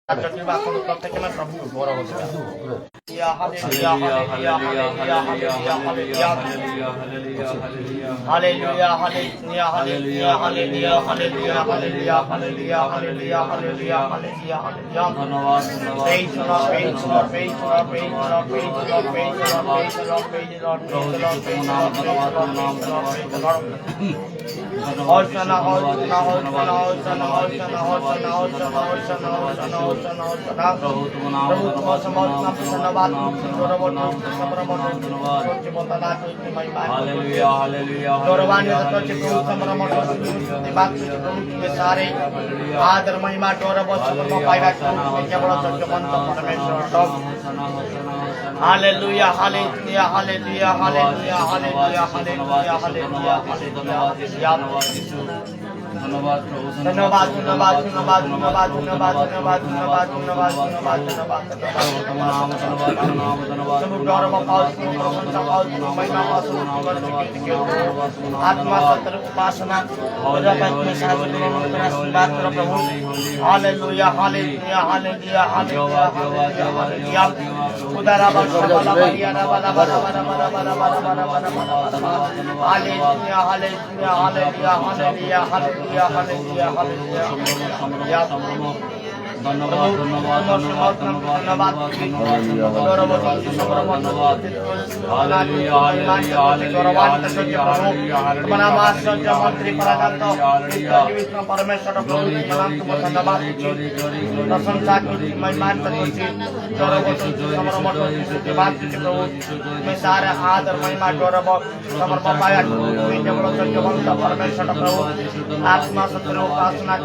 प्रत्येक में प्रभु गौरव hallelujah hallelujah hallelujah hallelujah hallelujah hallelujah hallelujah hallelujah hallelujah hallelujah hallelujah hallelujah hallelujah hallelujah hallelujah धन्यवाद praise the Lord praise the Lord praise the Lord praise the Lord praise the Lord praise the Lord praise the Lord praise the Lord praise the Lord praise the Lord praise the Lord Hosanna Hosanna Hosanna Hosanna Hosanna Hosanna Hosanna Hosanna Hosanna Hosanna Hosanna प्रभु तुम समर्थन धन्यवाद hallelujah hallelujah सारे आदर महिमा गौरव केवल परमेश्वर hallelujah hallelujah hallelujah hallelujah hallelujah hallelujah hallelujah धन्यवाद धन्यवाद धन्यवाद धन्यवाद धन्यवाद धन्यवाद धन्यवाद धन्यवाद धन्यवाद धन्यवाद धन्यवाद आत्मा सत्र उपासना प्रभु hallelujah hallelujah hallelujah hallelujah hallelujah उदारा hallelujah hallelujah hallelujah hallelujah hallelujah hallelujah hallelujah धन्यवाद धन्यवाद धन्यवाद परमेश्वर धन्यवाद प्रशंसा सारे आदर महिमा गौरव समर्पण पाया परमेश्वर प्रभु आत्मा सत्र उपासना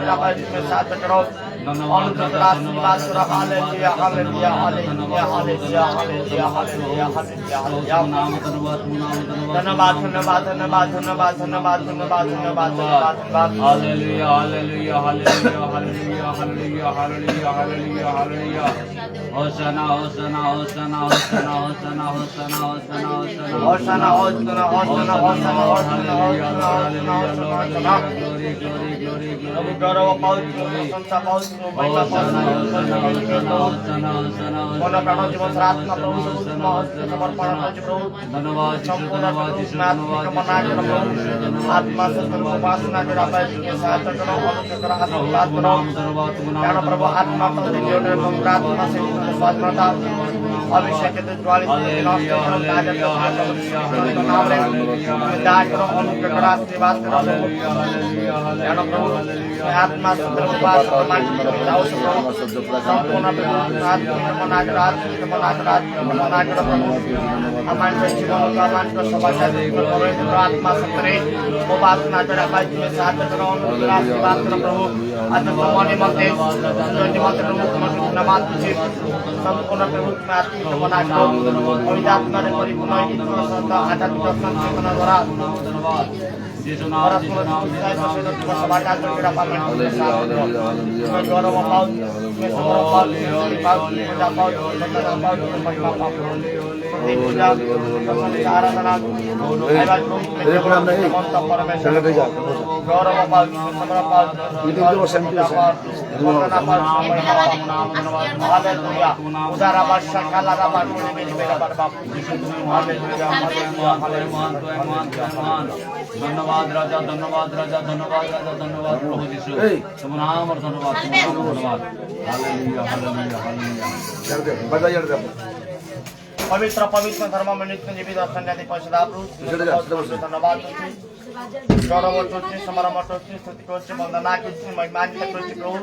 साथ करो धन्यवाद hallelujah hallelujah hallelujah hallelujah hallelujah hallelujah hallelujah धन्यवाद धन्यवाद धन्यवाद धन्यवाद धन्यवाद धन्यवाद धन्यवाद धन्यवाद hallelujah hallelujah hallelujah hallelujah hallelujah hallelujah hallelujah hallelujah hosanna hosanna hosanna hosanna hosanna hosanna hosanna hosanna hosanna hosanna hosanna hosanna hosanna glory glory glory glory गौरव पाओ प्रशंसा पाओ महिमा पाओ मन प्राण जीवन आत्मा प्रभु समर्पण प्रभु धन्यवाद संपूर्ण आत्मा सत्य उपासना करा के साथ करो अनुग्रह आशीर्वाद करो प्रभु आत्मा आत्मा से स्वाधीनता अभिषेक ज्वालित आशीर्वाद करो आत्मा संपूर्ण आत्मा सत्रे उपासना साथ करो आशीर्वाद करो प्रभु संपूर्ण प्रभु आत्मा परिपूर्ण द्वारा धन्यवाद राजा धन्यवाद राजा धन्यवाद राजा धन्यवाद प्रभु यीशु तुम नाम और धन्यवाद धन्यवाद हालेलुया हालेलुया हालेलुया पवित्र पवित्र धर्म में नित्य जीवित दर्शन आदि परिशुद्ध धन्यवाद गौरव टोची समारंभ टोची स्तुति टोची वंदना टोची महिमा टोची प्रभु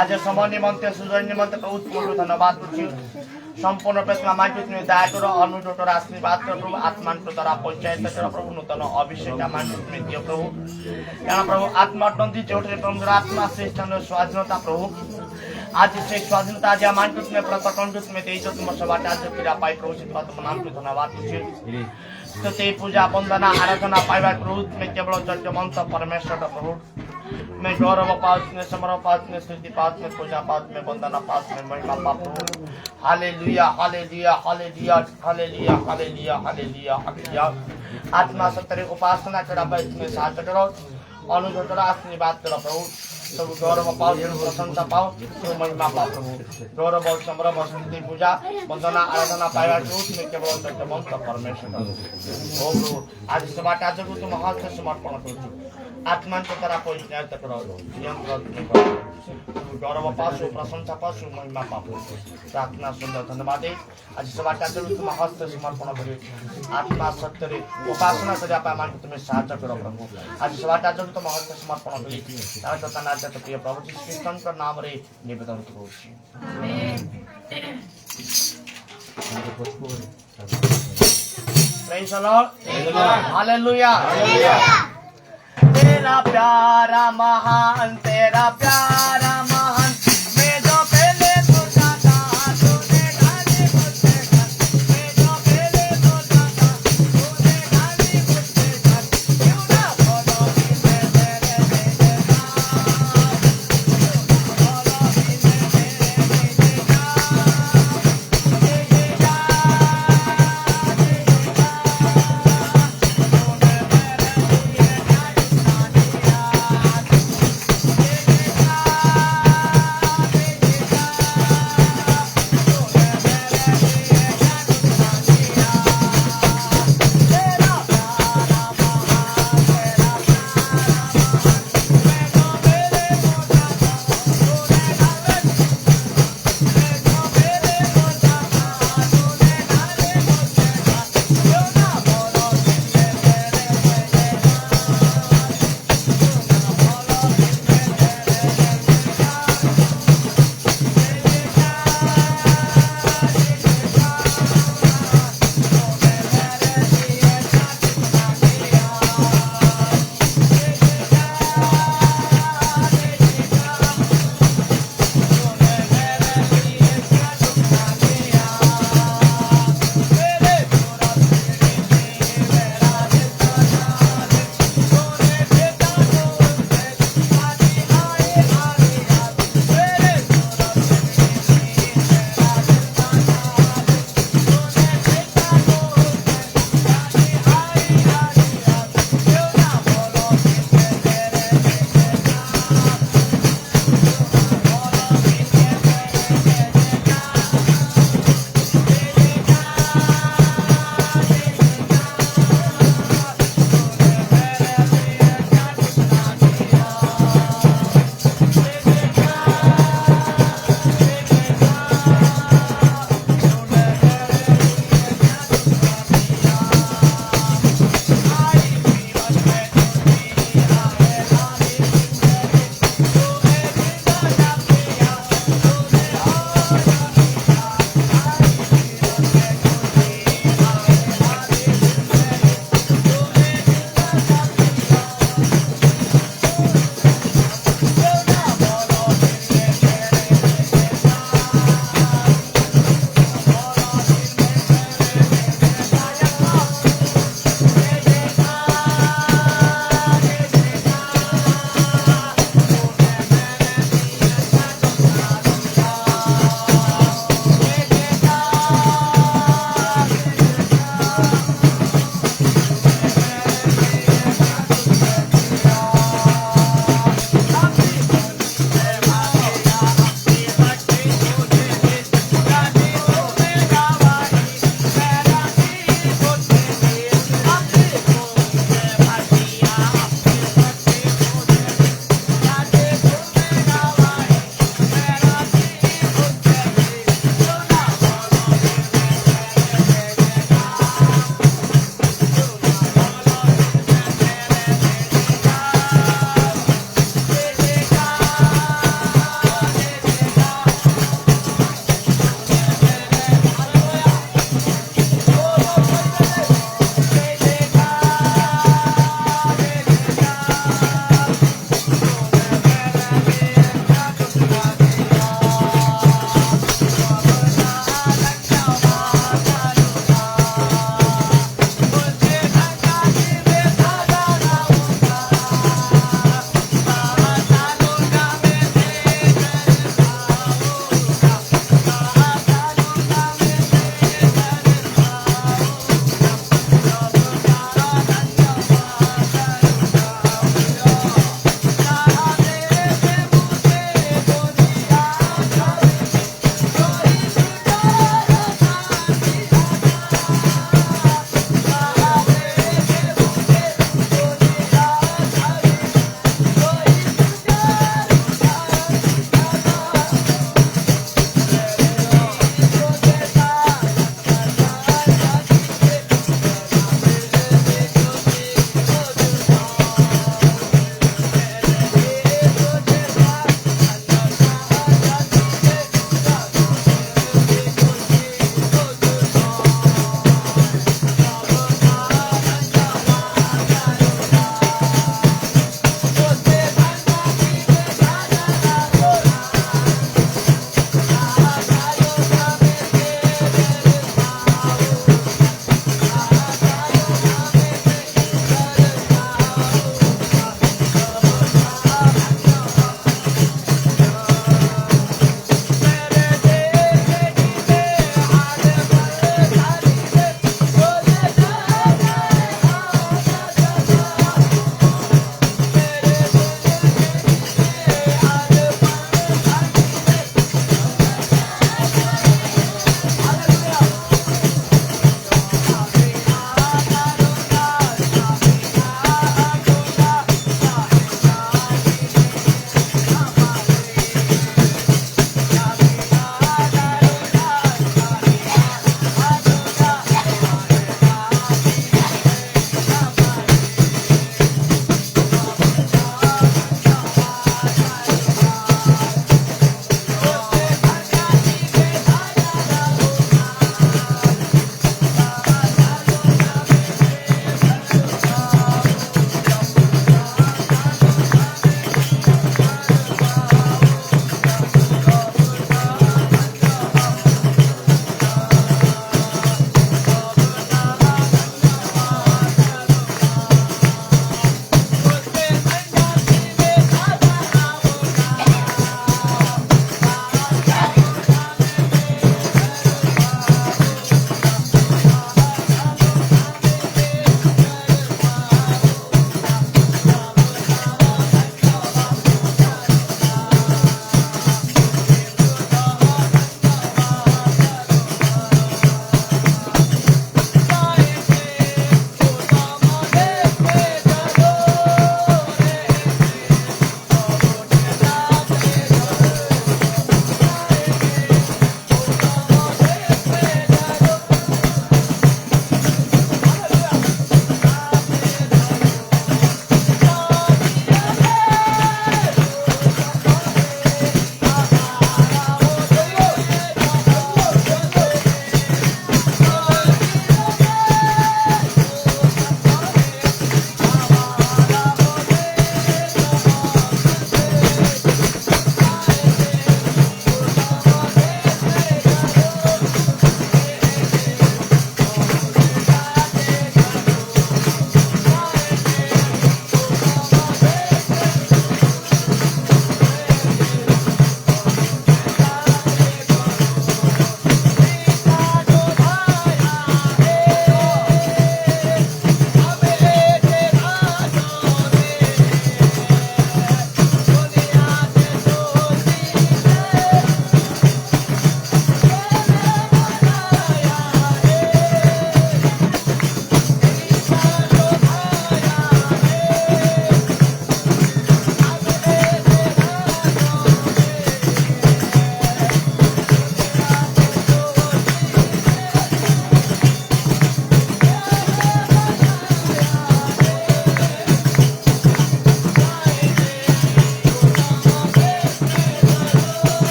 आज समय निमन्ते सुजय निमन्ते प्रभु तुमको धन्यवाद टोची संपूर्ण प्रश्न मान्यता दया करो अनुरोध और आशीर्वाद करो प्रभु आत्मा द्वारा पंचायत करो प्रभु नूतन अभिषेक मान्यता दियो प्रभु यहाँ प्रभु आत्मा नदी जोड़े प्रभु आत्मा श्रेष्ठ स्वाधीनता प्रभु आज से स्वाधीनता आज मान्यता में प्रकटन में तेज तुम सभा आज पीड़ा पाई प्रभु से तुम नाम को धन्यवाद तो ते पूजा वंदना आराधना पाइबा प्रभु में केवल जगमंत परमेश्वर प्रभु मैं गौरव पात में समर्पण पात में स्तुति पात में पूजा पात में वंदना पात में महिमा पात hallelujah hallelujah hallelujah hallelujah hallelujah hallelujah hallelujah आत्मा सत्य उपासना करा में साथ करो अनुग्रह करो आशीर्वाद करो प्रभु प्रभु गौरव पाओ, प्रशंसा पाओ, महिमा पाओ प्रभु। गौरव संभ्रम स्तुति पूजा वंदना आराधना पाइबा तुम्हें केवल सत्यवंत परमेश्वर ओ प्रभु आज सबाट आजको तुम हस्त समर्पण करूछु आत्मा को तरह कोई न्याय तक करो यंत्र तुम्हें करो गौरव पासु प्रशंसा पासु महिमा पाओ प्रार्थना सुंदर धन्यवाद आज सबाट आजको तुम हस्त समर्पण करू आत्मा सत्य रे उपासना करिया पामान तुम्हें साहाय्य करो प्रभु आज सबाट आजको तुम हस्त समर्पण करू तार तो तनाज तो प्रिय प्रभु श्री कृष्ण का नाम रे निवेदन करू आमेन Praise the Lord. Hallelujah. तेरा प्यारा महान तेरा प्यारा महान मैं जो पहले सोचा था तूने गाली मुझसे कर मैं जो पहले सोचा था तूने गाली मुझसे कर क्यों ना बोलो कि मैं तेरे देगा बोलो कि मैं तेरे देगा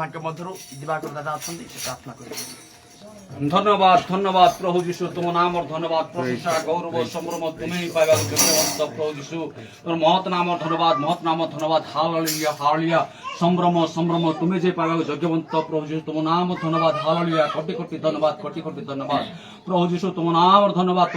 আমাকে মধ্যରୁ দিবাকର ଦାଦା ଅଛନ୍ତି ସେ ପ୍ରାର୍ଥନା କରିବେ। ধন্যবাদ ধন্যবাদ প্রভু যিশু তোমার নামর ধন্যবাদ প্রশংসা গৌরব সম্ভ্রম তুমি পাইବାକୁ যোগ্যবন্ত প্রভু যিশু তোমার মহৎ নামর ধন্যবাদ হালেলুয়া হালেলুয়া সম্ভ্রম সম্ভ্রম তুমি যে পাইବାକୁ যোগ্যবন্ত প্রভু যিশু তোমার নাম ধন্যবাদ হালেলুয়া কোটি কোটি ধন্যবাদ প্রভু যিশু তোমার নামর ধন্যবাদ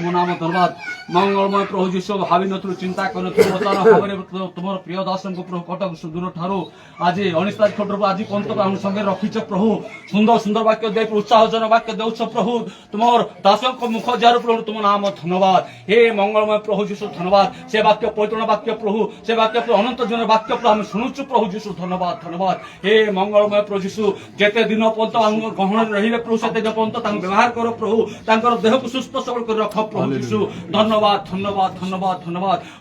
মঙ্গলময় প্রভু যিশু ভাবি নথিলু চিন্তা କରିନଥିଲୁ ବର୍ତ୍ତମାନ ଭାବରେ ତୁମର ପ୍ରିୟ ଦାସଙ୍କୁ ପ୍ରଭୁ କଟକ ସୁଦୂର ଠାରୁ ଆଜି 19 ତାରିଖ ଠାରୁ ଆଜି ପର୍ଯ୍ୟନ୍ତ ଆମ ସଙ୍ଗେ ରଖିଛ ପ୍ରଭୁ ସୁନ୍ଦର ସୁନ୍ଦର ବାକ୍ୟ ଦେଇ ଉତ୍ସାହଜନକ ବାକ୍ୟ ଦେଉଛ ପ୍ରଭୁ ତୁମର ଦାସଙ୍କ ମୁଖ ଯାହାର ପ୍ରଭୁ ତୁମ ନାମ ଧନ୍ୟବାଦ ହେ ମଙ୍ଗଳମୟ ପ୍ରଭୁ ଯୀଶୁ ଧନ୍ୟବାଦ ସେ ବାକ୍ୟ ପବିତ୍ର ବାକ୍ୟ ପ୍ରଭୁ ସେ ବାକ୍ୟ ଅନନ୍ତ ଜୀବନ ବାକ୍ୟ ପ୍ରଭୁ ଆମେ ଶୁଣୁଛୁ ପ୍ରଭୁ ଯୀଶୁ ଧନ୍ୟବାଦ ହେ ମଙ୍ଗଳମୟ ପ୍ରଭୁ ଯୀଶୁ ଯେତେ ଦିନ ପର୍ଯ୍ୟନ୍ତ ଆମ ଗହଣରେ ରହିଲେ ପ୍ରଭୁ ସେତେ ଦିନ ପର୍ଯ୍ୟନ୍ତ ତାଙ୍କୁ ବ୍ୟବହାର କର ପ୍ରଭୁ ତାଙ୍କର ଦେହକୁ ସୁସ୍ଥ ସବଳ କରି ରଖ ପ୍ରଭୁ ଯୀଶୁ ଧନ୍ୟବାଦ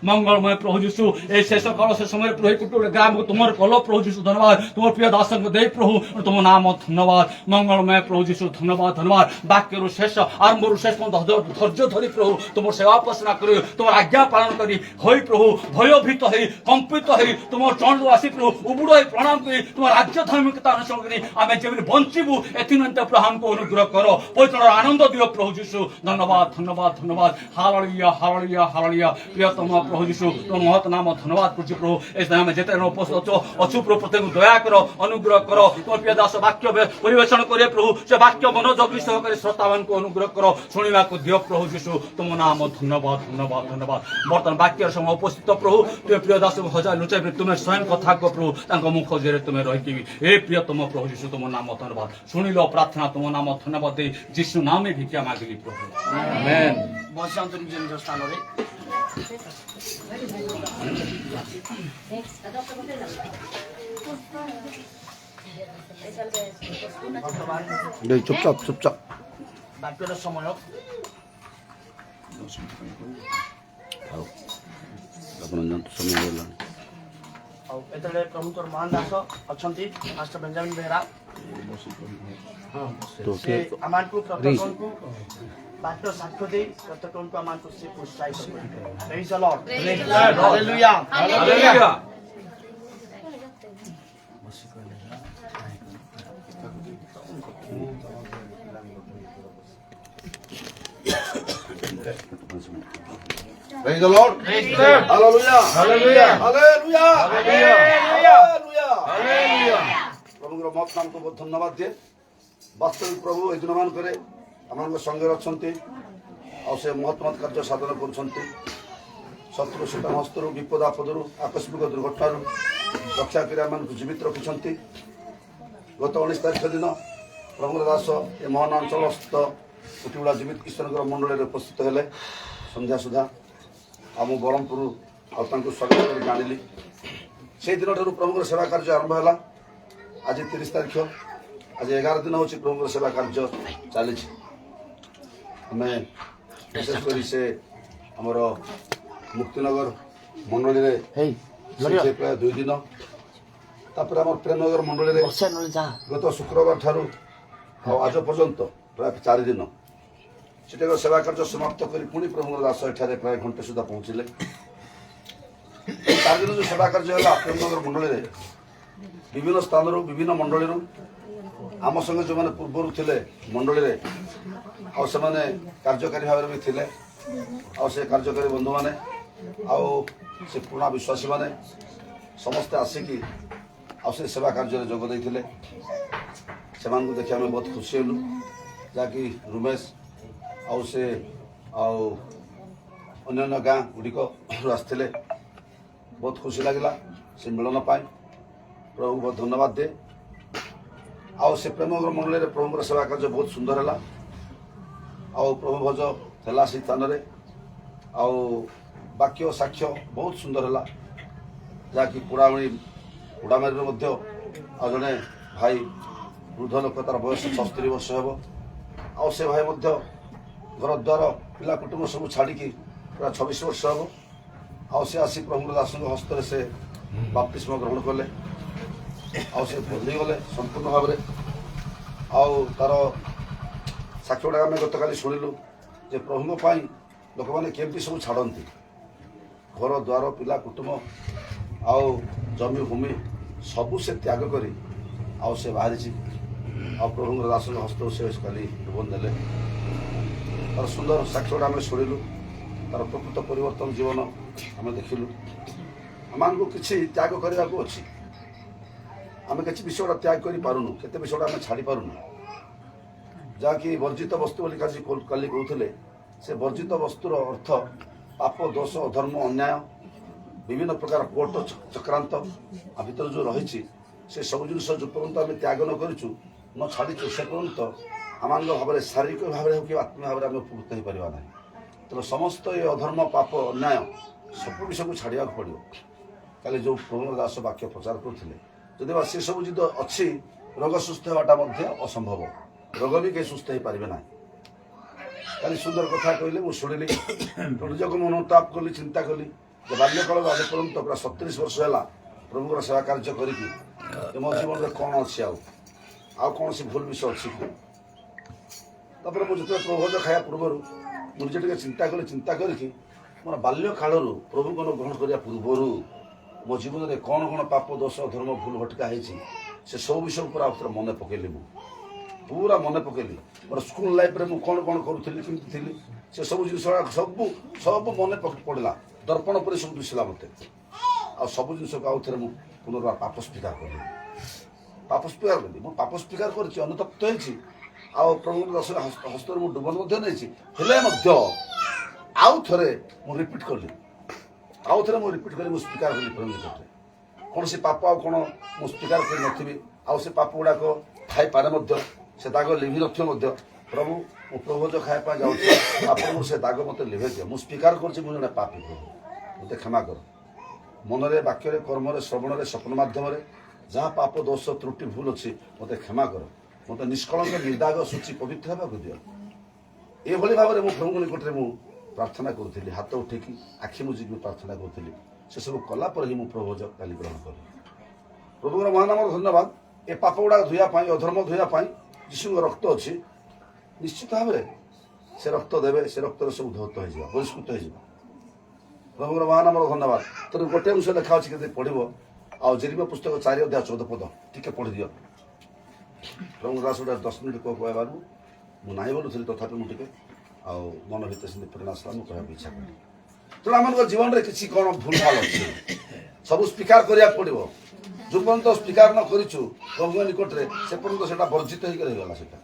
ମଙ୍ଗଳମୟ ପ୍ରଭୁ ଯୀଶୁ ଏ ଶେଷ କାଳ ସେ ସମୟରେ ପ୍ରଭୁ କୁଟୁମ୍ବ ଗ୍ରାମକୁ ତୁମର କଲ ପ୍ରଭୁ ଯୀଶୁ ଧନ୍ୟବାଦ ତୁମର ପ୍ରିୟ ଦାସଙ୍କୁ ଦେଇ ପ୍ରଭୁ ତୁମ ନାମ ଧନ୍ୟବାଦ ମଙ୍ଗଳମୟ ପ୍ରଭୁ ଯୀଶୁ ଧନ୍ୟବାଦ ବାକ୍ୟରୁ ଶେଷ ଆରମ୍ଭରୁ ଶେଷ ଧୈର୍ଯ୍ୟ ଧରି ପ୍ରଭୁ ତୁମର ସେବା ଉପାସନା କରି ତୁମର ଆଜ୍ଞା ପାଳନ କରି ହୋଇ ପ୍ରଭୁ ଭୟଭୀତ ହେଇ କମ୍ପିତ ହେଇ ତୁମର ଚରଣରୁ ଆସି ପ୍ରଭୁ ଉବୁଡ଼ ହେଇ ପ୍ରଣାମ କରି ତୁମ ରାଜ୍ୟ ଧାର୍ମିକତା ଅନୁସରଣ କରି ଆମେ ଯେମିତି ବଞ୍ଚିବୁ ଏଥିନିମନ୍ତେ ପ୍ରଭୁ ଆମକୁ ଅନୁଗ୍ରହ କର ପବିତ୍ର ଆନନ୍ଦ ଦିଅ ପ୍ରଭୁ ଯୀଶୁ ଧନ୍ୟବାଦ ହାଲେଲୁୟା ପ୍ରିୟତମ ପ୍ରଭୁ ଯୀଶୁ ତୁମ ମହତ୍ ନାମ ଧନ୍ୟବାଦ କରୁଛି ପ୍ରଭୁ ଏ ଆମେ ଯେତେ ଉପସ୍ଥିତ ଅଛୁ ପ୍ରଭୁ ପ୍ରତ୍ୟେକ ଦୟା କର ଅନୁଗ୍ରହ କର ତୁମ ପ୍ରିୟ ଦାସ ବାକ୍ୟ ପରିବେଷଣ କରିବେ ପ୍ରଭୁ ସେ ବାକ୍ୟ ମନୋଯୋଗ ସହକାରେ ଶ୍ରୋତାମାନଙ୍କୁ ଅନୁଗ୍ରହ କର ଶୁଣିବାକୁ ଦିଅ ପ୍ରଭୁ ଯୀଶୁ ତୁମ ନାମ ଧନ୍ୟବାଦ ବର୍ତ୍ତମାନ ବାକ୍ୟର ସମୟ ଉପସ୍ଥିତ ପ୍ରଭୁ ତୁମେ ପ୍ରିୟ ଦାସକୁ ହଜାର ଲୁଚାଇବେ ତୁମେ ସ୍ୱୟଂ କଥା କହ ପ୍ରଭୁ ତାଙ୍କ ମୁଖ ଜେରେ ତୁମେ ରହିକି ଏ ପ୍ରିୟତମ ପ୍ରଭୁ ଯୀଶୁ ତୁମ ନାମ ଧନ୍ୟବାଦ ଶୁଣିଲ ପ୍ରାର୍ଥନା ତୁମ ନାମ ଧନ୍ୟବାଦ ଦେଇ ଯୀଶୁ ନାମେ ଭିକ୍ଷା ମାଗିଲି ପ୍ରଭୁ ଆମେନ୍। ବସାନ୍ତୁ ନିଜ ନିଜ ସ୍ଥାନରେ। ଚୁପଚାପ ବାକ୍ୟର ସମୟ ଆପଣ ଜାଣନ୍ତୁ ସମୟ ହେଇଗଲାଣି। ଆଉ ଏତେବେଳେ ପ୍ରଭୁଙ୍କର ମହାନ ଦାସ ଅଛନ୍ତି ମାଷ୍ଟର ବେଞ୍ଜାମିନ ବେହେରା ସେ ଆମକୁ ପ୍ରତ୍ୟେକଙ୍କୁ ବାକ୍ୟ ସାକ୍ଷ୍ୟ ଦେଇ ପ୍ରତ୍ୟେକଙ୍କୁ ଆମକୁ ସେ ପ୍ରୋତ୍ସାହିତ କରିବେ। Praise the Lord hallelujah. Praise the Lord. Hallelujah. ପ୍ରଭୁଙ୍କର ମହତ୍ ନାମକୁ ବହୁତ ଧନ୍ୟବାଦ ଦିଏ। ବାସ୍ତବିକ ପ୍ରଭୁ ଏ ଦିନମାନଙ୍କରେ ଆମମାନଙ୍କ ସଙ୍ଗରେ ଅଛନ୍ତି ଆଉ ସେ ମହତ୍ କାର୍ଯ୍ୟ ସାଧନ କରୁଛନ୍ତି। ଶତ୍ରୁ ଶୀତନ ହସ୍ତରୁ ବିପଦ ଆପଦରୁ ଆକସ୍ମିକ ଦୁର୍ଘଟଣାରୁ ରକ୍ଷା କରି ଆମମାନଙ୍କୁ ଜୀବିତ ରଖିଛନ୍ତି। ଗତ 19 ତାରିଖ ଦିନ ପ୍ରଭୁଙ୍କର ଦାସ ଏ ମହାନ ଅଞ୍ଚଳସ୍ଥ ଉଠିବୁଲା ଜୀବିତ ଈଶ୍ୱରଙ୍କର ମଣ୍ଡଳୀରେ ଉପସ୍ଥିତ ହେଲେ ସନ୍ଧ୍ୟା ସୁଦ୍ଧା ଆମ ବ୍ରହ୍ମପୁର ଆଉ ତାଙ୍କୁ ସ୍ୱାଗତ କରି ଜାଣିଲି। ସେହି ଦିନଠାରୁ ପ୍ରଭୁଙ୍କର ସେବା କାର୍ଯ୍ୟ ଆରମ୍ଭ ହେଲା। ଆଜି 30 ତାରିଖ, ଆଜି 11 ଦିନ ହେଉଛି ପ୍ରଭୁଙ୍କର ସେବା କାର୍ଯ୍ୟ ଚାଲିଛି। ଆମେ ବିଶେଷ କରି ସେ ଆମର ମୁକ୍ତିନଗର ମଣ୍ଡଳୀରେ ପ୍ରାୟ 2 ଦିନ, ତାପରେ ଆମର ପ୍ରେମନଗର ମଣ୍ଡଳୀରେ ଗତ ଶୁକ୍ରବାର ଠାରୁ ଆଉ ଆଜ ପର୍ଯ୍ୟନ୍ତ ପ୍ରାୟ 4 ଦିନ ସେଠାକାର ସେବା କାର୍ଯ୍ୟ ସମାପ୍ତ କରି ପୁଣି ପ୍ରଭୁଙ୍କର ଦାସ ଏଠାରେ ପ୍ରାୟ ଘଣ୍ଟେ ସୁଦ୍ଧା ପହଞ୍ଚିଲେ। 4 ଦିନ ଯେଉଁ ସେବା କାର୍ଯ୍ୟ ହେଲା ପ୍ରେମନଗର ମଣ୍ଡଳୀରେ ବିଭିନ୍ନ ସ୍ଥାନରୁ ବିଭିନ୍ନ ମଣ୍ଡଳୀରୁ ଆମ ସଙ୍ଗେ ଯେଉଁମାନେ ପୂର୍ବରୁ ଥିଲେ ମଣ୍ଡଳୀରେ ଆଉ ସେମାନେ କାର୍ଯ୍ୟକାରୀ ଭାବରେ ବି ଥିଲେ ଆଉ ସେ କାର୍ଯ୍ୟକାରୀ ବନ୍ଧୁମାନେ ଆଉ ସେ ପୁରୁଣା ବିଶ୍ୱାସୀମାନେ ସମସ୍ତେ ଆସିକି ଆଉ ସେ ସେବା କାର୍ଯ୍ୟରେ ଯୋଗ ଦେଇଥିଲେ। ସେମାନଙ୍କୁ ଦେଖି ଆମେ ବହୁତ ଖୁସି ହେଲୁ, ଯାହାକି ରୁମେଶ ଆଉ ସେ ଆଉ ଅନ୍ୟାନ୍ୟ ଗାଁ ଗୁଡ଼ିକରୁ ଆସିଥିଲେ। ବହୁତ ଖୁସି ଲାଗିଲା ସେ ମିଳନ ପାଇଁ। ପ୍ରଭୁଙ୍କୁ ବହୁତ ଧନ୍ୟବାଦ ଦିଏ। ଆଉ ସେ ପ୍ରେମନଗର ମଣ୍ଡଳୀରେ ପ୍ରଭୁଙ୍କର ସେବା କାର୍ଯ୍ୟ ବହୁତ ସୁନ୍ଦର ହେଲା। ଆଉ ପ୍ରଭୁ ଭୋଜ ହେଲା ସେହି ସ୍ଥାନରେ। ଆଉ ବାକ୍ୟ ସାକ୍ଷ୍ୟ ବହୁତ ସୁନ୍ଦର ହେଲା, ଯାହାକି ଉଡ଼ାମେରରେ ମଧ୍ୟ ଆଉ ଜଣେ ଭାଇ ବୃଦ୍ଧ ଲୋକ, ତାର ବୟସ 76 ବର୍ଷ ହେବ। ଆଉ ସେ ଭାଇ ମଧ୍ୟ ଘର ଦ୍ୱାର ପିଲା କୁଟୁମ୍ବ ସବୁ ଛାଡ଼ିକି ପ୍ରାୟ 26 ବର୍ଷ ହେବ। ଆଉ ସେ ଆସି ପ୍ରଭୁଙ୍କର ଦାସଙ୍କ ହସ୍ତରେ ସେ ବାପ୍ତିସ୍ମ ଗ୍ରହଣ କଲେ ଆଉ ସେ ବଦଳିଗଲେ ସମ୍ପୂର୍ଣ୍ଣ ଭାବରେ। ଆଉ ତାର ସାକ୍ଷ୍ୟ ଗୁଡ଼ାକ ଆମେ ଗତକାଲି ଶୁଣିଲୁ ଯେ ପ୍ରଭୁଙ୍କ ପାଇଁ ଲୋକମାନେ କେମିତି ସବୁ ଛାଡ଼ନ୍ତି, ଘର ଦ୍ୱାର ପିଲା କୁଟୁମ୍ବ ଆଉ ଜମି ଭୂମି ସବୁ ସେ ତ୍ୟାଗ କରି ଆଉ ସେ ବାହାରିଛି ଆଉ ପ୍ରଭୁଙ୍କର ଦାସଙ୍କ ହସ୍ତରୁ ସେ କାଲି ଜୀବନ ଦେଲେ। ତାର ସୁନ୍ଦର ସାକ୍ଷ୍ୟଟା ଆମେ ଶୁଣିଲୁ, ତାର ପ୍ରକୃତ ପରିବର୍ତ୍ତନ ଜୀବନ ଆମେ ଦେଖିଲୁ। ଆମମାନଙ୍କୁ କିଛି ତ୍ୟାଗ କରିବାକୁ ଅଛି। ଆମେ କିଛି ବିଷୟଟା ତ୍ୟାଗ କରିପାରୁନୁ, କେତେ ବିଷୟଟା ଆମେ ଛାଡ଼ିପାରୁନୁ। ଯାହାକି ବର୍ଜିତ ବସ୍ତୁ ବୋଲି କାଲି କହୁଥିଲେ, ସେ ବର୍ଜିତ ବସ୍ତୁର ଅର୍ଥ ପାପ, ଦୋଷ, ଅଧର୍ମ, ଅନ୍ୟାୟ, ବିଭିନ୍ନ ପ୍ରକାର କୋଟ ଚକ୍ରାନ୍ତ ଭିତରେ ଯେଉଁ ରହିଛି, ସେ ସବୁ ଜିନିଷ ଯେଉଁ ପର୍ଯ୍ୟନ୍ତ ଆମେ ତ୍ୟାଗ ନ କରିଛୁ, ନ ଛାଡ଼ିଛୁ, ସେ ପର୍ଯ୍ୟନ୍ତ ଆମମାନଙ୍କ ଭାବରେ ଶାରୀରିକ ଭାବରେ ହେଉ କି ଆତ୍ମୀୟ ଭାବରେ ଆମେ ଉପକୃତ ହେଇପାରିବା ନାହିଁ। ତେଣୁ ସମସ୍ତ ଏ ଅଧର୍ମ, ପାପ, ଅନ୍ୟାୟ ସବୁ ବିଷୟକୁ ଛାଡ଼ିବାକୁ ପଡ଼ିବ। କାଲି ଯେଉଁ ପ୍ରଭୁଙ୍କର ଦାସ ବାକ୍ୟ ପ୍ରଚାର କରୁଥିଲେ, ଯଦି ବା ସେସବୁ ଯଦି ଅଛି, ରୋଗ ସୁସ୍ଥ ହେବାଟା ମଧ୍ୟ ଅସମ୍ଭବ। ରୋଗ ବି କେହି ସୁସ୍ଥ ହେଇପାରିବେ ନାହିଁ। କାଲି ସୁନ୍ଦର କଥା କହିଲେ, ମୁଁ ଶୁଣିଲି, ନିଜକୁ ମୁଁ ଅନୁତାପ କଲି, ଚିନ୍ତା କଲି ଯେ ବାଲ୍ୟକାଳରୁ ଆଜି ପର୍ଯ୍ୟନ୍ତ ପୁରା 37 ବର୍ଷ ହେଲା ପ୍ରଭୁଙ୍କର ସେବା କାର୍ଯ୍ୟ କରିକି ମୋ ଜୀବନରେ କ'ଣ ଅଛି, ଆଉ କୌଣସି ଭୁଲ ବିଷୟ ଅଛି କି? ତାପରେ ମୁଁ ଯେତେବେଳେ ପ୍ରଭୋଜ ଖାଇବା ପୂର୍ବରୁ ମୁଁ ନିଜେ ଟିକେ ଚିନ୍ତା କରିକି ମୋର ବାଲ୍ୟକାଳରୁ ପ୍ରଭୁଙ୍କୁ ଗ୍ରହଣ କରିବା ପୂର୍ବରୁ ମୋ ଜୀବନରେ କ'ଣ ପାପ, ଦୋଷ, ଧର୍ମ, ଭୁଲ ଭଟକା ହେଇଛି, ସେ ସବୁ ବିଷୟ ପୁରା ଆଉଥରେ ମନେ ପକେଇଲି। ମୁଁ ପୁରା ମନେ ପକେଇଲି ମୋର ସ୍କୁଲ ଲାଇଫରେ ମୁଁ କ'ଣ କରୁଥିଲି, କେମିତି ଥିଲି, ସେ ସବୁ ଜିନିଷ ସବୁ ମନେ ପଡ଼ିଲା। ଦର୍ପଣ ପରେ ସବୁ ଦିଶିଲା ମୋତେ। ଆଉ ସବୁ ଜିନିଷକୁ ଆଉଥରେ ମୁଁ ପୁନର୍ବାର ପାପ ସ୍ୱୀକାର କଲି। ମୁଁ ପାପ ସ୍ୱୀକାର କରିଛି, ଅନୁତପ୍ତ ହେଇଛି, ଆଉ ପ୍ରଭୁଙ୍କ ଦାସଙ୍କ ହସ୍ତରେ ମୁଁ ଡୁବନ ମଧ୍ୟ ନେଇଛି। ହେଲେ ମଧ୍ୟ ଆଉ ଥରେ ମୁଁ ରିପିଟ୍ କଲି, ମୁଁ ସ୍ୱୀକାର କଲି ପ୍ରଭୁ ନିକଟରେ। କୌଣସି ପାପ ଆଉ କ'ଣ ମୁଁ ସ୍ୱୀକାର କରିନଥିବି, ଆଉ ସେ ପାପ ଗୁଡ଼ାକ ଥାଇପାରେ ମଧ୍ୟ, ସେ ଦାଗ ଲିଭି ନଥିବ ମଧ୍ୟ। ପ୍ରଭୁ, ମୁଁ ପ୍ରଭୋଜ ଖାଇବା ପାଇଁ ଯାଉଛି, ଆପଣଙ୍କୁ ସେ ଦାଗ ମୋତେ ଲିଭେଇ ଦିଅ। ମୁଁ ସ୍ୱୀକାର କରୁଛି ମୁଁ ଜଣେ ପାପୀ, ପ୍ରଭୁ ମୋତେ କ୍ଷମା କର। ମନରେ, ବାକ୍ୟରେ, କର୍ମରେ, ଶ୍ରବଣରେ, ସ୍ୱପ୍ନ ମାଧ୍ୟମରେ ଯାହା ପାପ, ଦୋଷ, ତ୍ରୁଟି, ଭୁଲ ଅଛି ମୋତେ କ୍ଷମା କର। ମୋତେ ନିଷ୍କଳଙ୍କ, ନିର୍ଦାଗ, ସୂଚି, ପବିତ୍ର ହେବାକୁ ଦିଅ। ଏଭଳି ଭାବରେ ମୁଁ ପ୍ରଭୁଙ୍କ ନିକଟରେ ମୁଁ ପ୍ରାର୍ଥନା କରୁଥିଲି, ହାତ ଉଠେଇକି ଆଖି ମୁଜିକି ପ୍ରାର୍ଥନା କରୁଥିଲି। ସେସବୁ କଲା ପରେ ହିଁ ମୁଁ ପ୍ରଭୋଜ କାଲି ଗ୍ରହଣ କଲି। ପ୍ରଭୁଙ୍କର ମହାନାମର ଧନ୍ୟବାଦ। ଏ ପାପ ଗୁଡ଼ାକ ଧୋଇବା ପାଇଁ, ଅଧର୍ମ ଧୋଇବା ପାଇଁ ଯୀଶୁଙ୍କ ରକ୍ତ ଅଛି। ନିଶ୍ଚିତ ଭାବରେ ସେ ରକ୍ତ ଦେବେ, ସେ ରକ୍ତରେ ସବୁ ଧୌତ ହେଇଯିବ, ବହିଷ୍କୃତ ହେଇଯିବ। ପ୍ରଭୁଙ୍କର ମହାନାମର ଧନ୍ୟବାଦ। ତେଣୁ ଗୋଟିଏ ଅଂଶ ଲେଖା ଅଛି, କେତେ ପଢ଼ିବ, ଆଉ ଜେରିମିୟା ପୁସ୍ତକ 4 ଅଧ୍ୟାୟ 14 ପଦ ଟିକେ ପଢ଼ିଦିଅ। ପ୍ରଭୁଙ୍କ ଦାସ ଗୋଟେ 10 ମିନିଟ୍ କହିବାରୁ ମୁଁ ନାହିଁ ବୋଲୁଥିଲି, ତଥାପି ମୁଁ ଟିକେ ଆଉ ମନ ଭିତରେ ସେମିତି ପ୍ରେରଣା ଆସିଲା, ମୁଁ କହିବାକୁ ଇଚ୍ଛା କଲି। ତେଣୁ ଆମମାନଙ୍କ ଜୀବନରେ କିଛି କ'ଣ ଭୁଲ ଭାଲ ଅଛି, ସବୁ ସ୍ୱୀକାର କରିବାକୁ ପଡ଼ିବ। ଯେଉଁ ପର୍ଯ୍ୟନ୍ତ ସ୍ୱୀକାର ନ କରିଛୁ ପ୍ରଭୁଙ୍କ ନିକଟରେ, ସେ ପର୍ଯ୍ୟନ୍ତ ସେଟା ବର୍ଜିତ ହେଇକି ରହିଗଲା, ସେଟା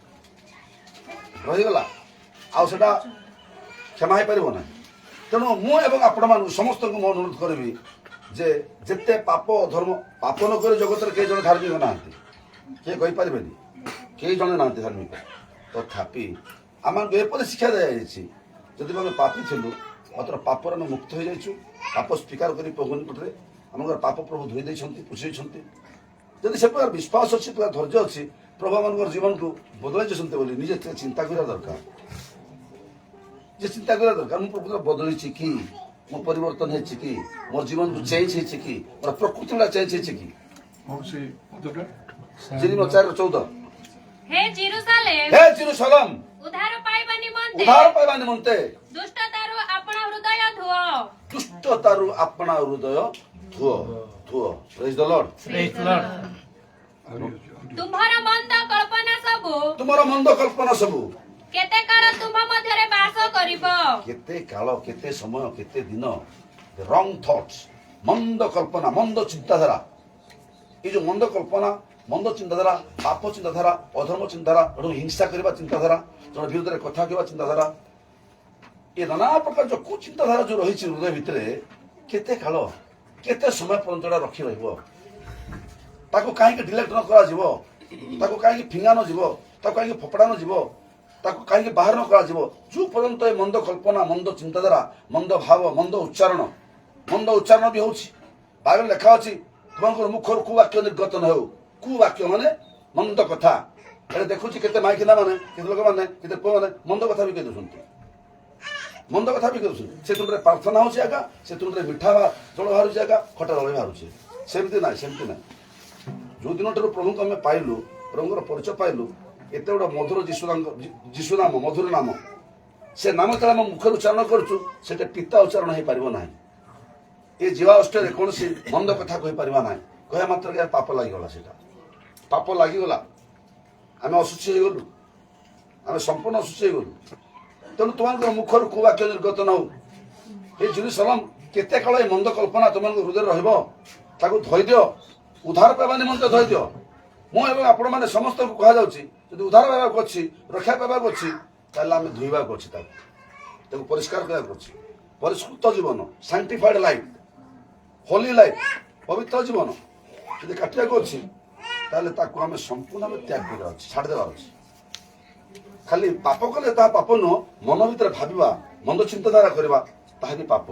ରହିଗଲା, ଆଉ ସେଟା କ୍ଷମା ହେଇପାରିବ ନାହିଁ। ତେଣୁ ମୁଁ ଏବଂ ଆପଣମାନଙ୍କୁ ସମସ୍ତଙ୍କୁ ମୁଁ ଅନୁରୋଧ କରିବି ଯେ ଯେତେ ପାପ, ଧର୍ମ, ପାପ ନ କରି ଜଗତରେ କେହି ଜଣେ ଧାର୍ମିକ ନାହାନ୍ତି, କିଏ କହିପାରିବେନି, କେହି ଜଣେ ନାହାନ୍ତି ଧାର୍ମିକ। ତଥାପି ଆମମାନଙ୍କୁ ଏପରି ଶିକ୍ଷା ଦିଆଯାଇଛି, ଯଦି ଆମେ ପାପୀ ଥିଲୁ, ମାତ୍ର ପାପରେ ଆମେ ମୁକ୍ତ ହୋଇଯାଇଛୁ। ପାପ ସ୍ୱୀକାର କରି ପ୍ରଭୁ ନିକଟରେ ଆମଙ୍କର ପାପ ପ୍ରଭୁ ଧୋଇ ଦେଇଛନ୍ତି, ପୋଷିଛନ୍ତି। ଯଦି ସେ ପ୍ରକାର ବିଶ୍ୱାସ ଅଛି, ପ୍ରକାର ଧୈର୍ଯ୍ୟ ଅଛି, ପ୍ରଭୁ ମାନଙ୍କର ଜୀବନକୁ ବଦଳାଇଛନ୍ତି ବୋଲି ନିଜେ ଚିନ୍ତା କରିବା ଦରକାର। ମୁଁ ପ୍ରକୃତରେ ବଦଳିଛି କି, ମୁଁ ପରିବର୍ତ୍ତନ ହେଇଛି କି, ମୋର ଜୀବନକୁ ଚେଞ୍ଜ ହେଇଛି କି, ମୋର ପ୍ରକୃତି ଗୁଡ଼ା ଚେଞ୍ଜ ହେଇଛି କି? ଜେରିମିୟା 4:14 हे जेरुसालेम ଉଦ୍ଧାର ପାଇବା ନିମନ୍ତେ ଦୁଷ୍ଟତାରୁ ଆପଣା ହୃଦୟ ଧୁଅ। ପ୍ରେଜ୍ ଦ ଲର୍ଡ। ତୁମର ମନ୍ଦ କଳ୍ପନା ସବୁ କେତେ କାଳ ତୁମ ମଧ୍ୟରେ ବାସ କରିବ। କେତେ କାଳ, କେତେ ସମୟ, କେତେ ଦିନ ରଙ୍ଗ ଥଟ୍ସ, ମନ୍ଦ କଳ୍ପନା, ମନ୍ଦ ଚିନ୍ତାଧାରା, এই যে মন্দ কল্পনা, মন্দ চিন্তাধারা, পাপ চিন্তাধারা, অধর্ম চিন্তাধারা, হিংসা করা চিন্তাধারা, জন বিরুদ্ধে কথা কহা চিন্তাধারা, এ নানা প্রকার যে কুচিন্তাধারা যে রয়েছে হৃদয় ভিতরে, কেতে কাল, কেতে সময় পর্যন্ত রক্ষি রহব, তাকে কাহিঁকি ডিলেক্ট ন করা যাব, তাকে কাহিঁকি ফিঙ্গা ন যাব, তাকে কাহিঁকি ফোপড়া ন যাব, তাকে কাহিঁকি বাহার ন করা যাব, যে পর্যন্ত এই মন্দ কল্পনা, মন্দ চিন্তাধারা, মন্দ ভাব, মন্দ উচ্চারণ বি হচ্ছে। বাইবেল লেখা আছে তোমার মুখর কুবাক্য নির্গত ন হেউ। কুবাক্য মানে মন্দ কথা। এটা দেখুছি কেতে মাইকিনা মানে, কেতে লোক মানে, কেতে পুଅ মানে মন্দ কথা ବି କହିଦେଉଛନ୍ତି, ମନ୍ଦ କଥା ବି କହିଦେଉଛନ୍ତି। ସେ ତୁଣ୍ଡରେ ପ୍ରାର୍ଥନା ହଉଛି ଆଜ୍ଞା, ସେ ତୁଣ୍ଡରେ ମିଠା ଜଳ ବାହାରୁଛି ଆଜ୍ଞା, ଖଟା ଜଳ ବାହାରୁଛି। ସେମିତି ନାହିଁ, ସେମିତି ନାହିଁ। ଯୋଉ ଦିନଠାରୁ ପ୍ରଭୁଙ୍କୁ ଆମେ ପାଇଲୁ, ପ୍ରଭୁଙ୍କର ପରିଚୟ ପାଇଲୁ, ଏତେ ଗୋଟେ ମଧୁର ଯୀଶୁ ନାମ, ମଧୁର ନାମ, ସେ ନାମ ଯେତେବେଳେ ଆମେ ମୁଖରେ ଉଚ୍ଚାରଣ କରୁଛୁ, ସେଟା ପିତା ଉଚ୍ଚାରଣ ହେଇପାରିବ ନାହିଁ। ଏ ଜୀବା ଅଷ୍ଟରେ କୌଣସି ମନ୍ଦ କଥା କହିପାରିବା ନାହିଁ। କହିବା ମାତ୍ରକେ ପାପ ଲାଗିଗଲା ସେଟା। ପାପ ଲାଗିଗଲା, ଆମେ ଅଶୁଚି ହେଇଗଲୁ, ଆମେ ସମ୍ପୂର୍ଣ୍ଣ ଅଶୁଚି ହେଇଗଲୁ। ତେଣୁ ତୁମମାନଙ୍କ ମୁଖରୁ କୋଉ ବାକ୍ୟ ନିର୍ଗତ ନ ହଉ। ଏ ଜେରୁସାଲେମ କେତେ କାଳ ଏ ମନ୍ଦ କଳ୍ପନା ତୁମମାନଙ୍କ ହୃଦୟରେ ରହିବ, ତାକୁ ଧୋଇଦିଅ, ଉଦ୍ଧାର ପାଇବା ନିମନ୍ତେ ଧୋଇଦିଅ। ମୁଁ ଏବଂ ଆପଣମାନେ ସମସ୍ତଙ୍କୁ କୁହାଯାଉଛି, ଯଦି ଉଦ୍ଧାର ପାଇବାକୁ ଅଛି, ରକ୍ଷା ପାଇବାକୁ ଅଛି, ତାହେଲେ ଆମେ ଧୋଇବାକୁ ଅଛି, ତାକୁ ପରିଷ୍କାର କରିବାକୁ ଅଛି। ପରିଷ୍କୃତ ଜୀବନ, ସାଇଣ୍ଟିଫାଇଡ ଲାଇଫ, ହୋଲି ଲାଇଫ, ପବିତ୍ର ଜୀବନ ଯଦି କାଟିବାକୁ ଅଛି, ତାହେଲେ ତାକୁ ଆମେ ସମ୍ପୂର୍ଣ୍ଣ ଆମେ ତ୍ୟାଗ କରିବାର ଅଛି, ଛାଡ଼ିଦେବାର ଅଛି। ଖାଲି ପାପ କଲେ ତାହା ପାପ ନୁହଁ, ମନ ଭିତରେ ଭାବିବା, ମନ୍ଦ ଚିନ୍ତାଧାରା କରିବା, ତାହା ବି ପାପ।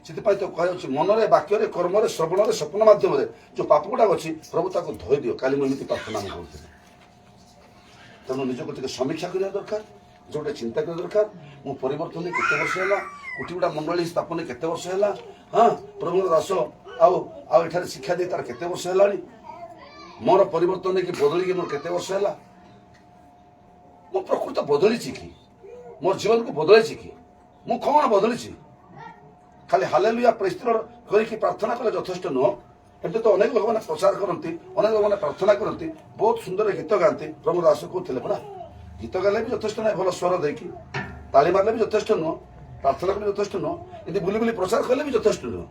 ସେଥିପାଇଁ ତ କୁହାଯାଉଛି ମନରେ, ବାକ୍ୟରେ, କର୍ମରେ, ଶ୍ରବଣରେ, ସ୍ୱପ୍ନ ମାଧ୍ୟମରେ ଯୋଉ ପାପ ଗୁଡାକ ଅଛି, ପ୍ରଭୁ ତାକୁ ଧୋଇ ଦିଅ। କାଲି ମୁଁ ଏମିତି ପ୍ରାର୍ଥନା କରୁଥିଲି। ତେଣୁ ନିଜକୁ ଟିକେ ସମୀକ୍ଷା କରିବା ଦରକାର, ଯୋଉଟା ଚିନ୍ତା କରିବା ଦରକାର। ମୁଁ ପରିବର୍ତ୍ତନ କେତେ ବର୍ଷ ହେଲା, କୋଟି ଗୁଡ଼ା ମଣ୍ଡଳୀ ସ୍ଥାପନ କେତେ ବର୍ଷ ହେଲା, ହଁ ପ୍ରଭୁଙ୍କ ଦାସ ଆଉ ଏଠାରେ ଶିକ୍ଷା ଦେଇ ତାର କେତେ ବର୍ଷ ହେଲାଣି, ମୋର ପରିବର୍ତ୍ତନ ନେଇକି ବଦଳିକି ମୋର କେତେ ବର୍ଷ ହେଲା, ମୁଁ ପ୍ରକୃତ ବଦଳିଛି କି, ମୋ ଜୀବନକୁ ବଦଳିଛି କି, ମୁଁ କଣ ବଦଳିଛି? ଖାଲି ହାଲେଲୁୟା ପ୍ରେସ୍ ଦ ଲର୍ଡ କରିକି ପ୍ରାର୍ଥନା କଲେ ଯଥେଷ୍ଟ ନୁହଁ। ଏମିତି ତ ଅନେକ ଲୋକମାନେ ପ୍ରଚାର କରନ୍ତି, ଅନେକ ଲୋକମାନେ ପ୍ରାର୍ଥନା କରନ୍ତି, ବହୁତ ସୁନ୍ଦର ଗୀତ ଗାଆନ୍ତି। ପ୍ରଭୁ ଦାସ କହୁଥିଲେ ପରା, ଗୀତ ଗାଇଲେ ବି ଯଥେଷ୍ଟ ନାହିଁ, ଭଲ ସ୍ୱର ଦେଇକି ତାଳି ମାରିଲେ ବି ଯଥେଷ୍ଟ ନୁହଁ, ପ୍ରାର୍ଥନା କଲେ ଯଥେଷ୍ଟ ନୁହଁ, ଏମିତି ବୁଲି ବୁଲି ପ୍ରଚାର କଲେ ବି ଯଥେଷ୍ଟ ନୁହଁ।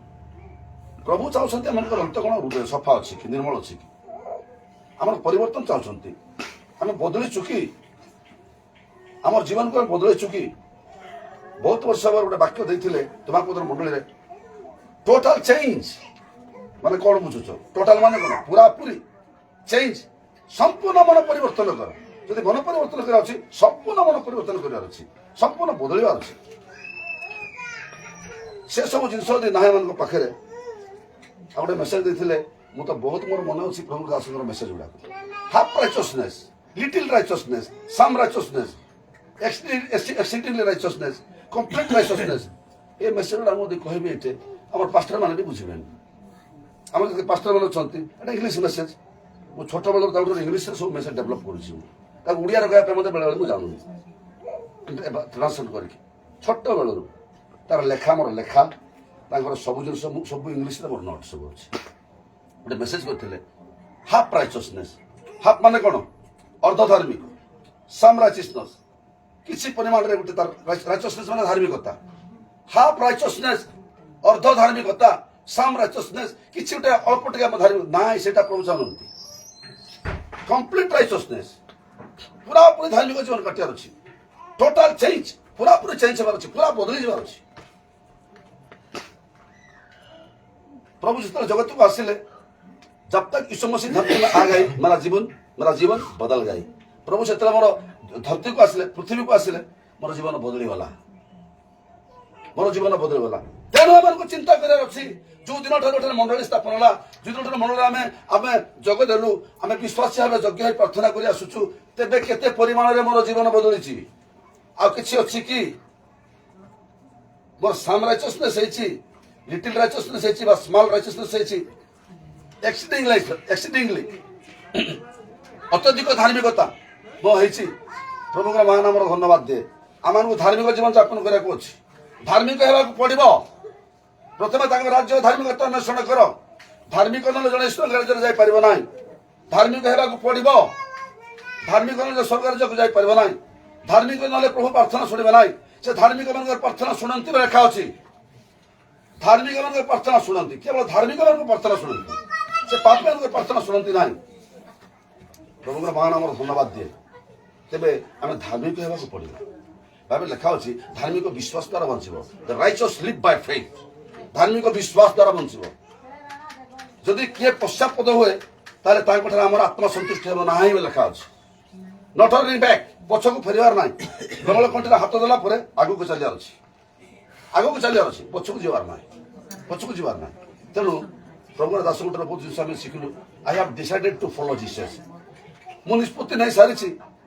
ପ୍ରଭୁ ଚାହୁଁଛନ୍ତି ଆମଙ୍କର ଅନ୍ତଃକରଣ ହୃଦୟ ସଫା ଅଛି କି, ନିର୍ମଳ ଅଛି କି, ଆମର ପରିବର୍ତ୍ତନ ଚାହୁଁଛନ୍ତି। ଆମେ ବଦଳିଛୁ କି, ଆମର ଜୀବନକୁ ଆମେ ବଦଳେଇଛୁ କି? ବହୁତ ବର୍ଷ ହେବ ଗୋଟେ ବାକ୍ୟ ଦେଇଥିଲେ ତୁମାକୁଦର ମଣ୍ଡଳୀରେ, ଟୋଟାଲ ଚେଞ୍ଜ। ମାନେ କଣ ବୁଝୁଛ? ଟୋଟାଲ ମାନେ କଣ? ପୁରାପୁରି ଚେଞ୍ଜ, ସମ୍ପୂର୍ଣ୍ଣ ମନ ପରିବର୍ତ୍ତନ କର। ଯଦି ମନ ପରିବର୍ତ୍ତନ କରିବାର ଅଛି, ସମ୍ପୂର୍ଣ୍ଣ ମନ ପରିବର୍ତ୍ତନ କରିବାର ଅଛି, ସମ୍ପୂର୍ଣ୍ଣ ବଦଳିବାର ଅଛି। ସେ ସବୁ ଜିନିଷ ଯଦି ନାହିଁ ମାନଙ୍କ ପାଖରେ, ଆଉ ଗୋଟେ ମେସେଜ ଦେଇଥିଲେ, ମୁଁ ତ ବହୁତ ମୋର ମନେ ଅଛି ପ୍ରଭୁ ଦାସଙ୍କର ମେସେଜ ଗୁଡାକ, ହାଫ୍ ରାଇଚସନେସ୍, ଲିଟିଲ ରାଇଚସନେସ୍, ସମ୍ ରାଇଚସନେସ୍, exceedingly righteousness, complete righteousness। ଏ ମେସେଜ ଗୁଡା ମୁଁ କହିବି ଏଠି ଆମର ପାଷ୍ଟର ମାନେ ବି ବୁଝିବେନି। ଆମର ଯଦି ପାଷ୍ଟର ମାନେ ଅଛନ୍ତି, ଏଟା ଇଂଲିଶ ମେସେଜ। ମୁଁ ଛୋଟବେଳରୁ ତାକୁ ଇଂଲିଶରେ ସବୁ ମେସେଜ ଡେଭଲପ କରୁଛି। ମୁଁ ତାକୁ ଓଡ଼ିଆରେ କହିବା ପାଇଁ ମୋତେ ବେଳେବେଳେ ମୁଁ ଜାଣୁନି, ଟ୍ରାନ୍ସଲେଟ କରିକି ଛୋଟବେଳରୁ ତାର ଲେଖା, ମୋର ଲେଖା, ତାଙ୍କର ସବୁ ଜିନିଷ ମୁଁ ସବୁ ଇଂଲିଶରେ ମୋର ନୋଟ୍ ସବୁ ଅଛି। ଗୋଟେ ମେସେଜ କରିଥିଲେ, ହାଫ୍ ରାଇଚସନେସ୍। ହାଫ୍ ମାନେ କଣ? ଅର୍ଦ୍ଧ ଧାର୍ମିକ। ସମ୍ ରାଇଚସନେସ୍, କିଛି ପରିମାଣରେ ଗୋଟେ ତାର ରାଇଚସନେସ୍ ମାନେ ଧାର୍ମିକତା। ହାଫ୍ ରାଇଚସନେସ୍, ଅର୍ଦ୍ଧ ଧାର୍ମିକତା। ସମ୍ ରାଇଚସନେସ୍, କିଛି ଗୋଟେ ଅଳ୍ପ ଟିକେ ଧାର୍ମିକ ନାହିଁ, ସେଟା ପ୍ରଭୁ ଚାହୁଁନ୍ତି। କମ୍ପ୍ଲିଟ ରାଇଚସନେସ୍, ପୁରାପୁରି ଧାର୍ମିକ ଜୀବନ କାଟିବାର ଅଛି। ଟୋଟାଲ ଚେଞ୍ଜ, ପୁରାପୁରି ଚେଞ୍ଜ ହେବାର ଅଛି, ପୁରା ବଦଳି ଯିବାର ଅଛି। प्रभु जिस जगत को आसिले, जब तक यीशु मसीह धरती में आ गए, मेरा जीवन बदल गई। प्रभु से मोर धरती को आसिले, पृथ्वी को आसिले, मोर जीवन बदली गला, मोर जीवन बदली गला। तेणु आम चिंता करार अच्छी, जो दिन मंडली स्थापन है, जो दिन मंडल आम जग देलु, आम विश्वास भाव यज्ञ प्रार्थना कर आसुचु, तेबे केते परिमाण में मोर जीवन बदली आ किसी अच्छी कि मोर सम राइचसनेस है, लिटिल राइचसनेस है, स्मॉल राइचसनेस है, एक्सीडिंगली अत्यधिक धार्मिकता मो है। प्रभु का महान नाम धन्यवाद दिए। आम धार्मिक जीवन यापन करा धार्मिक होगा पड़ो। प्रथम राज्य धार्मिकता अन्वेषण कर। धार्मिक ना जन ईश्वर राज्य जापर ना, धार्मिक होगा पड़ो। धार्मिक ना स्वर्ग राज्य को जापर ना, धार्मिक ना प्रभु प्रार्थना शुणे ना। से धार्मिक मान प्रार्थना शुणती लेखा अच्छी, धार्मिक मान प्रार्थना शुणती, केवल धार्मिक मान प्रार्थना शुणती, से पापी मान प्रार्थना शुणती ना। प्रभु का महान नाम धन्यवाद दिए। तेबे आम धार्मिक होगा पड़ो। बाइबल लेखा अच्छी, धार्मिक विश्वास द्वारा बंचब, the righteous live by faith. धार्मिक विश्वास द्वारा बंचब। जदि किए पश्चातपद हुए, ताले आम आत्मा संतुष्ट हो ना लेखा अच्छी। नॉट टर्निंग बैक, पछ को फेरबार ना। गमल कंटे हाथ देला आगू को चलियार अच्छी, आगू को चलियार अच्छी, पछ को जीवार ना, पछ को जीवार ना। तेणु प्रभु दास गोटे बहुत जिन शिखिलु, I have decided to follow Jesus. मु निष्पत्ति नहीं सारी,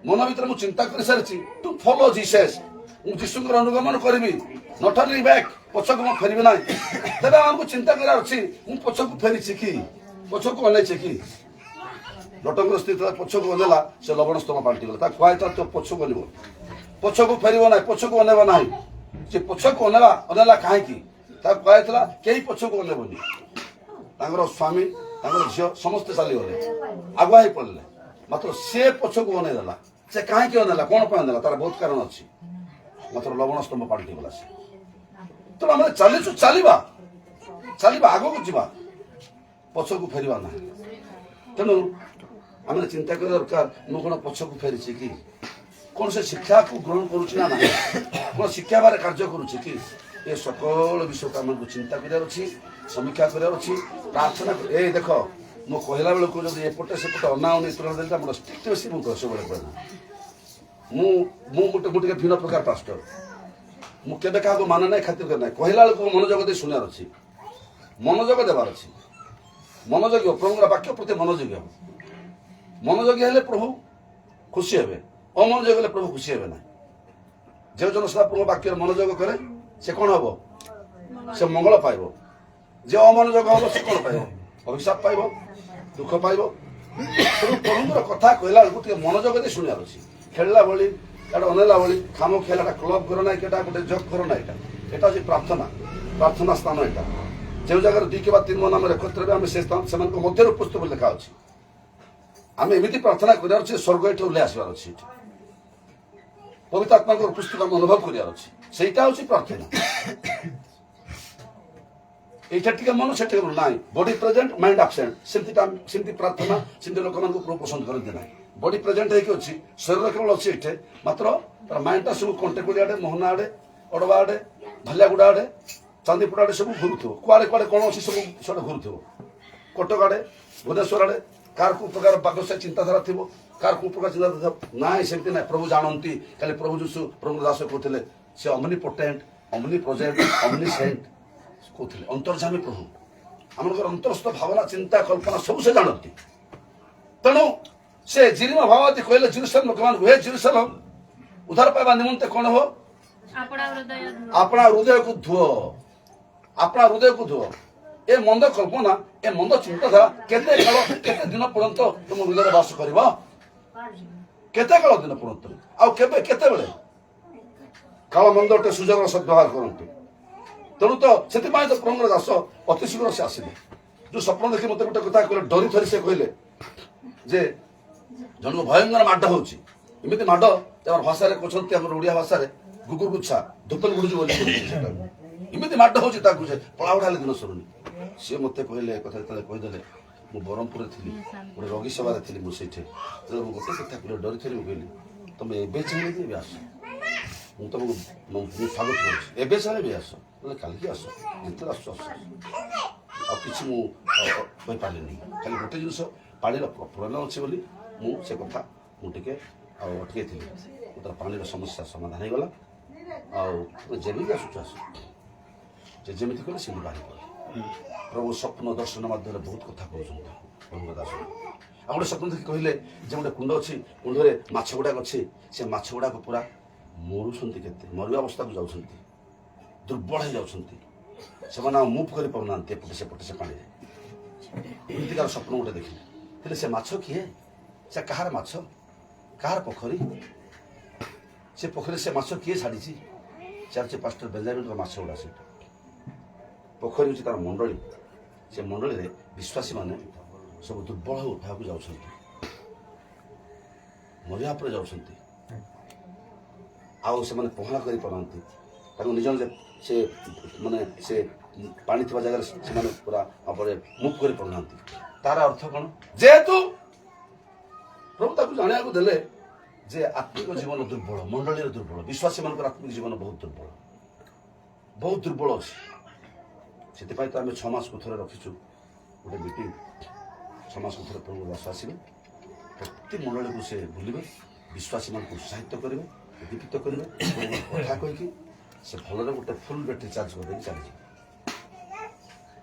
मन भर मुझे चिंता कर सारी टू फॉलो जीसस। मुझे जीशु अनुगमन करी, नॉट टर्निंग बैक, पछ को फेरबी ना। तेज आमको चिंता करार अच्छी, मुझे पछ को फेरी कि, पछ को अनै कि। लटंगर स्थित पछ को अनेला, से लवण स्तंभ पाल्टीगला। कहता तो पछ को अनब, पछ को फेर ना, पछ को अनेब ना। से पछ को अनेला कहीं कहता कई पछ को अनेबनी। स्वामी ତାଙ୍କର ଝିଅ ସମସ୍ତେ ଚାଲିଗଲେ, ଆଗୁଆ ହେଇ ପଡ଼ିଲେ, ମାତ୍ର ସେ ପଛକୁ ଅନେଇଦେଲା। ସେ କାହିଁକି ଅନେଇଲା, କଣ ପାଇଁ ଅନେଇଲା, ତାର ବହୁତ କାରଣ ଅଛି, ମାତ୍ର ଲବଣ ସ୍ତମ୍ଭ ପାଲଟିଗଲା ସେ। ତେଣୁ ଆମେ ଚାଲିଛୁ, ଚାଲିବା ଆଗକୁ ଯିବା, ପଛକୁ ଫେରିବା ନାହିଁ। ତେଣୁ ଆମେ ଚିନ୍ତା କରିବା ଦରକାର, ମୁଁ କଣ ପଛକୁ ଫେରିଛି କି, କୌଣସି ଶିକ୍ଷାକୁ ଗ୍ରହଣ କରୁଛି ନା ନାହିଁ, କଣ ଶିକ୍ଷା ବାରେ କାର୍ଯ୍ୟ କରୁଛି କି, ଏ সকল ବିଷୟକୁ ଆମକୁ ଚିନ୍ତା କରିବାର ଅଛି, ସମୀକ୍ଷା କରିବାର ଅଛି, ପ୍ରାର୍ଥନା। ଏଇ ଦେଖ, ମୁଁ କହିଲା ବେଳକୁ ଯଦି ଏପଟେ ସେପଟେ ଅନାଉନି ତୁଳନା ଦେଲେ ଆମର ଷ୍ଟ୍ରିକ୍ଟ ବେଶୀ ମୁଁ ସବୁବେଳେ କହେ ନା, ମୁଁ ଟିକେ ଭିନ୍ନ ପ୍ରକାର ପାଷ୍ଟର। ମୁଁ କେବେ କାହାକୁ ମାନେ ନାହିଁ, ଖାତିର କରେ ନାହିଁ। କହିଲା ବେଳକୁ ମନୋଯୋଗ ଦେଇ ଶୁଣିବାର ଅଛି, ମନୋଯୋଗ ଦେବାର ଅଛି। ମନୋଯୋଗୀ ପ୍ରଭୁଙ୍କର ବାକ୍ୟ ପ୍ରତି ମନୋଯୋଗୀ ହେବ। ମନୋଯୋଗୀ ହେଲେ ପ୍ରଭୁ ଖୁସି ହେବେ, ଅମନୋଯୋଗ ହେଲେ ପ୍ରଭୁ ଖୁସି ହେବେ ନାହିଁ। ଯେଉଁ ଜନ ସଦା ପ୍ରଭୁ ବାକ୍ୟରେ ମନୋଯୋଗ କରେ ସେ କଣ ହବ, ସେ ମଙ୍ଗଳ ପାଇବ। ଯେ ଅମନୋଯୋଗ ହବ ସେ କଣ ପାଇବ, ଅଭିଶାପ ପାଇବ, ଦୁଃଖ ପାଇବ। ତେଣୁ ପ୍ରଭୁଙ୍କର କଥା କହିଲା ବେଳକୁ ଟିକେ ମନୋଯୋଗ ଦେଇ ଶୁଣିବାର ଅଛି। ଖେଳିଲା ଭଳି, ଏଟା ଅନେଇଲା ଭଳି ଖାମ ଖେଳ, ଏଟା କ୍ଲବ ଘର ନାହିଁ, ଏଟା ଗୋଟେ ଜଗ ଘର ନାହିଁ, ଏଟା ହଉଛି ପ୍ରାର୍ଥନା ସ୍ଥାନ। ଏଟା ଯେଉଁ ଜାଗାରେ 2 କିମ୍ବା 3 ଜଣ ଆମେ ଏକତ୍ର ହେବେ, ଆମେ ସେ ସ୍ଥାନ ସେମାନଙ୍କ ମଧ୍ୟରେ ଉପସ୍ଥିତ ବୋଲି ଲେଖା ଅଛି। ଆମେ ଏମିତି ପ୍ରାର୍ଥନା କରିବାର ଅଛି, ସ୍ୱର୍ଗ ଏଠି ଓହ୍ଲାଇ ଆସିବାର ଅଛି, ଏଠି ପବିତ୍ର ଆତ୍ମାଙ୍କର ଉପସ୍ଥିତି ଆମେ ଅନୁଭବ କରିବାର ଅଛି। ସେଇଟା ହଉଛି ପ୍ରାର୍ଥନା। এইটা টিকে মন সেটা নাই, বডি প্রেজেন্ট মাইন্ড আবসেন্ট, সেমতি প্রার্থনা সেমতি লোকମାନଙ୍କୁ প্রভু পছন্দ କରନ୍ତି ନାହିଁ। ବଡି ପ୍ରେଜେଣ୍ଟ ହେଇକି ଅଛି, ଶରୀର କେବଳ ଅଛି ଏଠି, ମାତ୍ର ତାର ମାଇଣ୍ଡଟା ସବୁ କଣ୍ଟେକୁଡ଼ି ଆଡ଼େ, ମୋହନା ଆଡ଼େ, ଅଡବା ଆଡ଼େ, ଭାଲିଆଗୁଡ଼ା ଆଡ଼େ, ଚାନ୍ଦିପୁର ଆଡ଼େ ସବୁ ଘୁରୁଥିବ। କୁଆଡ଼େ କୁଆଡ଼େ କ'ଣ ଅଛି ସବୁ ସେଟା ଘୁରୁଥିବ। କଟକ ଆଡ଼େ, ଭୁବନେଶ୍ୱର ଆଡ଼େ, କାହାର କୋଉ ପ୍ରକାର ବାଗସା ଚିନ୍ତାଧାରା ଥିବ, କାହାର କୋଉ ପ୍ରକାର ଚିନ୍ତାଧାରା ଥିବ। ନାହିଁ, ସେମିତି ନାହିଁ। ପ୍ରଭୁ ଜାଣନ୍ତି। କାଲି ପ୍ରଭୁ ଯୀଶୁ ପ୍ରଭୁ ଦାସ କହୁଥିଲେ, ସେ ଅମ୍ନି ପୋଟେଣ୍ଟ, ଅମ୍ନି ପ୍ରେଜେଣ୍ଟ, ଅମ୍ନି ସେଣ୍ଟ କହୁଥିଲେ। ଅନ୍ତର୍ଯାମୀ ପ୍ରଭୁ, ଆମଙ୍କର ଅନ୍ତରସ୍ଥ ଭାବନା, ଚିନ୍ତା, କଳ୍ପନା ସବୁ ସେ ଜାଣନ୍ତି। ତେଣୁ ସେ ଜିରିମ ଭାବାତି କହିଲେ ଜେରୁସାଲେମ ଲୋକମାନଙ୍କୁ, ହେ ଜେରୁସାଲେମ, ଉଦ୍ଧାର ପାଇବା ନିମନ୍ତେ କ'ଣ ହବ, ଆପଣା ହୃଦୟକୁ ଧୁଅ, ଆପଣା ହୃଦୟକୁ ଧୁଅ। ଏ ମନ୍ଦ କଳ୍ପନା, ଏ ମନ୍ଦ ଚିନ୍ତାଧାରା କେତେ କାଳ, କେତେ ଦିନ ପର୍ଯ୍ୟନ୍ତ ତୁମ ହୃଦୟରେ ବାସ କରିବ? କେତେ କାଳ ଦିନ ପର୍ଯ୍ୟନ୍ତ? ଆଉ କେବେ, କେତେବେଳେ? କାଳ ମନ୍ଦ ଗୋଟେ ସୁଯୋଗର ସଦ୍ବ୍ୟବହାର କରନ୍ତୁ। ତେଣୁ ତ ସେଥିପାଇଁ ତ ପ୍ରଭୁଙ୍କର ଦାସ ଅତି ଶୀଘ୍ର ସେ ଆସିଲେ। ଯୋଉ ସ୍ୱପ୍ନ ଦେଖି ମତେ ଗୋଟେ କଥା କହିଲେ, ଡରି ଥରି ସେ କହିଲେ ଯେ ଜଣକୁ ଭୟଙ୍କର ମାଡ଼ ହଉଛି। ଏମିତି ମାଡ଼ ଆମର ଭାଷାରେ କହୁଛନ୍ତି, ଆମର ଓଡ଼ିଆ ଭାଷାରେ ଗୁଗୁର ଗୁଚ୍ଛା ଧୋପଲ ଗୁଡୁଛୁ ବୋଲି ସେଟା ଏମିତି ମାଡ଼ ହଉଛି ତାକୁ, ଯେ ପଳା ଉଠାଲେ ଦିନ ସରୁନି। ସିଏ ମତେ କହିଲେ ଏ କଥା ଯେତେବେଳେ କହିଦେଲେ, ମୁଁ ବ୍ରହ୍ମପୁରରେ ଥିଲି, ଗୋଟେ ରୋଗୀ ସେବାରେ ଥିଲି, ମୁଁ ସେଇଠି ଯେତେବେଳେ ମୁଁ ଗୋଟେ କଥା କହିଲେ ଡରିଥିଲି। ମୁଁ କହିଲି, ତମେ ଏବେ ଚାହିଁଲେ ବି ଏବେ ଆସ, ମୁଁ ତମକୁ ସ୍ୱାଗତ କରୁଛି, ଏବେ ଚାହିଁଲେ ବି ଆସ, କାଲିକି ଆସ, ଯେତେବେଳେ ଆସ ଆସ। ଆଉ କିଛି ମୁଁ କହିପାରିଲିନି, ଖାଲି ଗୋଟେ ଜିନିଷ, ପାଣିର ପ୍ରୋବ୍ଲେମ ଅଛି ବୋଲି ମୁଁ ସେ କଥା ମୁଁ ଟିକେ ଆଉ ଅଟକେଇଥିଲି। ତାର ପାଣିର ସମସ୍ୟା ସମାଧାନ ହେଇଗଲା। ଆଉ ଯେମିତି ଆସୁଛୁ ଆସ, ଯେ ଯେମିତି କଲେ ସେମିତି ବାହାରି ପଡ଼େ। ପ୍ରଭୁ ସ୍ୱପ୍ନ ଦର୍ଶନ ମାଧ୍ୟମରେ ବହୁତ କଥା କହୁଛନ୍ତି। ପ୍ରଭୁଙ୍କ ଦାସ ଆଉ ଗୋଟେ ସ୍ୱପ୍ନ ଦେଖି କହିଲେ ଯେ ଗୋଟେ କୁଣ୍ଡ ଅଛି, କୁଣ୍ଡରେ ମାଛ ଗୁଡ଼ାକ ଅଛି, ସେ ମାଛ ଗୁଡ଼ାକ ପୁରା ମରୁଛନ୍ତି, କେତେ ମରିବା ଅବସ୍ଥାକୁ ଯାଉଛନ୍ତି, ଦୁର୍ବଳ ହେଇଯାଉଛନ୍ତି, ସେମାନେ ଆଉ ମୁଭ୍ କରିପାରୁନାହାନ୍ତି ଏପଟେ ସେପଟେ ସେ ପାଣିରେ। ଏମିତିକାର ସ୍ୱପ୍ନ ଗୋଟେ ଦେଖିଲେ। ହେଲେ ସେ ମାଛ କିଏ? ସେ କାହାର ମାଛ? କାହାର ପୋଖରୀ? ସେ ପୋଖରୀ ସେ ମାଛ କିଏ ଛାଡ଼ିଛି? ସେ ହେଉଛି ପାଷ୍ଟର ବେଞ୍ଜାମିନର ମାଛ ଗୁଡ଼ା। ସେଇଟା ପୋଖରୀ ହେଉଛି ତାର ମଣ୍ଡଳୀ। ସେ ମଣ୍ଡଳୀରେ ବିଶ୍ୱାସୀମାନେ ସବୁ ଦୁର୍ବଳ ହେବାକୁ ଯାଉଛନ୍ତି, ମରିବା ପରେ ଯାଉଛନ୍ତି, ଆଉ ସେମାନେ ପହଁରା କରିପାରୁନାହାନ୍ତି। ତାଙ୍କୁ ନିଜ ସେ ମାନେ ସେ ପାଣି ଥିବା ଜାଗାରେ ସେମାନେ ପୁରା ଭାବରେ ମୁଭ୍ କରିପାରୁନାହାନ୍ତି। ତାର ଅର୍ଥ କ'ଣ? ଯେହେତୁ ପ୍ରଭୁ ତାକୁ ଜାଣିବାକୁ ଦେଲେ ଯେ ଆତ୍ମିକ ଜୀବନ ଦୁର୍ବଳ, ମଣ୍ଡଳୀର ଦୁର୍ବଳ, ବିଶ୍ୱାସୀମାନଙ୍କର ଆତ୍ମିକ ଜୀବନ ବହୁତ ଦୁର୍ବଳ ଅଛି। ସେଥିପାଇଁ ତ ଆମେ 6 ମାସକୁ ଥରେ ରଖିଛୁ ଗୋଟେ ମିଟିଂ। 6 ମାସକୁ ଥରେ ପ୍ରଭୁ ଦାସ ଆସିବେ, ପ୍ରତି ମଣ୍ଡଳୀକୁ ସେ ବୁଲିବେ, ବିଶ୍ୱାସୀମାନଙ୍କୁ ଉତ୍ସାହିତ କରିବେ, ଉଦ୍ଦୀପିତ କରିବେ, କଥା କହିକି ସେ ଭଲରେ ଗୋଟେ ଫୁଲ୍ ବ୍ୟାଟେରୀ ଚାର୍ଜ କରିଦେଇକି ଚାଲିଯିବେ।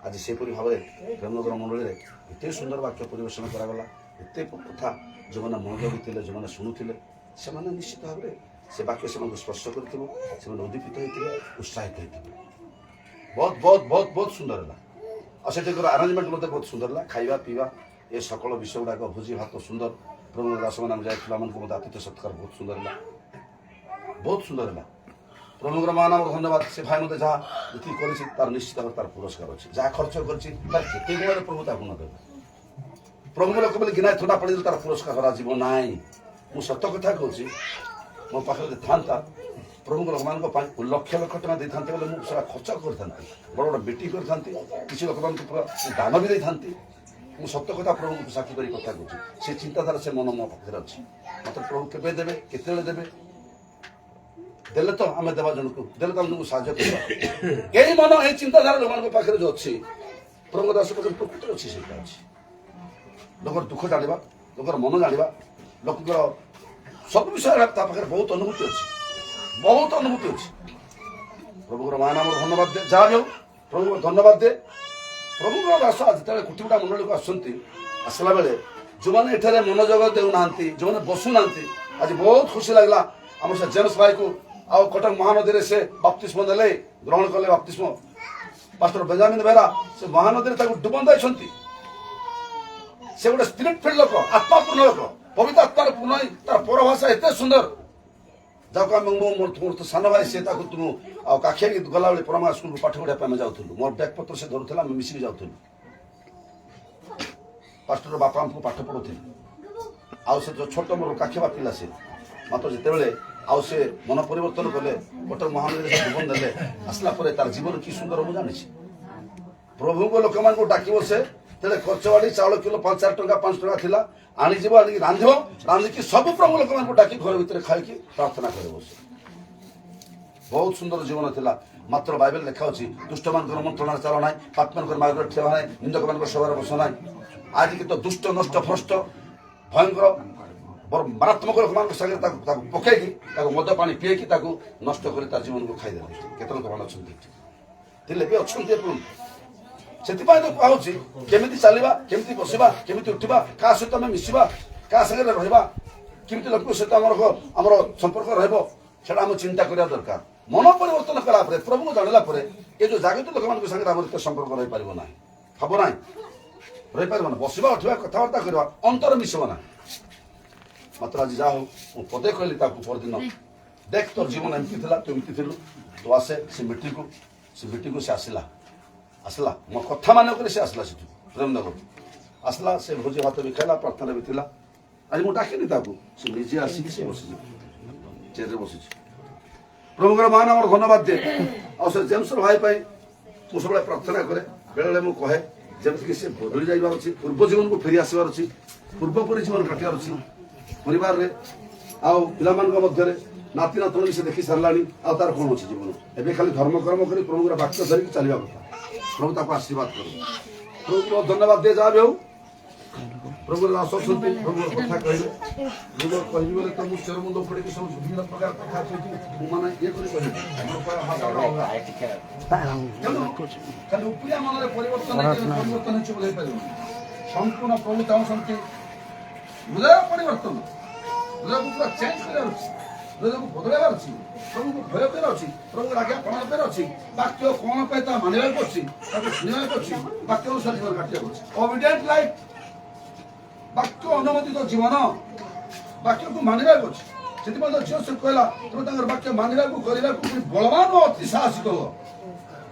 ଆଜି ସେପରି ଭାବରେ ପ୍ରେମନଗର ମଣ୍ଡଳୀରେ ଏତେ ସୁନ୍ଦର ବାକ୍ୟ ପରିବେଷଣ କରାଗଲା, ଏତେ କଥା ଯେଉଁମାନେ ମନୋଯୋଗୀ ଥିଲେ, ଯେଉଁମାନେ ଶୁଣୁଥିଲେ, ସେମାନେ ନିଶ୍ଚିତ ଭାବରେ ସେ ବାକ୍ୟ ସେମାନଙ୍କୁ ସ୍ପର୍ଶ କରିଥିବ, ସେମାନେ ଉଦ୍ଦୀପିତ ହେଇଥିବେ, ଉତ୍ସାହିତ ହେଇଥିବେ। ବହୁତ ସୁନ୍ଦର ହେଲା। ଆଉ ସେଠିକାର ଆରେଞ୍ଜମେଣ୍ଟ ମଧ୍ୟ ବହୁତ ସୁନ୍ଦର ହେଲା। ଖାଇବା ପିଇବା ଏ ସକଳ ବିଷୟ ଗୁଡ଼ାକ, ଭୋଜି ଭାତ ସୁନ୍ଦର। ପ୍ରଭୁଙ୍କ ଦାସମାନେ ଆମେ ଯାଇଥିଲୁ, ଆମମାନଙ୍କୁ ମଧ୍ୟ ଆତିଥ୍ୟ ସତ୍କାର ବହୁତ ସୁନ୍ଦର ହେଲା, ବହୁତ ସୁନ୍ଦର ହେଲା। ପ୍ରଭୁଙ୍କର ମାନ ଆମର ଧନ୍ୟବାଦ। ସେ ଭାଇ ମୋତେ ଯାହା ଯେତିକି କରିଛି ତାର ନିଶ୍ଚିତ ଭାବରେ ତାର ପୁରସ୍କାର ଅଛି। ଯାହା ଖର୍ଚ୍ଚ କରିଛି ତାର କେତେ ଗୁଣରେ ପ୍ରଭୁ ତାକୁ ନ ଦେବେ। ପ୍ରଭୁଙ୍କ ଲୋକ ବୋଲି ଗିନାଏ ଥଣ୍ଡା ପଡ଼ିଲେ ତାର ପୁରସ୍କାର କରାଯିବ ନାହିଁ। ମୁଁ ସତ କଥା କହୁଛି, ମୋ ପାଖରେ ଯଦି ଥାନ୍ତା ପ୍ରଭୁଙ୍କ ଲୋକମାନଙ୍କ ପାଇଁ ଲକ୍ଷ ଲକ୍ଷ ଟଙ୍କା ଦେଇଥାନ୍ତି ବୋଲେ ମୁଁ ସେଟା ଖର୍ଚ୍ଚ କରିଥାନ୍ତି, ବଡ଼ ବଡ଼ ବେଟି କରିଥାନ୍ତି, କିଛି ଲୋକମାନଙ୍କୁ ପୁରା ଦାନ ବି ଦେଇଥାନ୍ତି। ମୁଁ ସତ କଥା ପ୍ରଭୁଙ୍କୁ ସାକ୍ଷୀ କରି କଥା କହୁଛି, ସେ ଚିନ୍ତାଧାରା ସେ ମନ ମୋ ପାଖରେ ଅଛି। ମାତ୍ର ପ୍ରଭୁ କେବେ ଦେବେ, କେତେବେଳେ ଦେବେ, ଦେଲେ ତ ଆମେ ଦେବା ଜଣକୁ, ଦେଲେ ତ ଆମକୁ ସାହାଯ୍ୟ କରିବା। ଏଇ ମନ ଏଇ ଚିନ୍ତାଧାରା ଲୋକମାନଙ୍କ ପାଖରେ ଯୋଉ ଅଛି, ପ୍ରଭୁଙ୍କ ଦାସ ପାଖରେ ପ୍ରକୃତରେ ଅଛି, ସେଇଟା ଅଛି। ଲୋକର ଦୁଃଖ ଜାଣିବା, ଲୋକର ମନ ଜାଣିବା, ଲୋକଙ୍କର ସବୁ ବିଷୟରେ ତା ପାଖରେ ବହୁତ ଅନୁଭୂତି ଅଛି, ବହୁତ ଅନୁଭୂତି ଅଛି। ପ୍ରଭୁଙ୍କର ମା ନାମର ଧନ୍ୟବାଦ ଦେ, ଯାହା ବି ହଉ ପ୍ରଭୁଙ୍କର ଧନ୍ୟବାଦ ଦେ। ପ୍ରଭୁଙ୍କର ଦାସ ଯେତେବେଳେ କୁଟିବୁଟା ମଣ୍ଡଳୀକୁ ଆସୁଛନ୍ତି, ଆସିଲା ବେଳେ ଯେଉଁମାନେ ଏଠାରେ ମନୋଯୋଗ ଦେଉନାହାନ୍ତି, ଯେଉଁମାନେ ବସୁନାହାନ୍ତି, ଆଜି ବହୁତ ଖୁସି ଲାଗିଲା। ଆମର ସେ ଜେମ୍ସ ଭାଇକୁ ଆଉ କଟକ ମହାନଦୀରେ ସେ ବାପ୍ତିସ୍ମ ନେଲେ, ଗ୍ରହଣ କଲେ ବାପ୍ତିସ୍ମ। ପାଷ୍ଟର ବେଞ୍ଜାମିନ ବେହେରା ସେ ମହାନଦୀରେ ତାକୁ ଡୁବନ ଦେଇଛନ୍ତି। ସେ ଗୋଟେ ସ୍ପିରିଟ ଫିଲ୍ଡ ଲୋକ, ଆତ୍ମାପୂର୍ଣ୍ଣ ଲୋକ, ପବିତ୍ର ଆତ୍ମାର ପୂର୍ଣ୍ଣ, ତାର ପରଭାଷା ଏତେ ସୁନ୍ଦର, ଯାହାକୁ ଆମେ ମୋର ସାନ ଭାଇ ସେ ତାକୁ ତୁମ ଆଉ କାଖିଆକି ଗଲାବେଳେ ପରମା ସ୍କୁଲକୁ ପାଠ ପଢ଼ିବା ପାଇଁ ଆମେ ଯାଉଥିଲୁ। ମୋର ବ୍ୟାଗ୍ ପତ୍ର ସେ ଧରୁଥିଲା, ଆମେ ମିଶିକି ଯାଉଥିଲୁ। ପାଷ୍ଟର ବାପା ଆମକୁ ପାଠ ପଢ଼ୁଥିଲେ। ଆଉ ସେ ଯୋଉ ଛୋଟ ମୋର କାଖିବା ପିଲା ସେ, ମାତ୍ର ଯେତେବେଳେ ଆଉ ସେ ମନ ପରିବର୍ତ୍ତନ କଲେ, କଟକ ମହାନଦୀରେ ସେ ଜୀବନ ଦେଲେ, ଆସିଲା ପରେ ତାର ଜୀବନ କି ସୁନ୍ଦର ମୁଁ ଜାଣିଛି। ପ୍ରଭୁଙ୍କ ଲୋକମାନଙ୍କୁ ଡାକିବ ସେ, ତେଣୁ ଖର୍ଚ୍ଚବାଡ଼ି ଚାଉଳ କିଲୋ 5-4 ଟଙ୍କା 5 ଟଙ୍କା ଥିଲା, ଆଣିଯିବ, ଆଣିକି ରାନ୍ଧିବ, ରାନ୍ଧିକି ସବୁ ପ୍ରଭୁ ଲୋକମାନଙ୍କୁ ଡାକି ଘର ଭିତରେ ଖାଇକି ପ୍ରାର୍ଥନା କରିବ ସେ। ବହୁତ ସୁନ୍ଦର ଜୀବନ ଥିଲା। ମାତ୍ର ବାଇବେଲ ଲେଖା ଅଛି, ଦୁଷ୍ଟମାନଙ୍କର ମନ୍ତ୍ରଣାରେ ଚାଲ ନାହିଁ, ପାପୀମାନଙ୍କର ମାର୍ଗରେ ଠିଆ ନାହିଁ, ନିନ୍ଦକମାନଙ୍କର ସଭାରେ ବସ ନାହିଁ। ଆଜି କିନ୍ତୁ ଦୁଷ୍ଟ ନଷ୍ଟ ଭ୍ରଷ୍ଟ ଭୟଙ୍କର ମାରାତ୍ମକ ଲୋକମାନଙ୍କ ସାଙ୍ଗରେ ତାକୁ ପକେଇକି ତାକୁ ମଦ ପାଣି ପିଏକି ତାକୁ ନଷ୍ଟ କରି ତା ଜୀବନକୁ ଖାଇଦେଲେ। କେତେ ଲୋକମାନେ ଅଛନ୍ତି ଥିଲେ ବି ଅଛନ୍ତି ଏପର୍ଯ୍ୟନ୍ତ। ସେଥିପାଇଁ ତ କୁହାହଉଛି କେମିତି ଚାଲିବା, କେମିତି ବସିବା, କେମିତି ଉଠିବା, କାହା ସହିତ ଆମେ ମିଶିବା, କାହା ସାଙ୍ଗରେ ରହିବା, କେମିତି ଲୋକଙ୍କ ସହିତ ଆମର ସମ୍ପର୍କ ରହିବ, ସେଟା ଆମେ ଚିନ୍ତା କରିବା ଦରକାର। ମନ ପରିବର୍ତ୍ତନ କଲା ପରେ, ପ୍ରଭୁଙ୍କୁ ଜାଣିଲା ପରେ, ଏ ଯୋଉ ଜାଗତିକ ଲୋକମାନଙ୍କ ସାଙ୍ଗରେ ଆମର ଏତେ ସମ୍ପର୍କ ରହିପାରିବ ନାହିଁ, ହବ ନାହିଁ, ରହିପାରିବ ନା। ବସିବା, ଉଠିବା, କଥାବାର୍ତ୍ତା କରିବା, ଅନ୍ତର ମିଶିବ ନାହିଁ। ମାତ୍ର ଆଜି ଯାହା ହଉ ମୁଁ ପଦେ କହିଲି ତାକୁ ପରଦିନ, ଦେଖ ତୋର ଜୀବନ ଏମିତି ଥିଲା, ତୁ ଏମିତି ଥିଲୁ, ତୁ ଆସେ ସେ ମିଟିଂକୁ ସେ ଆସିଲା ମୋ କଥା ମାନେ କରି ସେ ଆସିଲା, ସେଠୁ ପ୍ରେମନଗର ଆସିଲା, ସେ ଭୋଜି ଭାତ ବି ଖାଇଲା, ପ୍ରାର୍ଥନା ବି ଥିଲା। ଆଜି ମୁଁ ଡାକିନି ତାକୁ, ସେ ନିଜେ ଆସିକି ସେ ବସିଛି, ଚେୟାରରେ ବସିଛି। ପ୍ରଭୁଙ୍କର ମାନ ଆମର ଧନ୍ୟବାଦ ଦିଏ। ଆଉ ସେ ଜେମ୍ସର ଭାଇ ପାଇଁ ମୁଁ ସବୁବେଳେ ପ୍ରାର୍ଥନା କରେ, ବେଳେବେଳେ ମୁଁ କହେ ଯେମିତିକି ସେ ବଦଳି ଯାଇବାର ଅଛି, ପୂର୍ବ ଜୀବନକୁ ଫେରି ଆସିବାର ଅଛି, ପୂର୍ବପରି ଜୀବନ କାଟିବାର ଅଛି ପରିବାରରେ, ଆଉ ପିଲାମାନଙ୍କ ମଧ୍ୟରେ, ନାତି ନାତୁଣୀ ସେ ଦେଖି ସାରିଲାଣି। ଆଉ ତାର କ'ଣ ଅଛି ଜୀବନ? ଏବେ ଖାଲି ଧର୍ମକର୍ମ କରି ପ୍ରଭୁଙ୍କର ବାକ୍ୟ ଧରିକି ଚାଲିବା କଥା। ପ୍ରଭୁ ତାକୁ ଆଶୀର୍ବାଦ କରୁ। ପ୍ରଭୁକୁ ବହୁତ ଧନ୍ୟବାଦ ଦିଏ। ଯାହା ବି ହଉ ପ୍ରଭୁର ଦାସ ଅଛନ୍ତି, ପ୍ରଭୁର କଥା କହିବେ, ପ୍ରଭୁ କହିବି ବୋଲେ ତ ମୁଁ ଚେର ମୁଣ୍ଡ ପଡ଼ିକି ସବୁ ବିଭିନ୍ନ ପ୍ରକାର କଥା କହିକି ମୁଁ ମାନେ ଇଏ କରି କହିବି। ଖାଲି ଉପୁରିଆ ମନରେ ପରିବର୍ତ୍ତନ ହେଇଛି ବୋଲି ହେଇପାରିବନି। ସମ୍ପୂର୍ଣ୍ଣ ପ୍ରଭୁ ଚାହୁଁଛନ୍ତି ହୃଦୟ ପରିବର୍ତ୍ତନ, ହୃଦୟକୁ ପୁରା ଚେଞ୍ଜ କରିବାର ଅଛି, ହୃଦୟକୁ ବଦଳାଇବାର ଅଛି, ପ୍ରଭୁଙ୍କୁ ଭୟ କରିବାର ଅଛି, ପ୍ରଭୁଙ୍କର ଆଜ୍ଞା ପାଳନ କରିବାର ଅଛି। ବାକ୍ୟ କ'ଣ ପାଇଁ ତା ମାନିବାକୁ ଅଛି, ତାକୁ ଶୁଣିବାକୁ ଅଛି, ବାକ୍ୟ ଅନୁସାରେ ଜୀବନ କାଟିବାକୁ ଅଛି। ଓବିଡିଏଣ୍ଟ ଲାଇଫ, ବାକ୍ୟ ଅନୁମୋଦିତ ଜୀବନ, ବାକ୍ୟକୁ ମାନିବାକୁ ଅଛି। ସେଥିପାଇଁ ତ ଝିଅ ସେ କହିଲା, ତୁମେ ତାଙ୍କର ବାକ୍ୟ ମାନିବାକୁ କରିବାକୁ ବଳବାନ ଓ ଅତି ସାହସିକ ହୁଅ।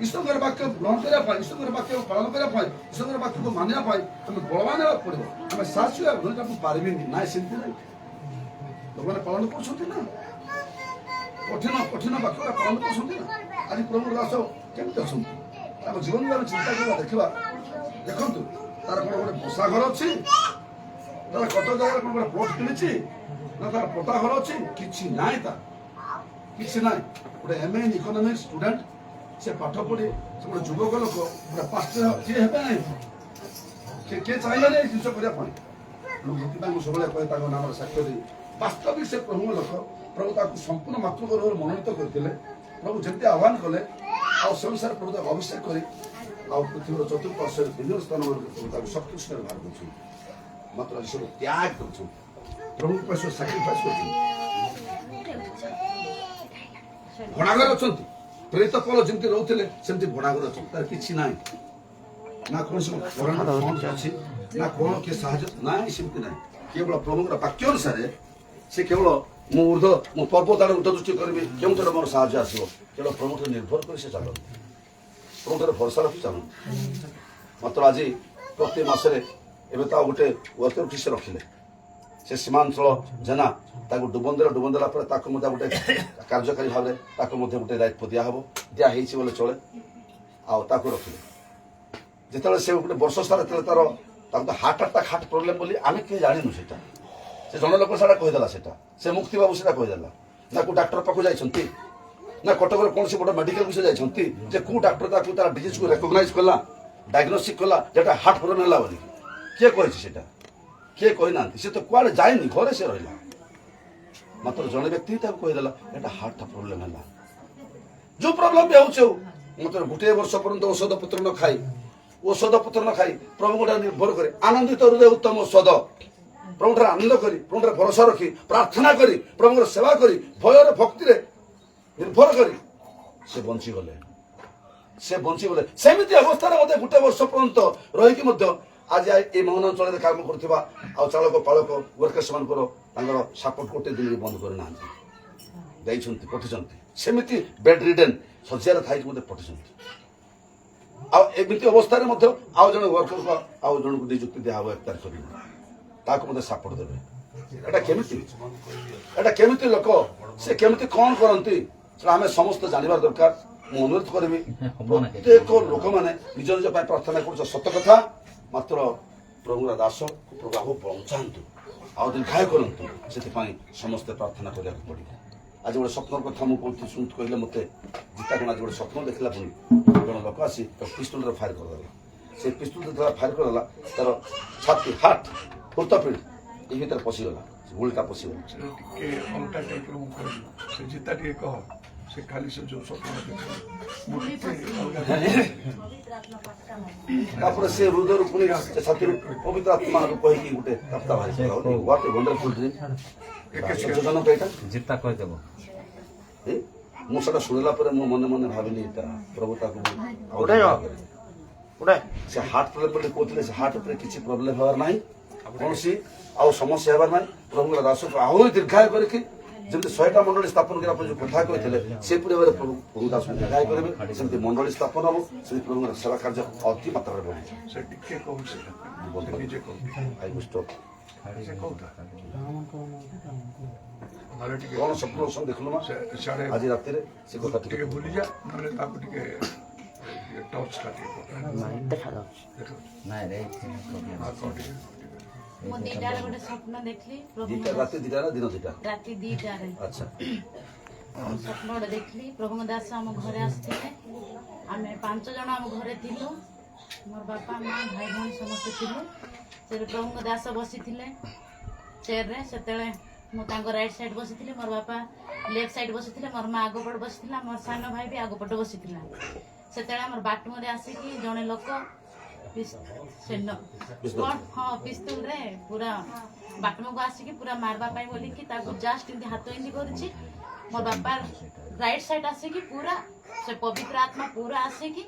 ଈଶ୍ୱରଙ୍କର ବାକ୍ୟ ଗ୍ରହଣ କରିବା ପାଇଁ, ଈଶ୍ୱରଙ୍କର ବାକ୍ୟ ପାଳନ କରିବା ପାଇଁ, ଈଶ୍ୱରଙ୍କର ବାକ୍ୟକୁ ମାନିବା ପାଇଁ ଆମେ ବଳବାନ ହେବାକୁ ପଡ଼ିବ। ଆମେ ସାହସୀ ହେବାକୁ ତାକୁ ପାରିବିନି, ନାଇଁ ସେମିତି ନାହିଁ। ଲୋକମାନେ ପାଳନ କରୁଛନ୍ତି ନା, କଠିନ ବାକ୍ୟଟା ପାଳନ କରୁଛନ୍ତି ନା। ଆଜି ପ୍ରଭୁର ଦାସ କେମିତି ଅଛନ୍ତି, ତାଙ୍କ ଜୀବନରେ ଆମେ ଚିନ୍ତା କରିବା, ଦେଖିବା। ଦେଖନ୍ତୁ ତାର କ'ଣ ଗୋଟେ ବସା ଘର ଅଛି, ତାର କଟକ ଜାଗାରେ କ'ଣ ଗୋଟେ ପ୍ଲଟ୍ କିଣିଛି ନା, ତାର ପତା ଘର ଅଛି, କିଛି ନାହିଁ, ତାର କିଛି ନାହିଁ। ଗୋଟେ MA ଇନ୍ ଇକୋନୋମିକ୍ସ ଷ୍ଟୁଡେଣ୍ଟ, ସେ ପାଠ ପଢ଼ି ସେ ଗୋଟେ ଯୁବକ ଲୋକ, ଗୋଟେ ପାଷ୍ଟର କିଏ ହେବେ ନାହିଁ, କିଏ ଚାହିଁଲାନି ଏଇ ଜିନିଷ କରିବା ପାଇଁ। ସେଥିପାଇଁ ମୁଁ ସବୁବେଳେ କହେ ତାଙ୍କ ନାମରେ ସାକ୍ଷ୍ୟ ଦେଇ, ବାସ୍ତବିକ ସେ ପ୍ରଭୁଙ୍କ ଲୋକ। ପ୍ରଭୁ ତାକୁ ସମ୍ପୂର୍ଣ୍ଣ ମାତୃଗର୍ଭରେ ମନୋନୀତ କରିଥିଲେ। ପ୍ରଭୁ ଯେମିତି ଆହ୍ୱାନ କଲେ, ଆଉ ସେ ଅନୁସାରେ ପ୍ରଭୁ ତାକୁ ଅଭିଷେକ କରି ଆଉ ପୃଥିବୀର ଚତୁଃପାର୍ଶ୍ୱରେ ବିଭିନ୍ନ ସ୍ଥାନମାନଙ୍କୁ ତାକୁ ସବକୃଷ୍ଣରେ ବାହାର କରୁଛନ୍ତି। ମାତ୍ର ଏସବୁ ତ୍ୟାଗ କରୁଛନ୍ତି, ପ୍ରଭୁଙ୍କ ପାଇଁ ସବୁ ସାକ୍ରିଫାଇସ୍ କରୁଛନ୍ତି। ଭଡ଼ାଘରେ ଅଛନ୍ତି, ପ୍ରେରିତ ପୌଲ ଯେମିତି ରହୁଥିଲେ ସେମିତି ଭଡ଼ାଘରେ ଅଛନ୍ତି, ତାର କିଛି ନାହିଁ, ନା କୌଣସି ଅଛି, ନା କ'ଣ କିଏ ସାହାଯ୍ୟ ନାହିଁ, ସେମିତି ନାହିଁ। କେବଳ ପ୍ରଭୁଙ୍କର ବାକ୍ୟ ଅନୁସାରେ ସେ କେବଳ ମୁଁ ପର୍ବତ ଆଡ଼େ ଉର୍ଦ୍ଧ ଦୃଷ୍ଟି କରିବି, କେଉଁଠାରେ ମୋର ସାହାଯ୍ୟ ଆସିବ, କେବଳ ପ୍ରଭୁଠାରେ ନିର୍ଭର କରି ସେ ଚାଲନ୍ତି, ପ୍ରଭୁଠାରେ ଭରସା ରଖି ଚାଲନ୍ତି। ମାତ୍ର ଆଜି ପ୍ରତି ମାସରେ ଏବେ ତ ଆଉ ଗୋଟେ ୱାର୍କର ସେ ରଖିଲେ ସେ ସୀମାଞ୍ଚଳ ଜେନା ତାକୁ ଡୁବନ୍ଦେଲା ପରେ ତାକୁ ମଧ୍ୟ ଗୋଟେ କାର୍ଯ୍ୟକାରୀ ଭାବରେ ତାକୁ ମଧ୍ୟ ଗୋଟେ ଦାୟିତ୍ୱ ଦିଆହେଇଛି ବୋଲେ ଚଳେ ଆଉ ତାକୁ ରଖିଲେ ଯେତେବେଳେ ସେ ଗୋଟେ ବର୍ଷ ସାରା ଯେତେବେଳେ ତାକୁ ତ ହାର୍ଟ ପ୍ରୋବ୍ଲେମ ବୋଲି ଆମେ କେହି ଜାଣିନୁ ସେଇଟା ସେ ଜଣେ ଲୋକ ସେଟା କହିଦେଲା ସେଇଟା ସେ ମୁକ୍ତି ବାବୁ ସେଟା କହିଦେଲା ନା କୋଉ ଡାକ୍ତର ପାଖକୁ ଯାଇଛନ୍ତି ନା କଟକରେ କୌଣସି ବଡ଼ ମେଡିକାଲ ସେ ଯାଇଛନ୍ତି ଯେ କୋଉ ଡାକ୍ତର ତାକୁ ତାର ଡିଜିଜକୁ ରେକଗ୍ନାଇଜ କଲା ଡାୟଗ୍ନୋଷ୍ଟିକ୍ କଲା ଯେଟା ହାର୍ଟ ପ୍ରୋବ୍ଲେମ ହେଲା ବୋଲି କିଏ କହିଛି ସେଇଟା କିଏ କହିନାହାନ୍ତି ସେ ତ କୁଆଡ଼େ ଯାଇନି ଘରେ ସେ ରହିଲା ମାତ୍ର ଜଣେ ବ୍ୟକ୍ତି ତାକୁ କହିଦେଲା ଏଟା ହାର୍ଟ ପ୍ରୋବ୍ଲେମ ହେଲା ଯୋଉ ପ୍ରୋବ୍ଲେମ ବି ହଉଛି ମାତ୍ର ଗୋଟିଏ ବର୍ଷ ପର୍ଯ୍ୟନ୍ତ ଔଷଧ ପତ୍ର ନ ଖାଇ ପ୍ରଭୁଙ୍କ ଠାରେ ନିର୍ଭର କରି ଆନନ୍ଦିତ ହୃଦୟ ଉତ୍ତମ ଔଷଧ ପ୍ରଭୁଠାରେ ଆନନ୍ଦ କରି ପ୍ରଭୁଠାରେ ଭରସା ରଖି ପ୍ରାର୍ଥନା କରି ପ୍ରଭୁଙ୍କର ସେବା କରି ଭୟରେ ଭକ୍ତିରେ ନିର୍ଭର କରି ସେ ବଞ୍ଚିଗଲେ ସେମିତି ଅବସ୍ଥାରେ ମଧ୍ୟ ଗୋଟେ ବର୍ଷ ପର୍ଯ୍ୟନ୍ତ ରହିକି ମଧ୍ୟ ଆଜି ଏଇ ମୋହନ ଅଞ୍ଚଳରେ କାମ କରୁଥିବା ଆଉ ଚାଳକ ପାଳକ ୱାର୍କର୍ସ ମାନଙ୍କର ତାଙ୍କର ସାପୋର୍ଟ ଗୋଟେ ଦିନ ବନ୍ଦ କରିନାହାନ୍ତି ଯାଇଛନ୍ତି ପଠିଛନ୍ତି ସେମିତି ବେଡ୍ ରିଡେନ୍ ଶଯ୍ୟାରେ ଥାଇକି ମଧ୍ୟ ପଠିଛନ୍ତି ଆଉ ଏମିତି ଅବସ୍ଥାରେ ମଧ୍ୟ ଆଉ ଜଣେ ୱାର୍କରକୁ ଆଉ ଜଣଙ୍କୁ ନିଯୁକ୍ତି ଦିଆହେବ 1 ତାରିଖ ଦିନ ତାକୁ ମଧ୍ୟ ସାପୋର୍ଟ ଦେବେ ଏଟା କେମିତି ଲୋକ ସେ କେମିତି କଣ କରନ୍ତି ସେଟା ଆମେ ସମସ୍ତେ ଜାଣିବାର ଦରକାର ମୁଁ ଅନୁରୋଧ କରିବି ପ୍ରତ୍ୟେକ ଲୋକମାନେ ନିଜ ନିଜ ପାଇଁ ପ୍ରାର୍ଥନା କରୁଛ ସତ କଥା ମାତ୍ର ପ୍ରଭୁର ଦାସ ପ୍ରଭୁ ପହଞ୍ଚାନ୍ତୁ ଆଉ ଦୀର୍ଘାୟୁ କରନ୍ତୁ ସେଥିପାଇଁ ସମସ୍ତେ ପ୍ରାର୍ଥନା କରିବାକୁ ପଡ଼ିବ ଆଜି ଗୋଟେ ସ୍ୱପ୍ନର କଥା ମୁଁ କହିଲେ ମୋତେ ଜିତା କଣ ଆଜି ଗୋଟେ ସ୍ୱପ୍ନ ଦେଖିଲା ପୁଣି ଜଣେ ଲୋକ ଆସି ପିସ୍ତଲରେ ଫାୟାର କରିଦେଲା ସେ ପିସ୍ତଲ ଯେତେବେଳେ ଫାୟାର କରିଦେଲା ତାର ଛାତି ହାର୍ଟ ହୃତପିଣ୍ଡ ଏ ଭିତରେ ପଶିଗଲା ଗୁଳିଟା ପଶିଗଲା ଟିକେ ଅଲଗା ଟାଇପ୍ର ମୁଁ କହିଲି ସେ ଜିତା ଟିକେ କହ ସେ ଖାଲି ସେ ଯୋଉ ସ୍ୱପ୍ନ ତାପରେ ସେ ହୃଦୟରୁ ପୁଣି ସେ ଛାତିରୁ ପବିତ୍ର ଆତ୍ମାକୁ କହିକି ଗୋଟେ କପ୍ତା ବାହାରିଥିଲା ହ୍ୱାଟ ଏ ୱଣ୍ଡରଫୁଲ ଡ୍ରିମ୍ ସଚେତନକ ଏଇଟା ଜିତା କହିଦେବ ମୁଁ ସେଟା ଶୁଣିଲା ପରେ ମୁଁ ମନେ ମନେ ଭାବିଲି ଏଇଟା ପ୍ରଭୁ ତାକୁ ସେ ହାର୍ଟ ପ୍ରୋବ୍ଲେମ ବୋଲି କହୁଥିଲେ ସେ ହାର୍ଟ ଉପରେ କିଛି ପ୍ରୋବ୍ଲେମ ହେବାର ନାହିଁ କୌଣସି ଆଉ ସମସ୍ୟା ହେବାର ନାହିଁ ପ୍ରଭୁଙ୍କର ଦାସକୁ ଆହୁରି ଦୀର୍ଘାୟୁ କରିକି ଯେମିତି 100ଟା ମଣ୍ଡଳୀ ସ୍ଥାପନ କରିବା ପାଇଁ ଯୋଉ କଥା କହିଥିଲେ ସେପରି ଭାବରେ ପ୍ରଭୁ ଦାସକୁ ଦୀର୍ଘାୟୁ କରିବେ ସେମିତି ମଣ୍ଡଳୀ ସ୍ଥାପନ ହବ ସେମିତି ପ୍ରଭୁଙ୍କର ସେବା କାର୍ଯ୍ୟ ଅତି ମାତ୍ରାରେ ବଢିବ ସେ ଟିକେ କହୁଛି ନିଜେ କହୁଛି ସେ କହୁଥା ନହେଲେ ଟିକେ କଣ ସ୍ୱପ୍ନ ଦେଖିଲୁ ମା ସିଆଡ଼େ ଆଜି ରାତିରେ ସେ କଥା ଟିକେ ଭୁଲିଯା ନହେଲେ ତାକୁ ଟିକେ ଟର୍ଚ୍ଚଟା ଟିକେ ନାଇଁ ରେ ମୁଁ ଦିଟାରେ ଗୋଟେ ସ୍ୱପ୍ନ ଦେଖିଲି ଦିଟା ରାତି ଦିଟା ନା ଦିନ ଦିଟା ରାତି 2ଟାରେ ଆଚ୍ଛା ସ୍ୱପ୍ନ ଗୋଟେ ଦେଖିଲି ପ୍ରଭୁଙ୍କ ଦାସ ଆମ ଘରେ ଆସିଥିଲେ ଆମେ 5 ଜଣ ଆମ ଘରେ ଥିଲୁ ମୋର ବାପା ମା ଭାଇ ଭଉଣୀ ସମସ୍ତେ ଥିଲୁ ସେଠି ପ୍ରଭୁଙ୍କ ଦାସ ବସିଥିଲେ ଚେୟାରରେ ସେତେବେଳେ ମୁଁ ତାଙ୍କ ରାଇଟ୍ ସାଇଡ୍ ବସିଥିଲି ମୋର ବାପା ଲେଫ୍ଟ ସାଇଡ୍ ବସିଥିଲେ ମୋର ମା ଆଗ ପଟେ ବସିଥିଲା ମୋର ସାନ ଭାଇ ବି ଆଗ ପଟେ ବସିଥିଲା ସେତେବେଳେ ଆମର ବାଟମରେ ଆସିକି ଜଣେ ଲୋକ ପିସ୍ତଲରେ ପୁରା ବାଟମକୁ ଆସିକି ପୁରା ମାରବା ପାଇଁ ବୋଲିକି ତାକୁ ଜଷ୍ଟ ଏମିତି ହାତ ଏମିତି କରୁଛି ମୋ ବାପା ରାଇଟ୍ ସାଇଡ୍ ଆସିକି ପୁରା ସେ ପବିତ୍ର ଆତ୍ମା ପୁରା ଆସିକି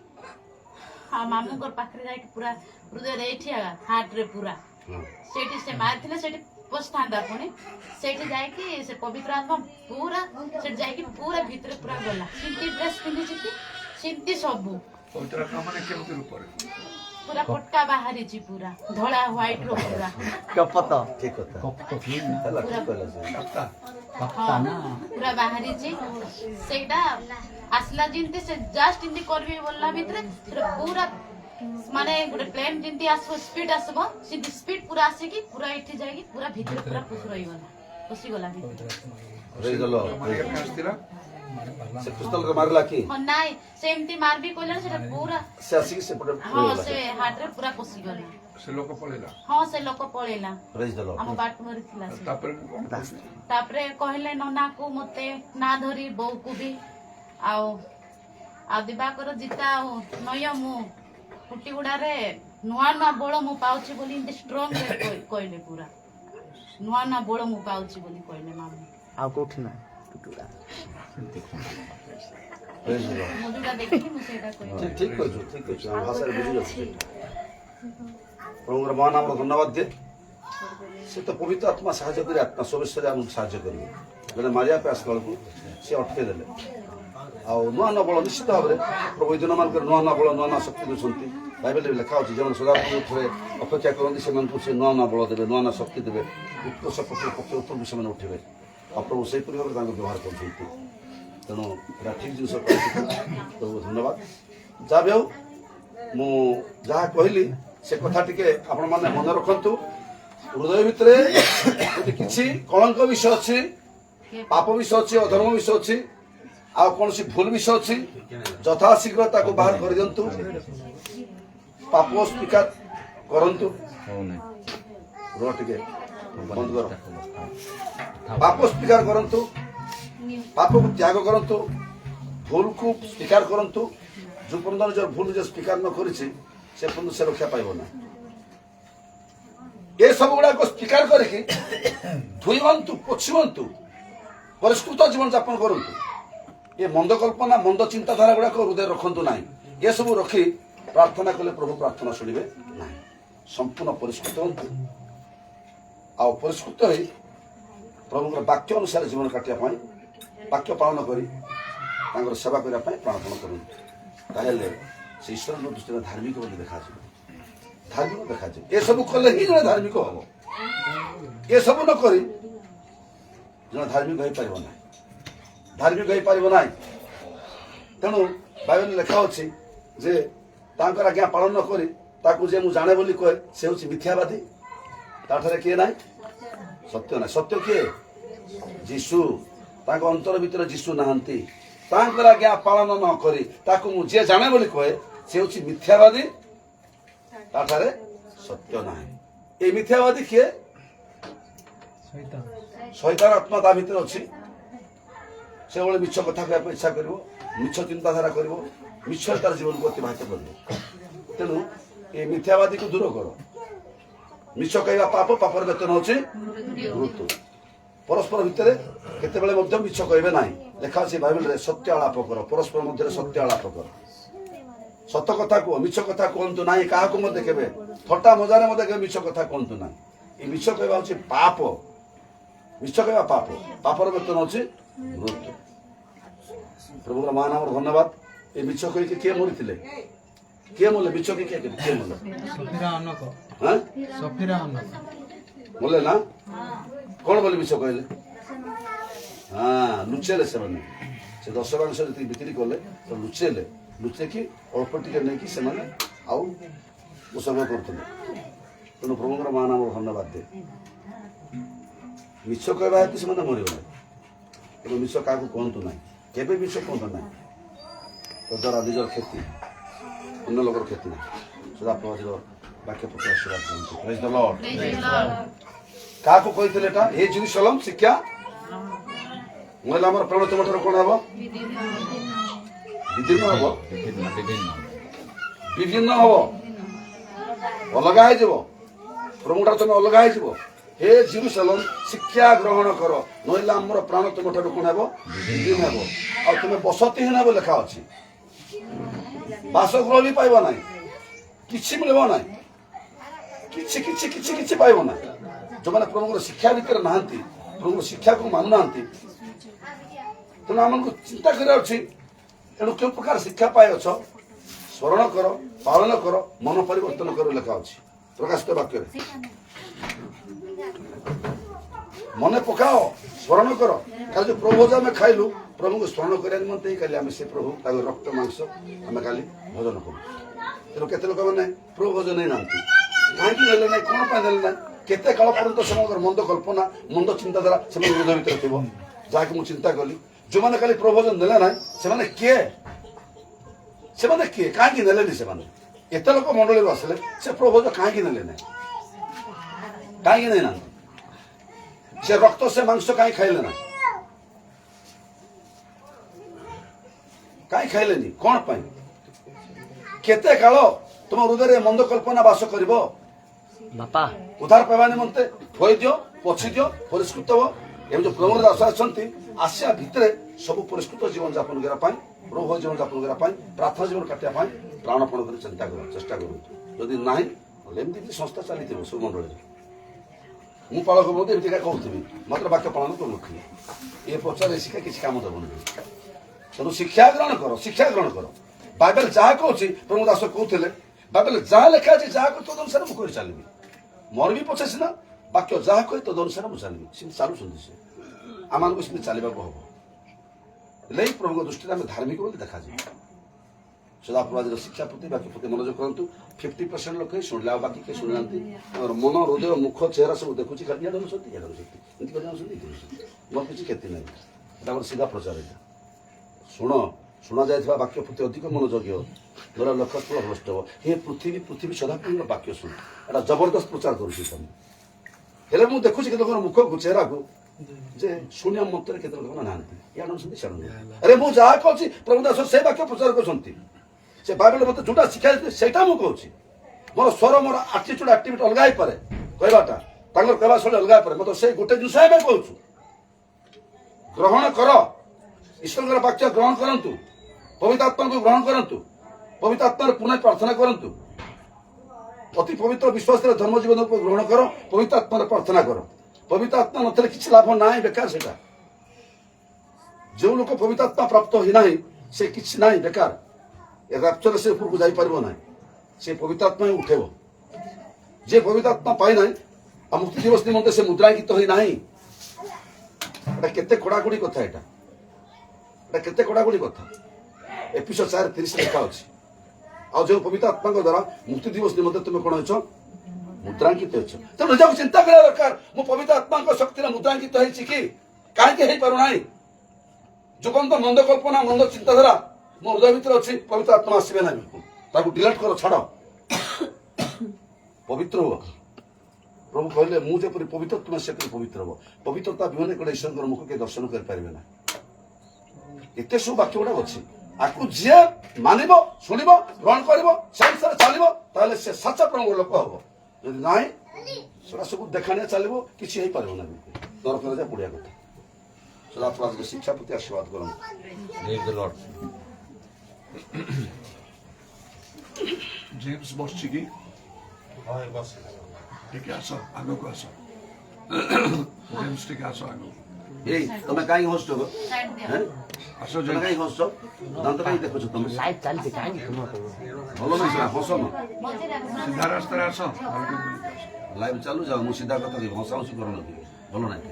ମାମୁଙ୍କର ପାଖରେ ଯାଇକି ପୁରା ହୃଦୟରେ ଏଇଠି ହାର୍ଟରେ ପୁରା ସେଇଠି ସେ ମାରିଥିଲେ ସେଇଠି ପଶିଥାନ୍ତା ପୁଣି ସେଇଠି ଯାଇକି ସେ ପବିତ୍ର ଆତ୍ମା ପୁରା ସେଠି ଯାଇକି ପୁରା ଭିତରେ ପୁରା ଗଲା ସେମିତି ଡ୍ରେସ୍ ପିନ୍ଧିଛି ସେମିତି ସବୁ ପୁରା ପଟ୍ଟା ବାହାରିଛି ପୁରା ଧଳା ହ୍ୱାଇଟ ର ପୁରା ଠିକ କଥା ପୁରା ବାହାରିଛି ସେଇଟା ଆସିଲା ଯେମିତି ସେ ଜଷ୍ଟ ଏମିତି କରିବି ବୋଲିଲା ଭିତରେ ସେଟା ପୁରା ମାନେ ଗୋଟେ ପ୍ଲେନ ଯେମିତି ଆସିବ ସ୍ପିଡ ଆସିବ ସେମିତି ସ୍ପିଡ ପୁରା ଆସିକି ପୁରା ଏଠି ଯାଇକି ପୁରା ଭିତରେ ପୁରା ପଶିଗଲା ଭିତରେ ସେ ପିସ୍ତଲରେ ମାରିଲା କି ନାଇଁ ସେ ଏମିତି ମାରବି କହିଲା ସେଟା ପୁରା ସେ ଆସିକି ସେପଟେ ହଁ ସେ ହାର୍ଟରେ ପୁରା ପଶିଗଲା ସେ ଲୋକ ପଳେଇଲା ହଁ ସେ ଲୋକ ପଳେଇଲା ପ୍ରେଜ୍ ଦ ଲର୍ଡ ଆମ ବାଟମରେ ଥିଲା ସେ ତାପରେ କହିଲେ ନନାକୁ ମତେ ନା ଧରି ବୋଉକୁ ବି ଆଉ ଦିବାକର ଜିତା ଆଉ ନୟ ମୁଁ ଫୁଟିଗୁଡାରେ ନୂଆ ନୂଆ ବଳ ମୁଁ ପାଉଛି ବୋଲି ଏମିତି ଷ୍ଟ୍ରଙ୍ଗ କହିଲେ ପୁରା ନୂଆ ନୂଆ ବଳ ମୁଁ ପାଉଛି ବୋଲି କହିଲେ ମାମୁ ଆଉ କୋଉଠି ନା ମୁଁ ଯୋଉଟା ଦେଖିଲି ମୁଁ ସେଇଟା କହିଲି ଠିକ କହିଛୁ ଆମ ଭାଷାରେ ବୁଝିଯାଉଛି ପ୍ରଭୁଙ୍କର ମହାନାମର ଧନ୍ୟବାଦ ଦିଏ ସେ ତ ପବିତ୍ର ଆତ୍ମା ସାହାଯ୍ୟ କରି ଆତ୍ମା ସବିଶରେ ଆମକୁ ସାହାଯ୍ୟ କରିବେ ଜଣେ ମାରିବା ପାଇଁ ଆସିଲା ବେଳକୁ ସେ ଅଟକେଇ ଦେଲେ ଆଉ ନୂଆ ନୂଆ ବଳ ନିଶ୍ଚିତ ଭାବରେ ପ୍ରଭୁ ଏଇ ଦିନମାନଙ୍କରେ ନୂଆ ନୂଆ ବଳ ନୂଆ ନୂଆ ଶକ୍ତି ଦେଉଛନ୍ତି ବାଇବେଲରେ ଲେଖା ଅଛି ଯେଉଁମାନେ ସଦାପ୍ରଭୁ ଥରେ ଅପେକ୍ଷା କରନ୍ତି ସେମାନଙ୍କୁ ସେ ନୂଆ ନୂଆ ବଳ ଦେବେ, ନୂଆ ନୂଆ ଶକ୍ତି ଦେବେ, ଉତ୍କର୍ଷ ପକ୍ଷେ ପକ୍ଷେ ଉତ୍ତରକୁ ସେମାନେ ଉଠିବେ। ଆଉ ପ୍ରଭୁ ସେହିପରି ଭାବରେ ତାଙ୍କୁ ବ୍ୟବହାର କରୁଛନ୍ତି। ତେଣୁ ଏଇଟା ଠିକ୍ ଜିନିଷ କହିଛି। ପ୍ରଭୁ ଧନ୍ୟବାଦ। ଯାହା ବି ହଉ ମୁଁ ଯାହା କହିଲି ସେ କଥା ଟିକେ ଆପଣମାନେ ମନେ ରଖନ୍ତୁ। ହୃଦୟ ଭିତରେ ଯଦି କିଛି କଳଙ୍କ ବିଷୟ ଅଛି, ପାପ ବିଷୟ ଅଛି, ଅଧର୍ମ ବିଷୟ ଅଛି, ଆଉ କୌଣସି ଭୁଲ ବିଷୟ ଅଛି, ଯଥାଶୀଘ୍ର ତାକୁ ବାହାର କରିଦିଅନ୍ତୁ। ପାପ ସ୍ୱୀକାର କରନ୍ତୁ। ରୁହ ଟିକେ ବନ୍ଦ କର। ପାପ ସ୍ୱୀକାର କରନ୍ତୁ, ପାପକୁ ତ୍ୟାଗ କରନ୍ତୁ, ଭୁଲକୁ ସ୍ୱୀକାର କରନ୍ତୁ। ଯେଉଁ ପର୍ଯ୍ୟନ୍ତ ନିଜର ଭୁଲ ନିଜେ ସ୍ୱୀକାର ନ କରିଛି ସେ ପର୍ଯ୍ୟନ୍ତ ସେ ରକ୍ଷା ପାଇବ ନା। ଏସବୁ ଗୁଡ଼ାକ ସ୍ୱୀକାର କରିକି ଧୋଇ ହୁଅନ୍ତୁ, ପୋଛି ହୁଅନ୍ତୁ, ପରିଷ୍କୃତ ଜୀବନ ଯାପନ କରନ୍ତୁ। ଏ ମନ୍ଦ କଳ୍ପନା, ମନ୍ଦ ଚିନ୍ତାଧାରା ଗୁଡ଼ାକ ହୃଦୟରେ ରଖନ୍ତୁ ନାହିଁ। ଏସବୁ ରଖି ପ୍ରାର୍ଥନା କଲେ ପ୍ରଭୁ ପ୍ରାର୍ଥନା ଶୁଣିବେ ନାହିଁ। ସମ୍ପୂର୍ଣ୍ଣ ପରିଷ୍କୃତ ହୁଅନ୍ତୁ, ଆଉ ପରିଷ୍କୃତ ହୋଇ ପ୍ରଭୁଙ୍କର ବାକ୍ୟ ଅନୁସାରେ ଜୀବନ କାଟିବା ପାଇଁ, ବାକ୍ୟ ପାଳନ କରି ତାଙ୍କର ସେବା କରିବା ପାଇଁ ପ୍ରାର୍ଥନା କରନ୍ତୁ। ତାହେଲେ ସେ ଈଶ୍ୱରଙ୍କ ଦୃଷ୍ଟିରେ ଧାର୍ମିକ ବୋଲି ଦେଖାଯିବ, ଧାର୍ମିକ ଦେଖାଯିବ। ଏସବୁ କଲେ ହିଁ ଜଣେ ଧାର୍ମିକ ହବ। ଏସବୁ ନ କରି ଜଣେ ଧାର୍ମିକ ହେଇପାରିବ ନାହିଁ, ଧାର୍ମିକ ହେଇପାରିବ ନାହିଁ। ତେଣୁ ବାଇବେଲରେ ଲେଖା ଅଛି ଯେ ତାଙ୍କର ଆଜ୍ଞା ପାଳନ ନ କରି ତାକୁ ଯେ ମୁଁ ଜାଣେ ବୋଲି କହେ ସେ ହେଉଛି ମିଥ୍ୟାବାଦୀ। ତାଠାରେ କିଏ ନାହିଁ? ସତ୍ୟ ନାହିଁ। ସତ୍ୟ କିଏ? ଯୀଶୁ। ତାଙ୍କ ଅନ୍ତର ଭିତରେ ଯୀଶୁ ନାହାନ୍ତି। ତାଙ୍କର ଆଜ୍ଞା ପାଳନ ନ କରି ତାକୁ ମୁଁ ଯିଏ ଜାଣେ ବୋଲି କହେ ସେ ହେଉଛି ମିଥ୍ୟାବାଦୀ। ତାଠାରେ ସତ୍ୟ ନାହିଁ। এই ମିଥ୍ୟାବାଦୀ କିଏ? ଶୈତାନ ଆତ୍ମା ତା ଭିତରେ ଅଛି। ସେଭଳି ମିଛ କଥା କହିବା ପାଇଁ ଇଚ୍ଛା କରିବ, ମିଛ ଚିନ୍ତାଧାରା କରିବ, ମିଛ ତାର ଜୀବନକୁ ଅତିବାହିତ କରିବ। ତେଣୁ ଏ ମିଥ୍ୟାବାଦୀକୁ ଦୂର କର। ମିଛ କହିବା ପାପ, ପାପର ବେତନ ହେଉଛି ମୃତ୍ୟୁ। ପରସ୍ପର ଭିତରେ କେତେବେଳେ ମଧ୍ୟ ମିଛ କହିବେ ନାହିଁ। ଲେଖା ଅଛି ବାଇବେଲରେ ସତ୍ୟ ଆଳାପ କର, ପରସ୍ପର ମଧ୍ୟରେ ସତ୍ୟ ଆଳାପ କର। ସତ କଥା କୁହ, ମିଛ କଥା କୁହନ୍ତୁ ନାହିଁ। କାହାକୁ ମଧ୍ୟ କେବେ ଥଟ୍ଟା ମଜାରେ ମଧ୍ୟ କେବେ ମିଛ କଥା କୁହନ୍ତୁ ନାହିଁ। এই ମିଛ କହିବା ହେଉଛି ପାପ। ମିଛ କହିବା ପାପ, ପାପର ବେତନ ଅଛି ମୃତ୍ୟୁ। ପ୍ରଭୁଙ୍କର ମହାନ ନାମର ଧନ୍ୟବାଦ। এই ମିଛ କହିକି କିଏ ମରିଥିଲେ? କିଏ ମଲେ? ମିଛ କି କିଏ କିଏ ମଲେ? ମଲେ ନା? କଣ ବୋଲି ମିଛ କହିଲେ? ଲୁଚେଇଲେ ସେମାନେ। ସେ 10 ମାଂସ ଯେତିକି ବିକ୍ରି କଲେ ତ ଲୁଚେଇଲେ। ଲୁଚେଇକି ଅଳ୍ପ ଟିକେ ନେଇକି ସେମାନେ ଆଉ ଉତ୍ସର୍ଗ କରୁଥିଲେ। ତେଣୁ ପ୍ରଭୁଙ୍କର ମହାନ ନାମର ଧନ୍ୟବାଦ ଦେ। ମିଛ କହିବା ହେତୁ ସେମାନେ ମରିଗଲେ। ତେଣୁ ମିଛ କାହାକୁ କୁହନ୍ତୁ ନାହିଁ, କେବେ ମିଛ କୁହନ୍ତୁ ନାହିଁ। ତଦ୍ୱାରା ନିଜର କ୍ଷତି, ଅନ୍ୟ ଲୋକର କ୍ଷତି ନାହିଁ। ସଦା ପ୍ରଭୁର ବାକ୍ୟ ପ୍ରତି ଆଶୀର୍ବାଦ କରନ୍ତୁ। ପ୍ରେଜ୍ ଦ ଲର୍ଡ। କାହାକୁ କହିଥିଲେ ଏଟା? ଏ ଜେରୁସାଲେମ ଶିକ୍ଷା ମହିଳା ଆମର ପ୍ରାଣ ତୁମଠାରୁ କଣ ହବ? ବିଭିନ୍ନ ହବ, ବିଭିନ୍ନ ହବ, ଅଲଗା ହେଇଯିବ। ପ୍ରଭୁଠାରୁ ତମେ ଅଲଗା ହେଇଯିବ। हे जेरुसलेम शिक्षा ग्रहण कर नहले आमर प्राण तुम ठार कौन हे विलीन हे आ तुम्हें बसतीहीन हे लिखा अच्छी बासगृह भी पाइब ना कि मिल ना कि पाइब ना जो मैंने प्रभु शिक्षा भितर ना प्रभु शिक्षा को मानु ना तेणु आम चिंता कर तेणु क्यों प्रकार शिक्षा पाए अछ स्मरण कर पालन कर मन परिवर्तन कर लिखा अच्छी प्रकाशित वाक्य मन पकाओ स्मरण कर कल जो प्रभु आम खाइलु प्रभु को स्मरण करने निमंते ही आम से प्रभु रक्त मांस आम काली भोजन करूँ तेणु केते लोक मैंने प्रभु भोजन नहीं ना कहीं ना कौन ना केते काल पर्यंत से मंद कल्पना मंद चिंताधारा से हृदय भर थी जहाँकि मुझे चिंता कली जो मैंने खाली प्रभु भोजन देले ना से किए कहीं ने एत लोक मंडली आसिले से प्रभु भोजन कहीं ना कहीं ना से रक्त से मांस कहीं खाइले ना कहीं खाइले कौन पाई केते काल तुम हृदय मंद कल्पना बास कर बापा उद्धार पाइबा निमंते धोई दियो पोछि दियो परिष्कृत हो एवं जो प्रभु दास आसिया भितर सब परिष्कृत जीवन यापन करने प्रभु जीवन यापन करने प्रार्थना जीवन काटिया प्राणपण कर चिंता कर चेष्टा करूँ जदि ना एमती संस्था चली सब मंडल मु पालक बोलते कहूँ मात्र वाक्य पालन कर रखी ये पचार शिक्षा किसी काम देवनी तेणु शिक्षा ग्रहण कर बाइबल जहाँ कहूँ प्रभु दास कहते ବାଇବେଲ ଯାହା ଲେଖା ଅଛି ଯାହା କହି ତଦ ଅନୁସାରେ ମୁଁ କରି ଚାଲିବି। ମରିବି ପଛେ ସିନା ବାକ୍ୟ ଯାହା କହି ତଦ ଅନୁସାରେ ମୁଁ ଚାଲିବି। ସେମିତି ଚାଲୁଛନ୍ତି ସେ, ଆମମାନଙ୍କୁ ସେମିତି ଚାଲିବାକୁ ହବ। ହେଲେ ଏଇ ପ୍ରଭୁଙ୍କ ଦୃଷ୍ଟିରେ ଆମେ ଧାର୍ମିକ ବୋଲି ଦେଖାଯିବ। ସଦାପ୍ରଭୁର ଶିକ୍ଷା ପ୍ରତି ବାକ୍ୟ ପ୍ରତି ମନୋଯୋଗ କରନ୍ତୁ। 50% ଲୋକ ଶୁଣିଲେ, ଆଉ ବାକି କିଏ ଶୁଣିନାହାନ୍ତି। ଆମର ମନ, ହୃଦୟ, ମୁଖ, ଚେହେରା ସବୁ ଦେଖୁଛି, ଖାଲି ଇଆଡ଼େ ଅନୁସନ୍ତି ଇଆଡ଼େ ଅନୁସନ୍ତି, ଏମିତି କରି ଜାଣୁଛନ୍ତି ମୋର କିଛି କ୍ଷତି ନାହିଁ। ଏଇଟା ଆମର ସିଧା ପ୍ରଚାର। ଏଇଟା ଶୁଣା ଯାଇଥିବା ବାକ୍ୟ ପ୍ରତି ଅଧିକ ମନୋଯୋଗୀ ହେବ, ଧର ଲକ୍ଷ୍ୟ ସ୍ଥଳ ଭ୍ରଷ୍ଟ ହେବ। ହେ ପୃଥିବୀ ସଦାପ୍ରଭୁଙ୍କ ବାକ୍ୟ ଶୁଣ, ଏଇଟା ଜବରଦସ୍ତ ପ୍ରଚାର କରୁଛି ତମେ। ହେଲେ ମୁଁ ଦେଖୁଛି କେତେ ଲୋକର ମୁଖକୁ, ଚେହେରାକୁ, ଯେ ଶୁଣିବା ମତରେ କେତେ ଲୋକ ନାହାନ୍ତି, ଇଆଡ଼େ ଅନୁସନ୍ତି ସିଆଡ଼େ ଅନୁସନ୍ତି। ଆରେ ମୁଁ ଯାହା କହୁଛି ପ୍ରଭୁ ଦାସ ସେ ବାକ୍ୟ ପ୍ରଚାର କରୁଛନ୍ତି। ସେ ବାଇବେଲ ମୋତେ ଯୋଉଟା ଶିଖାଇଥିଲେ ସେଇଟା ମୁଁ କହୁଛି। ମୋର ସ୍ୱର, ମୋର ଆଟିଚ୍ୟୁଡ୍, ଆକ୍ଟିଭିଟି ଅଲଗା ହେଇପାରେ, କହିବାଟା ତାଙ୍କର କହିବା ଶୈଳୀ ଅଲଗା ହେଇପାରେ, ମୋତେ ସେଇ ଗୋଟେ ଜିନିଷ ଏବେ କହୁଛୁ। ଗ୍ରହଣ କର, ଈଶ୍ୱରଙ୍କର ବାକ୍ୟ ଗ୍ରହଣ କରନ୍ତୁ, ପବିତ୍ର ଆତ୍ମାକୁ ଗ୍ରହଣ କରନ୍ତୁ, ପବିତ୍ର ଆତ୍ମାର ପୁନଃ ପ୍ରାର୍ଥନା କରନ୍ତୁ। ଅତି ପବିତ୍ର ବିଶ୍ୱାସରେ ଧର୍ମ ଜୀବନକୁ ଗ୍ରହଣ କର, ପବିତ୍ର ଆତ୍ମାର ପ୍ରାର୍ଥନା କର। ପବିତ୍ର ଆତ୍ମା ନଥିଲେ କିଛି ଲାଭ ନାହିଁ, ବେକାର ସେଟା। ଯେଉଁ ଲୋକ ପବିତ୍ର ଆତ୍ମା ପ୍ରାପ୍ତ ହୋଇନାହିଁ ସେ କିଛି ନାହିଁ, ବେକାର। ଏ ରାପ୍ଚରରେ ସେ ଉପରକୁ ଯାଇପାରିବ ନାହିଁ, ସେ ପବିତ୍ର ଆତ୍ମା ହିଁ ଉଠେଇବ। ଯେ ପବିତ୍ର ଆତ୍ମା ପାଇନାହିଁ ଆଉ ମୁକ୍ତି ଦିବସ ନିମନ୍ତେ ସେ ମୁଦ୍ରାଙ୍କିତ ହୋଇନାହିଁ। ଏଟା କେତେ କଡ଼ାକଡ଼ି କଥା, ଏଟା କେତେ କଡ଼ାକଡ଼ି କଥା। ଏଫେସୀୟ 4:30 ଲେଖା ଅଛି। ଆଉ ଯେଉଁ ପବିତ୍ର ଆତ୍ମାଙ୍କ ଦ୍ୱାରା ମୁକ୍ତି ଦିବସ ନିମନ୍ତେ ତୁମେ କଣ ହେଇଛ? ମୁଦ୍ରାଙ୍କିତ ହେଇଛ। ତେଣୁ ନିଜକୁ ଚିନ୍ତା କରିବା ଦରକାର, ମୁଁ ପବିତ୍ର ଆତ୍ମାଙ୍କ ଶକ୍ତିରେ ମୁଦ୍ରାଙ୍କିତ ହେଇଛି କି? କାହିଁକି ହେଇପାରୁନାହିଁ? ଜୀବନ୍ତ ମନ୍ଦ କଳ୍ପନା, ମନ୍ଦ ଚିନ୍ତାଧାରା ମୋ ହୃଦୟ ଭିତରେ ଅଛି, ପବିତ୍ର ଆତ୍ମା ଆସିବେ ନାହିଁ। ତାକୁ ଡିଲେଟ୍ କର, ଛାଡ଼, ପବିତ୍ର ହୁଅ। ପ୍ରଭୁ କହିଲେ ମୁଁ ଯେପରି ପବିତ୍ର ତୁମେ ସେପରି ପବିତ୍ର ହବ। ପବିତ୍ରତା ବିହନେ ଗୋଟେ ଈଶ୍ୱରଙ୍କର ମୁଖ କେହି ଦର୍ଶନ କରିପାରିବେ ନାହିଁ। ଏତେ ସବୁ ବାକ୍ୟ ଗୁଡାକ ଅଛି, ଆକୁ ଯିଏ ମାନିବ, ଶୁଣିବ, ଗ୍ରହଣ କରିବ, ସେ ଅନୁସାରେ ଚାଲିବ, ତାହେଲେ ସେ ସାଚା ପ୍ରଭୁଙ୍କ ଲୋକ ହବ। ଯଦି ନାହିଁ ସେଟା ସବୁ ଦେଖାଣିଆ ଚାଲିବ, କିଛି ହେଇପାରିବ ନାହିଁ, ନରକରେ ଯା ପଡ଼ିଆ କଥା। ସେଟା ଆପଣଙ୍କ ଶିକ୍ଷା ପ୍ରତି ଆଶୀର୍ବାଦ କରନ୍ତୁ। ଜେମ୍ସ ବସିଛି କି? ଟିକେ ଆସ, ଆଗକୁ ଆସ। ଜେମ୍ସ ଟିକେ ଆସ ଆଗକୁ। ଏଇ ତମେ କାହିଁକି ହସୁଛ? ଆସ ତମେ କାହିଁକି ହସୁଛ? ଦାନ୍ତ କାହିଁକି ଦେଖୁଛ? ତମେ ଭଲ ନାହିଁ ସେଟା, ହସ ନ। ସିଧା ରାସ୍ତାରେ ଆସ। ଲାଇଭ୍ ଚାଲୁ ଯାଅ, ମୁଁ ସିଧା କଥା କହିବି, ହସା ହସି କର ନଥିବି, ଭଲ ନାହିଁ।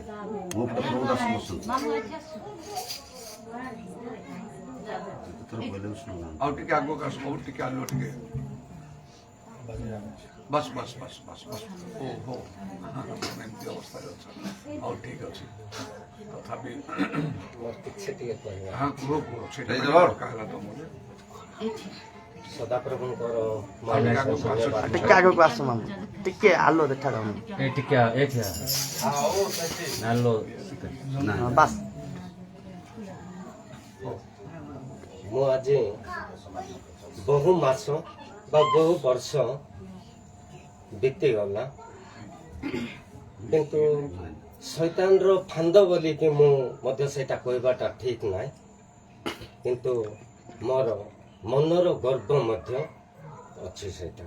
ମୋ ପଟେ ପ୍ରଭୁ ଦାସ ବସୁଛନ୍ତି, ଆଉ ଟିକେ ଆଗକୁ ଆସ, ଆଉ ଟିକେ ଆଲୁଅ ଟିକେ। बस बस बस बस बस ओहो ଏମିତି ଅବସ୍ଥାରେ ଅଛ। ହଉ ଠିକ ଅଛି, ତଥାପି ହଁ କୁହ କୁହ, ସେଇଟା ହେଲା ତମର ସଦାପ୍ରଭୁଙ୍କର ଟିକେ ଆଗକୁ ଆସ ମାମୁ, ଟିକେ ଆଲୋ ଦେଖାଯାଉନି, ବାସ୍। ମୁଁ ଆଜି ବହୁ ମାସ ବା ବହୁ ବର୍ଷ ବିତିଗଲା, କିନ୍ତୁ ଶୈତାନର ଫାନ୍ଦ ବୋଲିକି ମୁଁ ମଧ୍ୟ ସେଇଟା କହିବାଟା ଠିକ୍ ନାହିଁ, କିନ୍ତୁ ମୋର ମନର ଗର୍ବ ମଧ୍ୟ ଅଛି। ସେଇଟା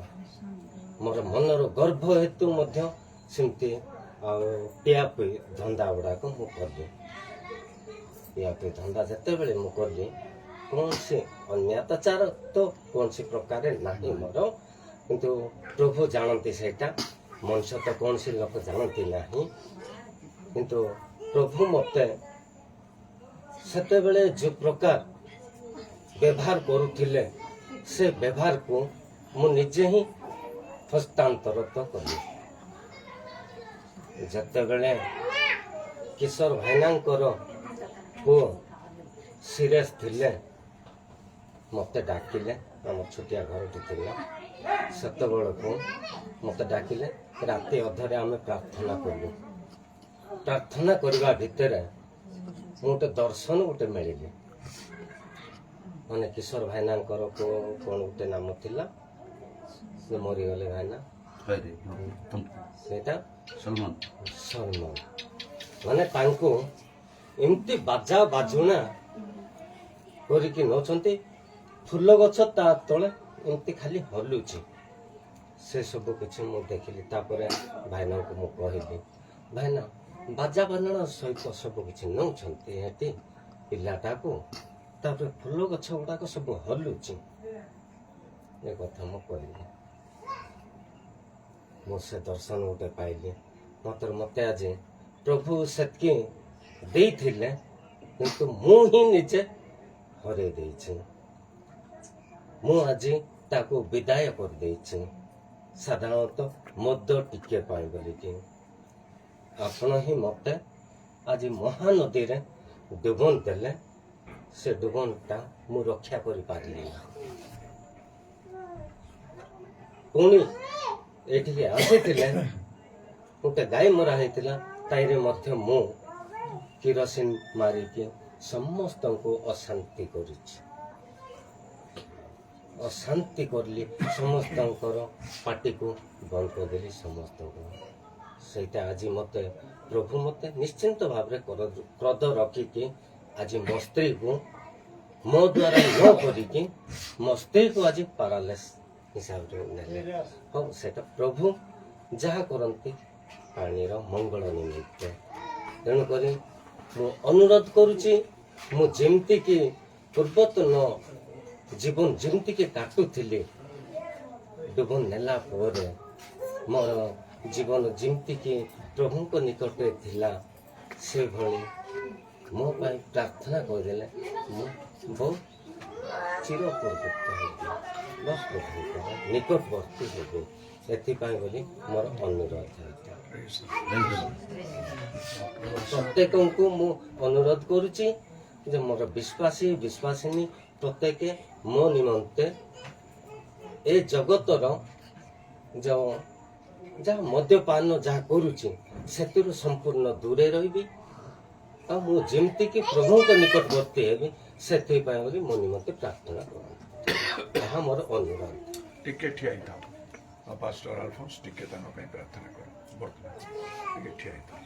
ମୋର ମନର ଗର୍ବ ହେତୁ ମଧ୍ୟ ସେମିତି ଆଉ ପିଆପି ଧନ୍ଦା ଗୁଡ଼ାକ ମୁଁ କଲି। ପିଆପି ଧନ୍ଦା ଯେତେବେଳେ ମୁଁ କଲି, କୌଣସି ଅନ୍ୟାଚାର ତ କୌଣସି ପ୍ରକାର ନାହିଁ ମୋର, କିନ୍ତୁ ପ୍ରଭୁ ଜାଣନ୍ତି ସେଇଟା, ମଣିଷ ତ କୌଣସି ଲୋକ ଜାଣନ୍ତି ନାହିଁ। କିନ୍ତୁ ପ୍ରଭୁ ମୋତେ ସେତେବେଳେ ଯେଉଁ ପ୍ରକାର ବ୍ୟବହାର କରୁଥିଲେ, ସେ ବ୍ୟବହାରକୁ ମୁଁ ନିଜେ ହିଁ ହସ୍ତାନ୍ତରିତ କଲି। ଯେତେବେଳେ କିଶୋର ଭାଇନାଙ୍କର ପୁଅ ସିରିୟସ୍ ଥିଲେ, ମୋତେ ଡାକିଲେ, ଆମ ଛୋଟିଆ ଘରଟି ଥିଲା, ସେତେବେଳକୁ ମୋତେ ଡାକିଲେ, ରାତି ଅଧରେ ଆମେ ପ୍ରାର୍ଥନା କଲୁ। ପ୍ରାର୍ଥନା କରିବା ଭିତରେ ମୁଁ ଗୋଟେ ଦର୍ଶନ ଗୋଟେ ମିଳିଲି, ମାନେ କିଶୋର ଭାଇନାଙ୍କର ପୁଅ କ'ଣ ଗୋଟେ ନାମ ଥିଲା, ସେ ମରିଗଲେ ଭାଇନା, ସେଇଟା ସଲମାନ। ମାନେ ତାଙ୍କୁ ଏମିତି ବାଜା ବାଜୁଣା କରିକି ନେଉଛନ୍ତି, ଫୁଲ ଗଛ ତା ତଳେ ଏମିତି ଖାଲି ହଲୁଛି, ସେ ସବୁ କିଛି ମୁଁ ଦେଖିଲି। ତାପରେ ଭାଇନାଙ୍କୁ ମୁଁ କହିଲି, ଭାଇନା ବାଜା ବାଜଣା ସହିତ ସବୁ କିଛି ନେଉଛନ୍ତି ଏଠି ପିଲାଟାକୁ, ତାପରେ ଫୁଲ ଗଛ ଗୁଡ଼ାକ ସବୁ ହଲୁଛି, ଏ କଥା ମୁଁ କହିଲି। ମୁଁ ସେ ଦର୍ଶନ ଗୋଟେ ପାଇଲି। ମୋତେ ଆଜି ପ୍ରଭୁ ସେତିକି ଦେଇଥିଲେ, କିନ୍ତୁ ମୁଁ ହିଁ ନିଜେ ହରେଇ ଦେଇଛି। ମୁଁ ଆଜି ତାକୁ ବିଦାୟ କରିଦେଇଛି, ସାଧାରଣତଃ ମଦ ଟିକେ ପାଇଁ ବୋଲିକି। ଆପଣ ହିଁ ମୋତେ ଆଜି ମହାନଦୀରେ ଡୁବନ ଦେଲେ, ସେ ଡୁବନଟା ମୁଁ ରକ୍ଷା କରିପାରିଲି ନା। ପୁଣି ଏଠିକି ଆସିଥିଲେ, ଗୋଟେ ଗାଈ ମରା ହେଇଥିଲା, ତାଇରେ ମଧ୍ୟ ମୁଁ କିରୋସିନ ମାରିକି ସମସ୍ତଙ୍କୁ ଅଶାନ୍ତି କରିଛି। ଅଶାନ୍ତି କରିଲି, ସମସ୍ତଙ୍କର ପାଟିକୁ ବନ୍ଦ କରିଦେଲି ସମସ୍ତଙ୍କୁ। ସେଇଟା ଆଜି ମୋତେ ପ୍ରଭୁ ମୋତେ ନିଶ୍ଚିନ୍ତ ଭାବରେ କ୍ରୋଧ ରଖିକି ଆଜି ମୋ ସ୍ତ୍ରୀକୁ ମୋ ଦ୍ୱାରା ନ କରିକି ମୋ ସ୍ତ୍ରୀକୁ ଆଜି ପାରାଲେସ୍ ହିସାବରେ ନେଲେ। ହଉ, ସେଇଟା ପ୍ରଭୁ ଯାହା କରନ୍ତି ପ୍ରାଣୀର ମଙ୍ଗଳ ନିମିତ୍ତ। ତେଣୁକରି ମୁଁ ଅନୁରୋଧ କରୁଛି, ମୁଁ ଯେମିତିକି ପୂର୍ବତନ ଜୀବନ ଯେମିତିକି କାଟୁଥିଲି, ଡୁବନ ନେଲା ପରେ ମୋର ଜୀବନ ଯେମିତିକି ପ୍ରଭୁଙ୍କ ନିକଟରେ ଥିଲା, ସେଭଳି ମୋ ପାଇଁ ପ୍ରାର୍ଥନା କରିଦେଲେ ମୁଁ ବହୁତ ଚିରପରିବର୍ତ୍ତ ହେବି, ବା ପ୍ରଭୁଙ୍କର ନିକଟବର୍ତ୍ତୀ ହେବି। ଏଥିପାଇଁ ବୋଲି ମୋର ଅନୁରୋଧ ହେଇଥାଏ। ପ୍ରତ୍ୟେକଙ୍କୁ ମୁଁ ଅନୁରୋଧ କରୁଛି ଯେ ମୋର ବିଶ୍ୱାସିନୀ ପ୍ରତ୍ୟେକ ମୋ ନିମନ୍ତେ ଏ ଜଗତର ଯାହା ମଦ୍ୟପାନ ଯାହା କରୁଛି ସେଥିରୁ ସମ୍ପୂର୍ଣ୍ଣ ଦୂରେ ରହିବି, ଆଉ ମୁଁ ଯେମିତିକି ପ୍ରଭୁଙ୍କ ନିକଟବର୍ତ୍ତୀ ହେବି, ସେଥିପାଇଁ ବୋଲି ମୋ ନିମନ୍ତେ ପ୍ରାର୍ଥନା କରନ୍ତି। ଏହା ମୋର ଅନୁରୋଧ। ଟିକେ ଠିଆ ହେଇଥାଉ। ପାଷ୍ଟର ଆଲଫୋନ୍ସ ଟିକେ ତାଙ୍କ ପାଇଁ ପ୍ରାର୍ଥନା କର। ବର୍ତ୍ତମାନ ଟିକେ ଠିଆ ହେଇଥାଉ।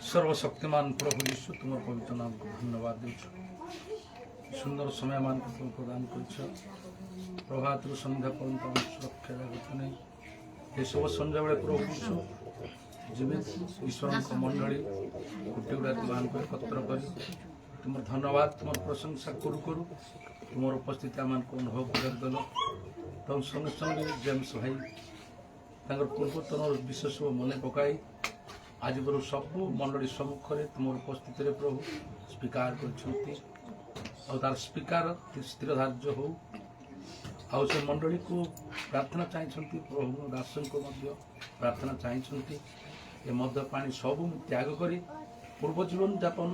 सर्वशक्तिमान प्रभु यीशु तुम पवित्र नाम को धन्यवाद देछु। सुंदर समय मान तुम प्रदान कर प्रभात संध्या पर्यंत सुरक्षा जगत नहीं ये सब संध्या बेले प्रभु यीशु जीवित ईश्वर मंडली गोटे गुड़ा दीवान को एकत्र कर तुम धन्यवाद तुम प्रशंसा करू करू तुम उपस्थिति आम को अनुभव कर देल। तुम संगे संगे जेम्स भाई पूर्वतन विषय सब मन पकाई आज बरु सब मंडली सम्मुखें तुम उपस्थित प्रभु स्वीकार कर स्वीकार स्थिर धार्य हो से मंडली को प्रार्थना चाहिए प्रभु दासन को प्रार्थना चाहिए ये मद्यपानी सब त्याग कर पूर्व जीवन यापन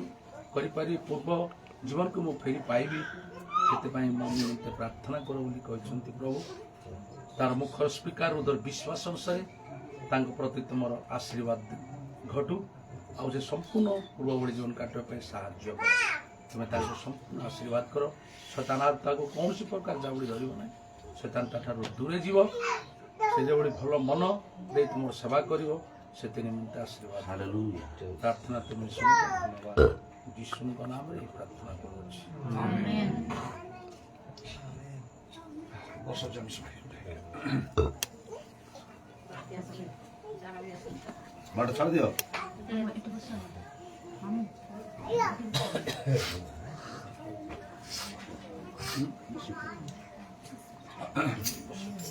करी पूर्व जीवन को मुझे फेरी पाइबी से निमित्ते प्रार्थना कर प्रभु तार मुखर स्वीकार उधर विश्वास अनुसार प्रति तुम आशीर्वाद घटू आउ से संपूर्ण पूर्व भली जीवन काटने साहाଯ୍य कर तुम्हें संपूर्ण आशीर्वाद कर शैतान कौन प्रकार जावड़ी धरब ना शैतान ठार दूरे जीव से जो भल मन दे तुम सेवा कर निमित्ते आशीर्वाद प्रार्थना तुम्हें धन्यवाद यीशु नाम रे प्रार्थना करुछि आमेन। माड़ छाड़ दियो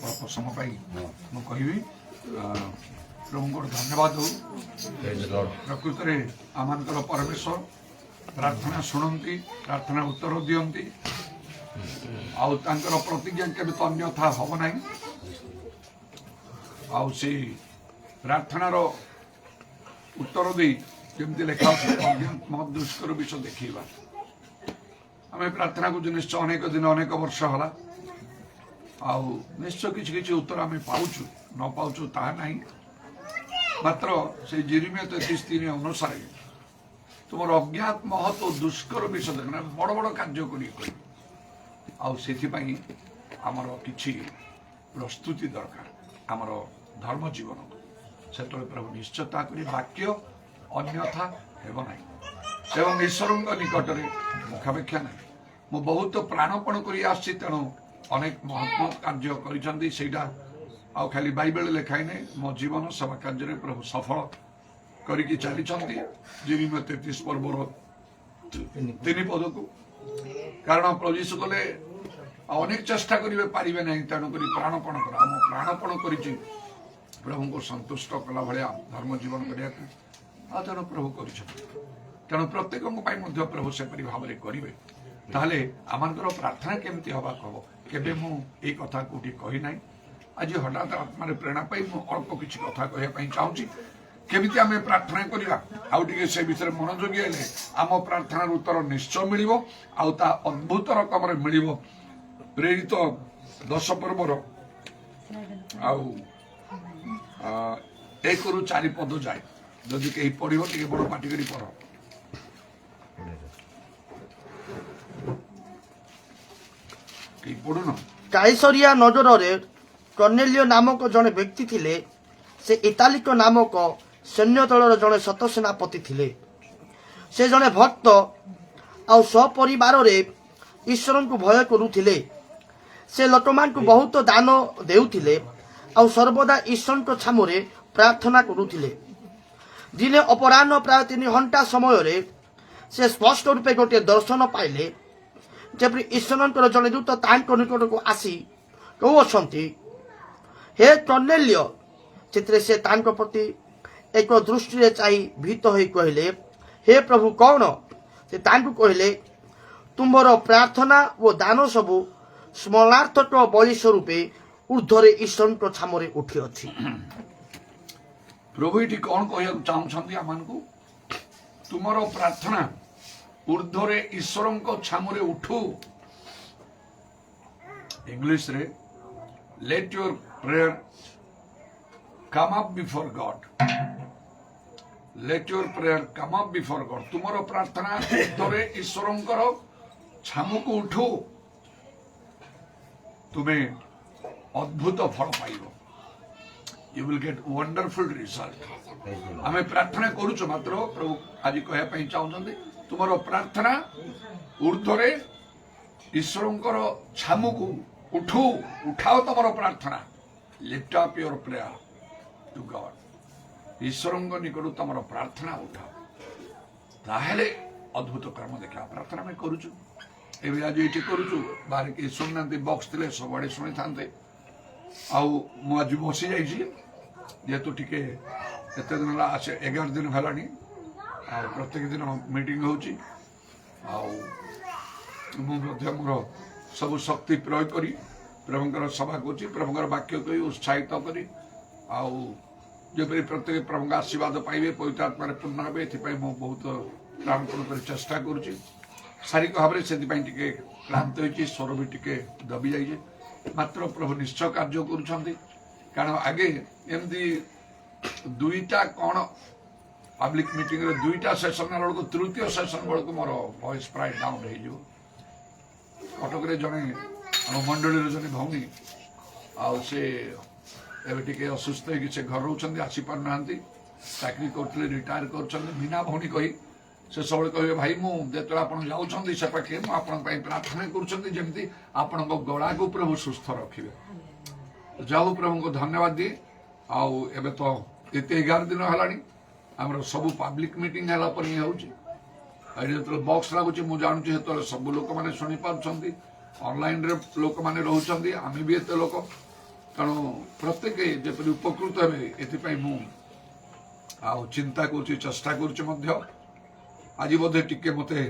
अल्प समय मुझे प्रभु को धन्यवाद हो प्रकृत में आम परमेश्वर प्रार्थना शुणती प्रार्थना उत्तर दियंती आउ प्रतिज्ञा के अन्यथा हम ना आउ से प्रार्थनार उत्तर दे जमी लिखा मत दुष्कर विषय देखा आम प्रार्थना को निश्चय अनेक दिन अनेक वर्ष है आउ निश्चय किसी उत्तर आम पाचु न पाचु ता ना मात्र से जिरिमिया 33:3 अनुसार तुम अज्ञात महत और दुष्कर विषय देखना बड़ बड़ कार्य आमर कि प्रस्तुति दरकार आमर धर्म जीवन से प्रभु निश्चयता करी वाक्य अन्यथा हेब ना एवं ईश्वर निकट में मुखापेक्षा ना मु बहुत प्राणपण कर तेणु अनेक महत्व कार्य करा आउ खाली बाइबल लिखाई नहीं मो जीवन सेवा कार्य प्रभु सफल करिकी चली जिरिमिया 33 पर्वर 3 पद को कारण प्रभु यीशु कले अनेक चेष्टा करेंगे पारे ना तेणुक प्राणपण कर प्राणपण कर प्रभु को संतुष्ट कला भाया धर्म जीवन करने तेणु प्रभु कर तेणु प्रत्येक प्रभु सेपरी भाव में करेंगे ताहले आमर प्रार्थना केमती हवा कह केबे मु ए कथा कोठी कही नाही आज हठात आत्मा प्रेरणा पाई मु अल्प किसी कथा कहवाई चाहूँगी केमिति आमे प्रार्थना करिबा आउ टिके से विषय मनोयोगी हेले आम प्रार्थनार उत्तर निश्चय मिलिबो आउ ता अद्भुत रकम मिलिबो प्रेरित 10 पर्वर आउ 1 रु 4 पद जाए जदि कहीं पढ़िबो टिके बड़ पाटी करी पढ़ कहीं पढ़ुन काइसरिया नगରରେ कर्नेलियो नामक जड़े व्यक्ति थिले से इतालिक नामक सैन्य दलर जड़े सतसेनापति थिले से जड़े भक्त आउ सपरिवार ईश्वर को भय करुथिले से लोकमान को बहुत दान देउथिले आउ सर्वदा ईश्वर को छामुरे प्रार्थना करुथिले दिने अपराह्न प्राय 3 घंटा समय से स्पष्ट रूपे गोटे दर्शन पाइले जबरी ईश्वर जड़े दूत तांको निकट को आसी कहते हे कर्नेलियो चित्रे से तांको प्रति एक दृष्टि चाही भीत हो कहले हे प्रभु कौन से तांको कहले तुम्हार प्रार्थना वो दान सबू स्मरणार्थक बलि स्वरूपे ऊर्ध्वरे ईश्वर को छामरे उठी अछि प्रभु ये कौन कह चाहते आमको तुमर प्रार्थना ऊर्ध्वरे ईश्वर को छामुरे उठू इंग्लिश रे let your prayer come up before God let your prayer come up before God तुमर प्रार्थना ऊर्ध्वरे ईश्वर छामु को उठू तुम्हें अद्भुत फल पाइब you will get wonderful result आमे प्रार्थना करूछु मात्र प्रभु आज कहया चाहते तुमर प्रार्थना ऊर्ध्वरे ईश्वर छामु को उठू उठाओ तुम प्रार्थना lift up your prayer to God ईश्वर निकट तुम प्रार्थना उठाओ ताहले अद्भुत कर्म देखा प्रार्थना में करूछु एबे आज ये करूछु बाहर के सुनना बॉक्स थे सब आड़े शुणी था आज बसी जाइए जेहेतु टिके एत दिन 11 दिन है प्रत्येक दिन मीटिंग होची मोर सब शक्ति प्रयोग करी प्रभुंकर सभा को प्रभुंकर वाक्य को उत्साहित करी जपरी प्रत्येक प्रभु आशीर्वाद पाइबे पवित्र आत्मा पूर्ण हे मु बहुत प्राणपण कर चेष्टा करुच्ची शारीरिक भाव में से क्लांत होती स्वर भी टिके दबी जाइए मात्र प्रभु निश्चय कार्य कारण आगे एमती दुईटा कौन पब्लिक मीटिंग रे दुईटा सेशन बेलू तृतीय सेशन बेलू मोर वॉइस प्राय डाउन हो कटक जड़े मंडली जन भौणी से असुस्थ हो घर रोचे आसी पार ना चाकरी करते रिटायर कर मीना भौणी कही से सब कहे भाई मुझे आप जाऊँच से पाखे मुझे प्रार्थना करमती आपण गला को प्रभु सुस्थ रखिए जाऊ प्रभु को धन्यवाद दिए आउ तो ये 11 दिन है आम सब पब्लिक मीटिंग है जो बॉक्स लगुच मुझे जानूँ जो सब लोक मैंने शुणी पार्टी ऑनलाइन रे लोक मैंने रोचान आम भी एत लोक तेणु प्रत्येक जपरी उपकृत हे ये चिंता कर चेष्टा कर आज बोधे टिके मते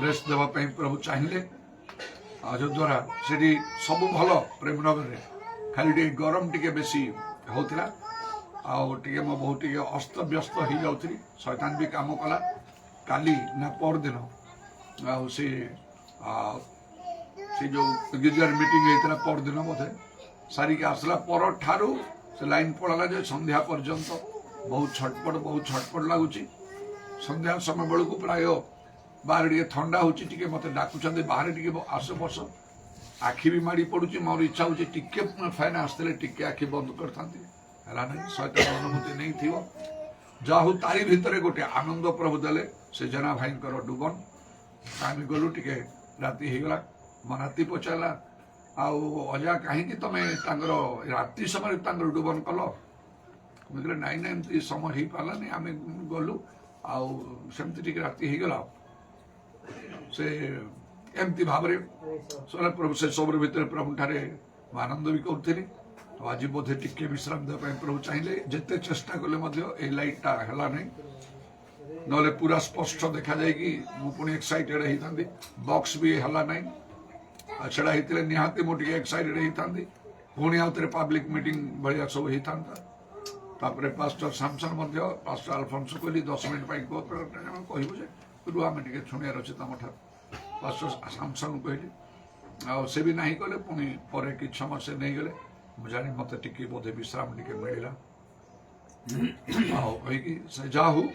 रेस्ट देवाई प्रभु चाहिए जो द्वारा से सब भल प्रेमनगर खाली गरम टिके बेसी होता टे मो बहुत अस्त व्यस्त हो जाऊँगी शैतान भी काम कला काली ना पर दिन जो गिरजार मीटिंग होता पर दिन बोधे सारिक आसला पर ठारू से लाइन पड़ा जो संध्या पर्यंत बहुत छटपट लगुच संध्या समय बेलू प्राय बाहर टे थंडा हो मत डाकुं बाहर टे आस बस आखि भी माड़ी पड़ुची मोर इच्छा हो फैन आसते टिके आखि बंद कर शैतान अनुभूति नहीं थी जाहू तारी भितर गोटे आनंद प्रभु देले से जना भाई डुबन आम गलु टिके राति होगला मनाती पचारा अजा कहीं तुम राति समय डुबन कल मुझे नाई ना एमती समय हो पारानी आम गलु आमती राति होगला से एमती भाव प्रभु से सब भितर प्रभु ठारे आनंद भी करुली आज बोधे टिके विश्राम देवाई प्रभु चाहिए जिते चेष्टा कले लाइटा है ना ना पूरा स्पष्ट देखा जाए कि मुझे एक्साइटेड होता बॉक्स भी है ना छड़ा होते निहाती मुझे एक्साइटेड होता पुणी आउ थे पब्लिक मीटिंग भाया सब होता पास्टर सामसन पास्टर अल्फोंस कहली 10 मिनट कहूँ रुह आम टे शुणियार अच्छे तुम ठार पास्टर सामसन कहली से भी नहीं कले पुणी पर कि समय से नहीं गले मुझे जानी मत टिके बोधे विश्राम टिके मिलला से जा हूँ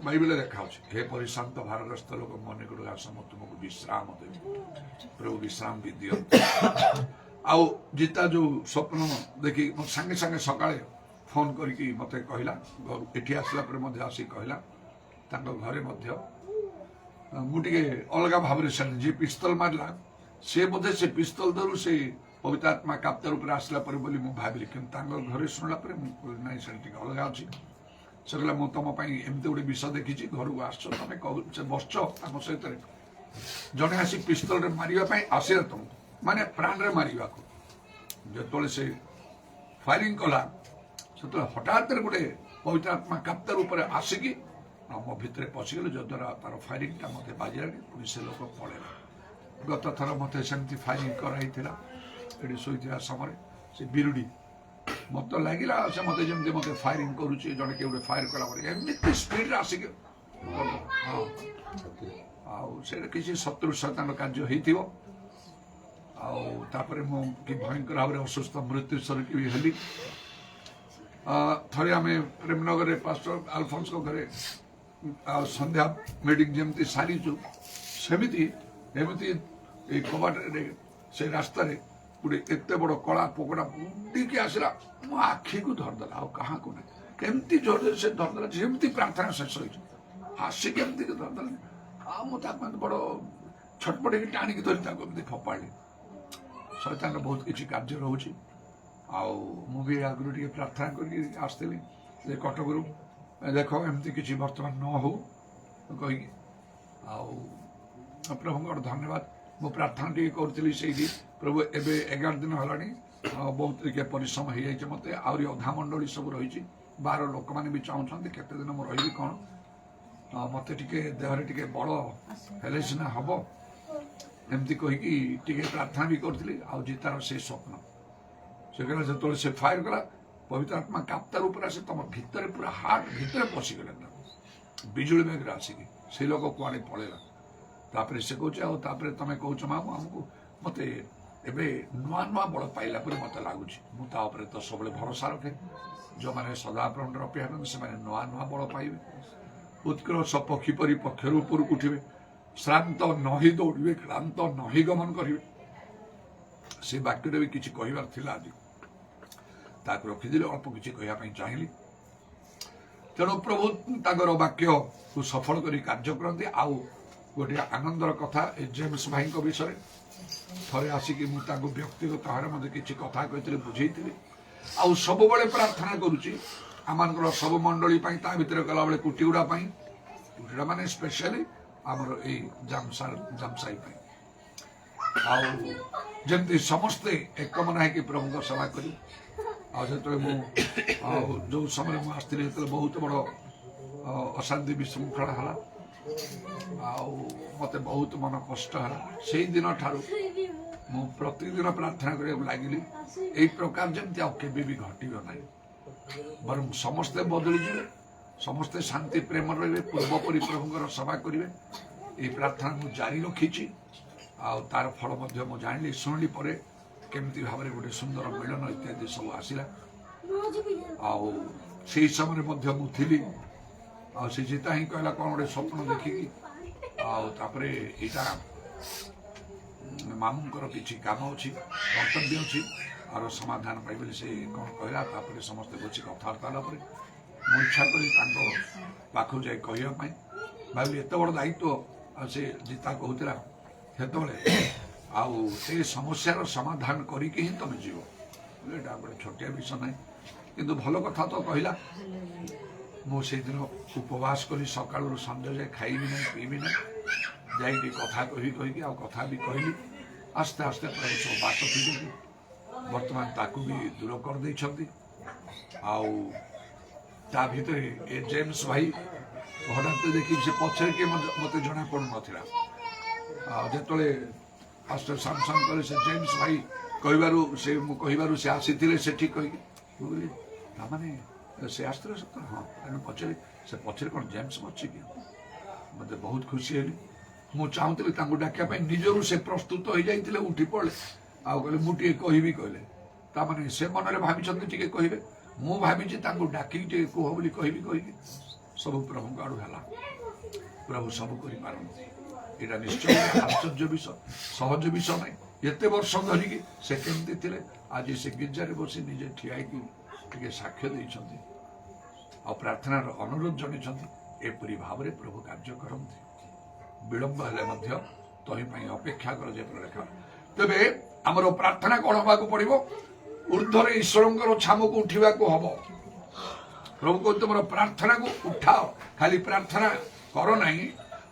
बाइबल देखा हे परिशांत भारग्रस्त लोक मन निकट आस तुमको विश्राम देवी प्रभु विश्राम भी दियो आउ जीता जो स्वप्न देखी मत सांगे सांगे सकाळे फोन करके मत कहला एठी आसला पर आसी कहला घरे मुझे अलग भाव जी पिस्तल मारला से बोधे से पिस्तल धरू से पवित्र आत्मा काप्तर ऊपर आसला पर बोली मु भाविली कि घरे शुणला ना से अलग अच्छी से कहला मुझे तुम एमती गोटे विषय देखी घर को आस तुम कह बस आम सहित जड़े आसी पिस्तल मारे आसे तुम माने प्राण रे मारिबा को जो से फायरिंग कला से हठात गोटे पवित्र आत्मा काप्तर ऊपर आसिकी मो भितर पशिगले जद्वारा तार फायरिंग टा मत बाजिला पुणी से लोक पड़ेगा गत थर मत सेमती फायरिंग कराई ये शोता समय से बिरुड़ी मत लगे से मत जमी मत फायरिंग करुचे जड़े किए फायर कला स्पीड आसिक हाँ किसी शत्रु शैतान कार्य होपर कि भयंकर भाव में असुस्थ मृत्यु स्वरूप भी हेली थे आम प्रेमनगर पास्टर अल्फोंस घरे संध्या मीटिंग जमी सारीचु सेमती एमती कबाट से रास्ता गोटे एत बड़ कला पकड़ा उड़ी आसला मो आखि को धरदेला आ को ना केमती जोर से धरदेला जमी प्रार्थना शेष हो आसिक एमती धरदेला मुझे बड़ छटपट टाणी धरी फोपाड़ी शैतान बहुत किसी कार्य रोचे भी आगु टे प्रार्थना कर कटक देख एमती किसी बर्तमान न हो कही प्रभु धन्यवाद मो प्रार्थना टी करी से प्रभु एबे 11 दिन हलानी बहुत टे परिश्रम हो जाए मत आहरी अधा मंडली सब रही बाहर लोक मैंने भी चाहते केते दिन मुझे रही कौन मत टे देहरे टे बल हेले सीना हम एमती कहीकि टे प्रार्थना भी करी आतार से स्वप्न से कहला जो से फायर कला पवित्र आत्मा काप्तार ऊपर आसे तुम भितर पूरा हार्ट भितर पशिगला बिजुली मेघ आसिकी से लोक कुआड़े पड़ेगा तापर से कहते तुम कौच माँ आमको मत एबे नुआ नुआ बल पाइला मत लगुच मुझे तो सब भरोसा रखे जो मैंने सदाप्रभु अपेक्षा करते से नुआ नुआ बल पाइबे उत्कृष्ट पक्षी परी पक्षर ऊपर उठे श्रांत नही दौड़े क्लांत नही गमन करेंगे से वाक्य भी किसी कहबार थिला आज ताक रखीदे अल्प किसी कहवाई चाहिए तेणु प्रभु तागर वाक्य को सफल कर कार्य करते आउ गोटे आनंदर कथा जेम्स भाई विषय थे आसिकी मुझे व्यक्तिगत भाव में किसी कथा कहते बुझे आउ सब बड़े प्रार्थना करुच्ची आम सब मंडली भितर गला बेले कुटीगुड़ा कुटीगुड़ा माने स्पेशली आमर ये जामसाई जमती समस्ते एकमन है कि प्रभु सेवा करी जो समय मुझे बहुत बड़ अशांति विशृंखला है मत बहुत मन कष्ट है से दिन ठारू मु प्रतिदिन प्रार्थना करने लगिली यही प्रकार जमती आगे भी घटव ना बर समस्ते बदली जाए समस्ते शांति प्रेम रे पूर्वपरी प्रभुଙ୍କର सेवा करेंगे ये प्रार्थना मुझे जारी रखी तार फल मुझे जानी शुणिली केमती भाव में गोटे सुंदर मिलन इत्यादि सब आसला से समय मुझे से जीता ही कहला कौन गोटे स्वप्न देखिकी यहाँ मामूंकर किसी काम अच्छी कर्तव्य अच्छी और समाधान पाइबे से कौन कहला समस्ते बस कथबार्ता मुझे इच्छा करी पाखु जाए कहवाई भाई एत बड़ दायित्व से जीता कहला से समस्यार समाधान करके ही तुम जीव यहाँ गोटे छोटिया विषय ना किंतु भल कथा तो कहला मुझे दिन उपवास करी सकालू संजय जाए खाइबी ना पीबी ना ଯାଇକି କଥା କହିକି ଆଉ କଥା ବି କହିଲି ଆସ୍ତେ ଆସ୍ତେ ପ୍ରଭୁ ସବୁ ବାଟ ଫିରିକି ବର୍ତ୍ତମାନ ତାକୁ ବି ଦୂର କରିଦେଇଛନ୍ତି। ଆଉ ତା ଭିତରେ ଏ ଜେମ୍ସ ଭାଇ ହଠାତ୍ ଦେଖି ସେ ପଛରେ କିଏ ମୋତେ ଜଣା ପଡୁନଥିଲା। ଆଉ ଯେତେବେଳେ ପାଷ୍ଟର ସାମସନ୍ କଲେ ସେ ଜେମ୍ସ ଭାଇ କହିବାରୁ ମୁଁ କହିବାରୁ ସେ ଆସିଥିଲେ ସେଠି କହିକି କହିଲି ତାମାନେ ସେ ଆସିଥିଲେ ସତ ହଁ ତେଣୁ ପଛରେ କ'ଣ ଜେମ୍ସ ଅଛି କି ମୋତେ ବହୁତ ଖୁସି ହେଲି। ମୁଁ ଚାହୁଁଥିଲି ତାଙ୍କୁ ଡାକିବା ପାଇଁ ନିଜରୁ ସେ ପ୍ରସ୍ତୁତ ହେଇଯାଇଥିଲେ ଉଠି ପଡ଼ିଲେ ଆଉ କହିଲେ ମୁଁ ଟିକେ କହିବି କହିଲେ ତାମାନେ ସେ ମନରେ ଭାବିଛନ୍ତି ଟିକେ କହିବେ ମୁଁ ଭାବିଛି ତାଙ୍କୁ ଡାକିକି ଟିକେ କୁହ ବୋଲି କହିବି କହିକି ସବୁ ପ୍ରଭୁଙ୍କ ଆଡୁ ହେଲା। ପ୍ରଭୁ ସବୁ କରିପାରନ୍ତି ଏଇଟା ନିଶ୍ଚୟ ଆଶ୍ଚର୍ଯ୍ୟ ବିଷୟ ସହଜ ବିଷୟ ନାହିଁ। ଏତେ ବର୍ଷ ଧରିକି ସେ କେମିତି ଥିଲେ ଆଜି ସେ ଗିର୍ଜାରେ ବସି ନିଜେ ଠିଆ ହେଇକି ଟିକେ ସାକ୍ଷ୍ୟ ଦେଇଛନ୍ତି ଆଉ ପ୍ରାର୍ଥନାର ଅନୁରୋଧ ଜଣାଇଛନ୍ତି। ଏପରି ଭାବରେ ପ୍ରଭୁ କାର୍ଯ୍ୟ କରନ୍ତି। ବିଳମ୍ବ ହେଲେ ମଧ୍ୟ ତହିଁ ପାଇଁ ଅପେକ୍ଷା କର ଯେପରି ଲେଖା। ତେବେ ଆମର ପ୍ରାର୍ଥନା କ'ଣ ହେବାକୁ ପଡିବ? ଊର୍ଦ୍ଧ୍ୱରେ ଈଶ୍ୱରଙ୍କର ଛାମୁକୁ ଉଠିବାକୁ ହବ। ପ୍ରଭୁ କହୁଛି ତମର ପ୍ରାର୍ଥନାକୁ ଉଠାଅ। ଖାଲି ପ୍ରାର୍ଥନା କର ନାହିଁ,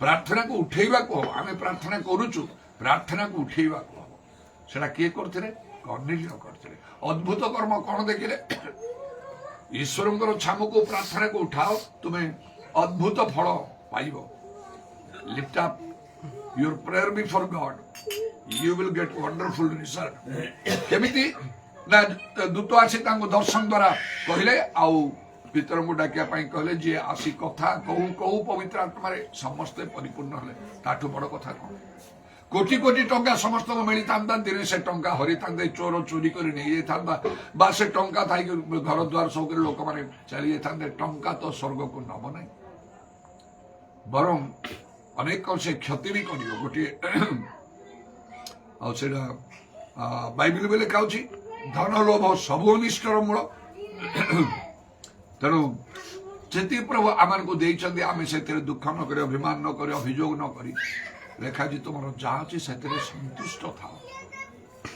ପ୍ରାର୍ଥନାକୁ ଉଠେଇବାକୁ ହବ। ଆମେ ପ୍ରାର୍ଥନା କରୁଛୁ, ପ୍ରାର୍ଥନାକୁ ଉଠେଇବାକୁ ହବ। ସେଟା କିଏ କରିଥିଲେ? କର୍ଣ୍ଣେଲିୟ କରିଥିଲେ। ଅଦ୍ଭୁତ କର୍ମ କ'ଣ ଦେଖିଲେ? ଈଶ୍ୱରଙ୍କର ଛାମୁକୁ ପ୍ରାର୍ଥନାକୁ ଉଠାଅ, ତୁମେ ଅଦ୍ଭୁତ ଫଳ ପାଇବ। Lift up your prayer before God, you will get wonderful result. କେମିତି ନା ଦୂତ ଆସି ତାଙ୍କୁ ଦର୍ଶନ ଦ୍ୱାରା କହିଲେ ଆଉ ପିତରଙ୍କୁ ଡାକିବା ପାଇଁ କହିଲେ ଯିଏ ଆସି କଥା କହୁ କହୁ ପବିତ୍ର ଆତ୍ମାରେ ସମସ୍ତେ ପରିପୂର୍ଣ୍ଣ ହେଲେ। ତାଠୁ ବଡ କଥା କ'ଣ? କୋଟି କୋଟି ଟଙ୍କା ସମସ୍ତଙ୍କୁ ମିଳିଥାନ୍ତା, ଦିନେ ସେ ଟଙ୍କା ହରିଥାନ୍ତେ, ଚୋର ଚୋରି କରି ନେଇଯାଇଥାନ୍ତା ବା ସେ ଟଙ୍କା ଥାଇକି ଘର ଦ୍ୱାର ସବୁରେ ଲୋକମାନେ ଚାଲି ଯାଇଥାନ୍ତେ। ଟଙ୍କା ତ ସ୍ୱର୍ଗକୁ ନବ ନାହିଁ, ବରଂ ଅନେକ ସେ କ୍ଷତି ବି କରିବ। ଗୋଟିଏ ଆଉ ସେଇଟା ବାଇବେଲ ବି ଲେଖା ଅଛି ଧନ ଲୋଭ ସବୁ ଅନିଷ୍ଟର ମୂଳ। ତେଣୁ ଯେତିକି ପ୍ରଭୁ ଆମମାନଙ୍କୁ ଦେଇଛନ୍ତି ଆମେ ସେଥିରେ ଦୁଃଖ ନ କରି, ଅଭିମାନ ନ କରି, ଅଭିଯୋଗ ନ କରି, ଲେଖାଛି ତୁମର ଯାହା ଅଛି ସେଥିରେ ସନ୍ତୁଷ୍ଟ ଥାଅ।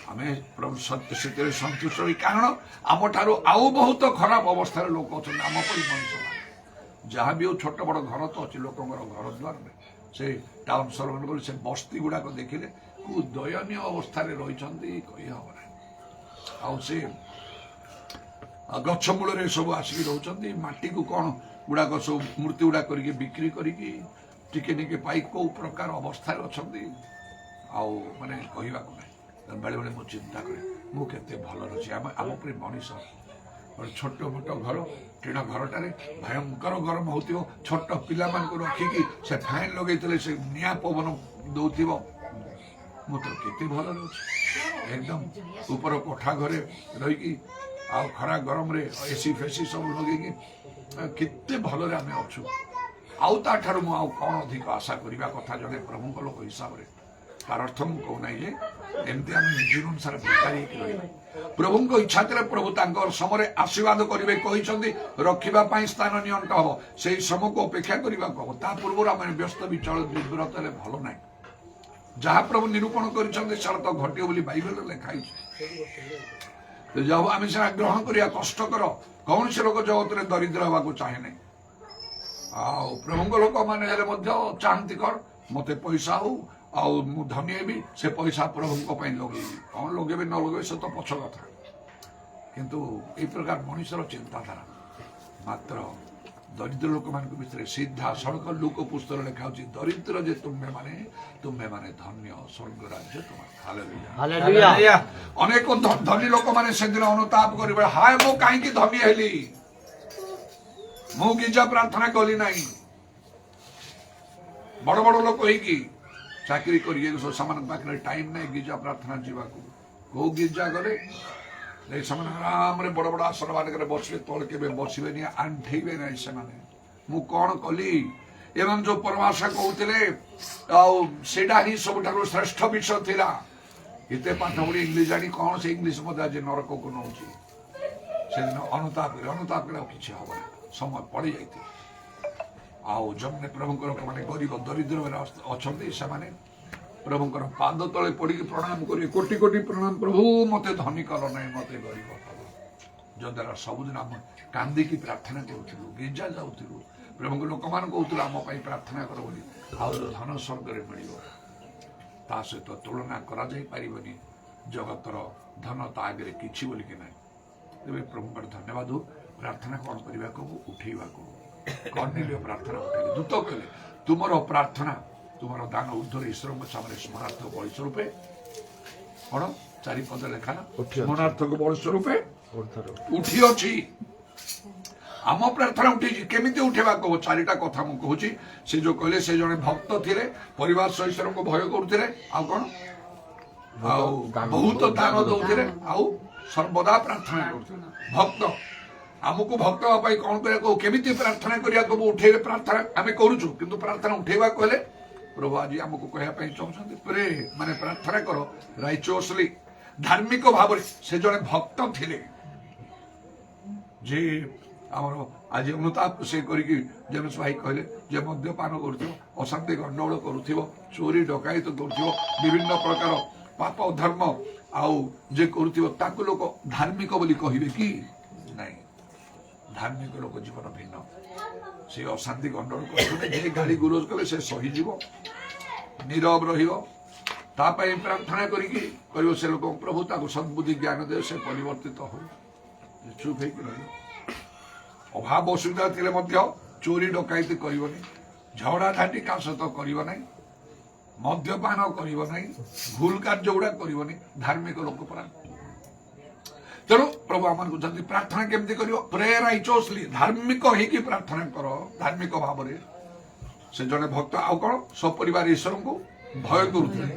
ଆମେ ପ୍ରଭୁ ସେଥିରେ ସନ୍ତୁଷ୍ଟ ହୋଇ, କାରଣ ଆମଠାରୁ ଆଉ ବହୁତ ଖରାପ ଅବସ୍ଥାରେ ଲୋକ ଅଛନ୍ତି। ଆମ ପରି ମଣିଷ ଯାହା ବି ହଉ ଛୋଟ ବଡ଼ ଘର ତ ଅଛି ଲୋକଙ୍କର ଘର ଦ୍ୱାରରେ, ସେ ଟାଉନ ସହର ସେ ବସ୍ତି ଗୁଡାକ ଦେଖିଲେ କୋଉ ଦୟନୀୟ ଅବସ୍ଥାରେ ରହିଛନ୍ତି କହିହବ ନାହିଁ। ଆଉ ସେ ଗଛ ମୂଳରେ ସବୁ ଆସିକି ରହୁଛନ୍ତି, ମାଟିକୁ କ'ଣ ଗୁଡାକ ସବୁ ମୂର୍ତ୍ତି ଗୁଡା କରିକି ବିକ୍ରି କରିକି ଟିକେ ଟିକେ ପାଇ କୋଉ ପ୍ରକାର ଅବସ୍ଥାରେ ଅଛନ୍ତି ଆଉ ମାନେ କହିବାକୁ ନାହିଁ। ବେଳେବେଳେ ମୁଁ ଚିନ୍ତା କରେ ମୁଁ କେତେ ଭଲରେ ଅଛି। ଆମ ପରି ମଣିଷ ଛୋଟ ମୋଟ ଘର, ଟିଣ ଘରଟାରେ ଭୟଙ୍କର ଗରମ ହଉଥିବ, ଛୋଟ ପିଲାମାନଙ୍କୁ ରଖିକି ସେ ଫ୍ୟାନ୍ ଲଗେଇଥିଲେ ସେ ନିଆଁ ପବନ ଦଉଥିବ। ମୁଁ ତ କେତେ ଭଲରେ ଅଛି, ଏକଦମ ଉପର କୋଠା ଘରେ ରହିକି ଆଉ ଖରା ଗରମରେ ଏସି ଫେସି ସବୁ ଲଗେଇକି କେତେ ଭଲରେ ଆମେ ଅଛୁ। ଆଉ ତାଠାରୁ ମୁଁ ଆଉ କ'ଣ ଅଧିକ ଆଶା କରିବା କଥା ଜଣେ ପ୍ରଭୁଙ୍କ ଲୋକ ହିସାବରେ? ତାର ଅର୍ଥ ମୁଁ କହୁନାହିଁ ଯେ ଏମିତି ଆମେ ଜୀବନ ସାରା ବେକାରୀ ହେଇକି ରହିବା। ପ୍ରଭୁଙ୍କ ଇଚ୍ଛା ଥିଲେ ପ୍ରଭୁ ତାଙ୍କର ସମୟରେ ଆଶୀର୍ବାଦ କରିବେ କହିଛନ୍ତି, ରଖିବା ପାଇଁ ସ୍ଥାନ ନିଅଣ୍ଟ ହବ, ସେଇ ସମୟକୁ ଅପେକ୍ଷା କରିବାକୁ ହବ। ତା ପୂର୍ବରୁ ଆମେ ବ୍ୟସ୍ତ ବିଚଳ ବିବ୍ରତ ହେଲେ ଭଲ ନାହିଁ। ଯାହା ପ୍ରଭୁ ନିରୂପଣ କରିଛନ୍ତି ସେଟା ତ ଘଟିବ ବୋଲି ବାଇବେଲରେ ଲେଖା ହେଇଛି। ଆମେ ସେଟା ଗ୍ରହଣ କରିବା କଷ୍ଟକର। କୌଣସି ଲୋକ ଜଗତରେ ଦରିଦ୍ର ହେବାକୁ ଚାହେଁ ନାହିଁ। ଆଉ ପ୍ରଭୁଙ୍କ ଲୋକମାନେ ହେଲେ ମଧ୍ୟ ଚାହାନ୍ତି କର ମତେ ପଇସା ହଉ ଆଉ ମୁଁ ଧନୀ ହେବି, ସେ ପଇସା ପ୍ରଭୁଙ୍କ ପାଇଁ ଲଗେଇବି। କ'ଣ ଲଗେଇବେ ନ ଲଗେଇବେ ସେ ତ ପଛ କଥା, କିନ୍ତୁ ଏଇ ପ୍ରକାର ମଣିଷର ଚିନ୍ତାଧାରା। ମାତ୍ର ଦରିଦ୍ର ଲୋକମାନଙ୍କ ଭିତରେ ସିଧା ସଳଖ ଲୋକ ପୁସ୍ତକ ଲେଖା ହଉଛି ଦରିଦ୍ର ଯେ ତୁମେମାନେ ଧନ୍ୟ, ସ୍ୱର୍ଗ ରାଜ୍ୟ ତୁମର। ହାଲେଲୁୟା। ଅନେକ ଧନୀ ଲୋକମାନେ ସେଦିନ ଅନୁତାପ କରିବେ, ହାୟ ମୁଁ କାହିଁକି ଧନୀ ହେଲି, ମୁଁ ଗିର୍ଜା ପ୍ରାର୍ଥନା କଲି ନାହିଁ। ବଡ ବଡ ଲୋକ ହେଇକି ଚାକିରି କରିକି ସେମାନଙ୍କ ପାଖରେ ଟାଇମ ନାହିଁ ଗିର୍ଜା ପ୍ରାର୍ଥନା ଯିବାକୁ। କୋଉ ଗିର୍ଜା ଗଲେ ସେମାନେ ଆରାମରେ ବଡ ବଡ ଆସନ ମାନଙ୍କରେ ବସିବେ, ତଳେ କେବେ ବସିବେନି, ଆଣ୍ଠେଇବେ ନାହିଁ ସେମାନେ। ମୁଁ କ'ଣ କଲି? ଏମାନେ ଯୋଉ ପରମାଶା କହୁଥିଲେ ଆଉ ସେଇଟା ହିଁ ସବୁଠାରୁ ଶ୍ରେଷ୍ଠ ବିଷୟ ଥିଲା। ଏତେ ପାଠ ପଢି ଇଂଲିଶ ଜାଣି କ'ଣ ସେ ଇଂଲିଶ ମଧ୍ୟ ଆଜି ନରକକୁ ନଉଛି। ସେଦିନ ଅନୁତାପ କଲେ ଆଉ କିଛି ହବ ନାହିଁ, ସମୟ ପଡି ଯାଇଥିବ। ଆଉ ଯେଉଁମାନେ ପ୍ରଭୁଙ୍କର ମାନେ ଗରିବ ଦରିଦ୍ରରେ ଅଛନ୍ତି ସେମାନେ ପ୍ରଭୁଙ୍କର ପାଦ ତଳେ ପଡିକି ପ୍ରଣାମ କରିବେ, କୋଟି କୋଟି ପ୍ରଣାମ, ପ୍ରଭୁ ମତେ ଧନୀ କର ନାହିଁ, ମତେ ଗରିବ କର। ଯଦ୍ୱାରା ସବୁଦିନ ଆମେ କାନ୍ଦିକି ପ୍ରାର୍ଥନା କରୁଥିଲୁ, ଗିର୍ଜା ଯାଉଥିଲୁ, प्रभु को लोक मान कहूला आम प्रार्थना कर बोली आउ धन स्वर्ग मिल ता सहित तुलना करा जाई परिबनी जगतर धन ता आगे किछि बोली कि ना तेरे प्रभु पर धन्यवाद हो प्रार्थना कौन करने को उठेवा को कर्णेलिय प्रार्थना उठे दूत कहले तुमर प्रार्थना तुमर दान ऊर्ध्वर ईश्वर सामने स्मरणार्थक बलि स्वरूपे कौन चारिपद लेखा स्मरणार्थक बलि स्वरूपे उठी अछि आम प्रार्थना उठी केमी उठेवा कह चारिटा कथा मु कहूँ से जो कहले से जने भक्त थिले परिवार सह ईश्वर को भय करुथिले आ कौन बहुत दान दौथिले आउ सर्वदा प्रार्थना करुथिले भक्त आमको भक्त हवाई कौन करा केमी प्रार्थना करिया को उठे प्रार्थना आम करूचु किंतु प्रार्थना उठेवा कहले प्रभु आज आमको कहवाई चाहते प्रे माने प्रार्थना करो राइचियसली धार्मिक भाव से जने भक्त थिले जे आमर आज अनुताप से करिकी जेम्स भाई कहले जे मद्यपान करुथिबो अशांति गंडगोल करुथिबो चोरी डकायत करुथिबो विभिन्न प्रकार पाप धर्म आउ जे करुथिबो ताकु लोक धार्मिक बोली कहिबे कि नहीं धार्मिक लोक जीवन भिन्न से अशांति गंडगोल करथुने जे गाली गुरोज कले से सही जीव नीरव रहिबो तापाई प्रार्थना करिकी करियो से लोक प्रभु ताकु सद्बुद्धि ज्ञान दे से परिवर्तित हो चुप है कि रहिबो अभाव असुविधा थिले मध्य चोरी डकायत करिबोनी झगड़ा झाटी का सहित करिबो नै मद्यपान करिबो नै भूल कार्य गुड़ा करिबोनी धार्मिक लोक परा तेणु प्रभु आम को प्रार्थना केमती कर प्रे राइचियसली धार्मिक होगी प्रार्थना कर धार्मिक भाव से जड़े भक्त आउ कौन सपरिवार ईश्वर को भय करुले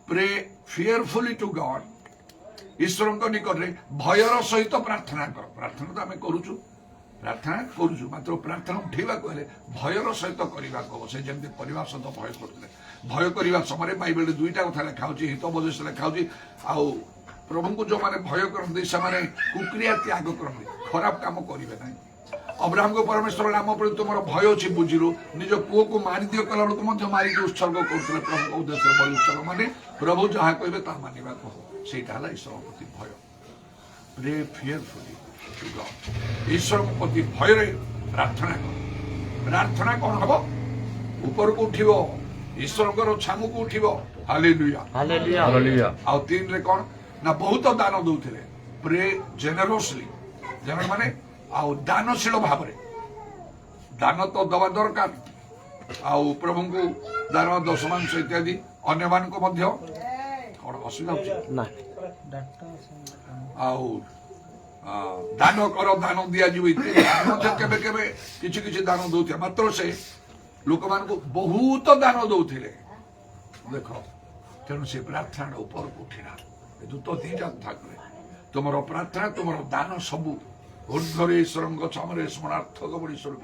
प्रे फियरफुली टू गॉड ईश्वर निकट में भयर सहित प्रार्थना कर प्रार्थना तो आम करुचु प्रार्थना करुचु मात्र प्रार्थना उठेवा कहले भयर सहित करने कह से जमी परिवार सहित भय करते भय करने समय बाइबल दुईटा कथा लिखा हितोपदेश लिखा आउ प्रभु को जो माने भय करते से कुक्रिया त्याग करते खराब काम करेंगे ना अब्राहम को परमेश्वर नाम प्रति तुम भय अच्छी बुझिलु निज पुओ को मारिदियो कला बेलू मारिक उत्सर्ग करते प्रभु उद्देश्य बलि उत्सर्ग माने प्रभु जहाँ कहे ता मानवा कह से ईश्वर प्रति भय प्रे फियरफुली टू गॉड ईश्वर प्रति भय प्रार्थना कर प्रार्थना कौन हम ऊपर को उठिब ईश्वर छामु को उठिब हालेलुया हालेलुया हालेलुया आ तीन रे कौन ना बहुत दान दौले प्रे जेनेरोसली जन माने आउ दानशील भाव दान तो दवा दरकार आउ प्रभु को दान दशमांश इत्यादि अन्य मान को मध्य कौन असुविधा आउ दान कर दान दिया इत्यादि केबे किछि किछि दान दौथे मात्र से लोक मान को बहुत दान दौले देख तेणु से प्रार्थना ऊपर को उठिना दूत दीटा कथा कहे तुम प्रार्थना तुम दान सबू ऊर्ध्वर ईश्वर सामने स्मरणार्थक बड़ी स्वरूप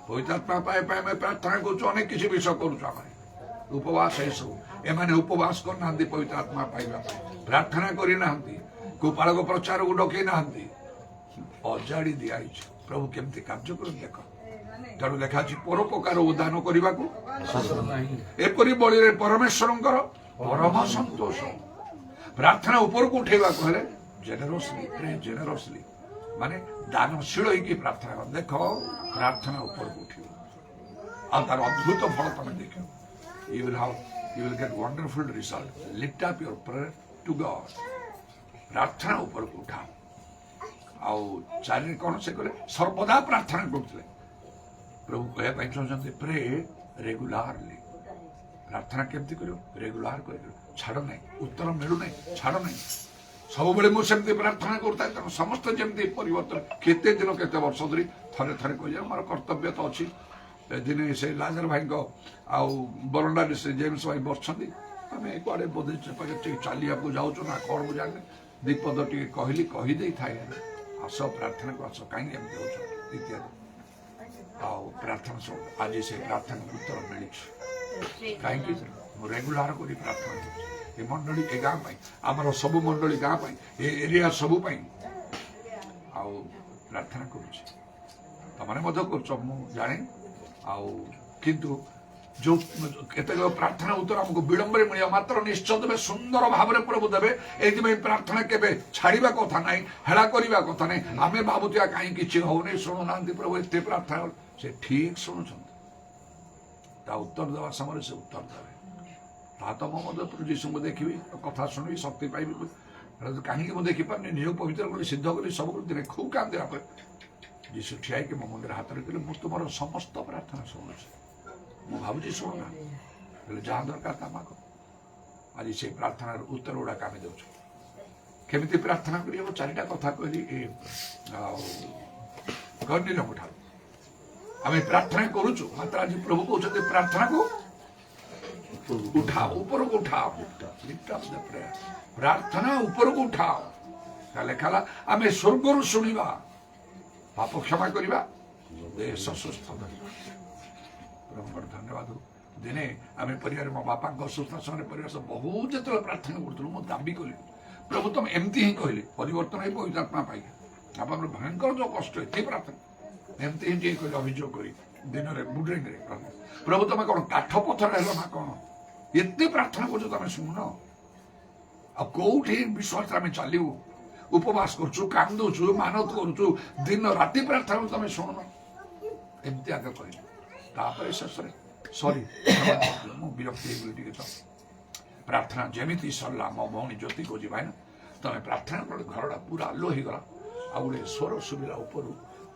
पवित्रात्मा पाए आम प्रार्थना करुचु अनेक किसी विषय करुचु उपवास ये सब एमाने उपवास करना पवित्रात्मा पाइबा प्रार्थना करना गोपालक प्रचार को डकई ना अजाड़ी दिखाई प्रभु केमती कार्य कर देख तेणु लिखा परोपकार दान करने को एपरी बलि परमेश्वर परम संतोष प्रार्थना ऊपर को उठेगा कहले जेनेरोसली प्रे जेनेरोसली माने दानशील होगी प्रार्थना कर देख प्रार्थना ऊपर को उठिब आ तार अद्भुत फल तुम देख you will get wonderful result lift up your prayer to God प्रार्थना ऊपर को उठा आउ चारि कौन से कहले सर्वदा प्रार्थना करते प्रभु कहवा चाहते प्रे रेगुलारली प्रार्थना केमती कर रेगुलार कर छाड़ ना उत्तर मिलू ना छाड़ ना सब बेले मुझे प्रार्थना करता है तेना समस्त जमी परिवर्तन केते दिन केते वर्ष धरी थे थे कह मोर कर्तव्य तो अच्छी दिने से लाजर भाई बरंडा से जेम्स भाई बसुँच आम कड़े बोधे चलिया जाऊँ ना कौन मुझे जाने दीपद टे कहली कहीदे थाए आस प्रार्थना को आस कहीं इत्यादि प्रार्थना सब आज से प्रार्थना उत्तर मिली कहीं रेगुलार कर प्रार्थना ये मंडली ए गाँव आमर सब मंडली गाँव एरिया सबू प्रार्थना करुच्चे तुमने जाने किंतु जो केतक प्रार्थना उत्तर हमको विलंबरे मिले मात्र निश्चय देवे सुंदर भाव में प्रभु देवे ये प्रार्थना केवे छाड़ा कथा ना हेला करवा कथा ना आम भावुआ कहीं किसी होनी शुणुना प्रभु एत प्रार्थना से ठीक शुणुं उत्तर देवा समय से उत्तर देवे ता तो मो जीशु को देखी कथा शुणी शक्ति पाइबी कहीं मुझे देखिपारे निज पवित्र कर सिद्ध कर सब दिन खूब कांदा जीशु ठिया कि मो मुंडे हाथ रखिले मुझ तुम समस्त प्रार्थना शुणुची मु भावी शुणुना जहाँ दरकार ता माग आज से प्रार्थनार उत्तर गुड़ाक आम दे केमी प्रार्थना कर चारिटा कथा कहली कर्णिल ठार आम प्रार्थना करुचु मात्र आज प्रभु कहते प्रार्थना को उठाओ ऊपर को उठाओ प्रार्थना ऊपर को उठाओ लेखाला आम स्वर्गर शुणा पाप क्षमा करवा देश सुस्थ प्रभु धन्यवाद दिने आम परिवार मो बापा असुस्थ समय परिवार सब बहुत जो प्रार्थना करूँ मुझे दाबी कली प्रभु तुम एमती ही कहले परिवर्तन है पवित्र आत्मा पाई आप भयंकर जो कष्ट ये प्रार्थना एमती ही कहले अभियोग कर दिन में बुड्रिंग प्रभु तुम कौन काठ पथर है ना कौन एत प्रार्थना कर तुम शुण आउटी विश्वास आम चलू उपवास करुचु कांदुचु मानत करुचु दिन राति प्रार्थना तुम शुण एमती आगे कह शेष सरी विरक्ति प्रार्थना जमी सरला मो भौणी ज्योति को जी भाई तुम प्रार्थना कर घर पूरा आलो हो गला आ गए स्वर सुविला ऊपर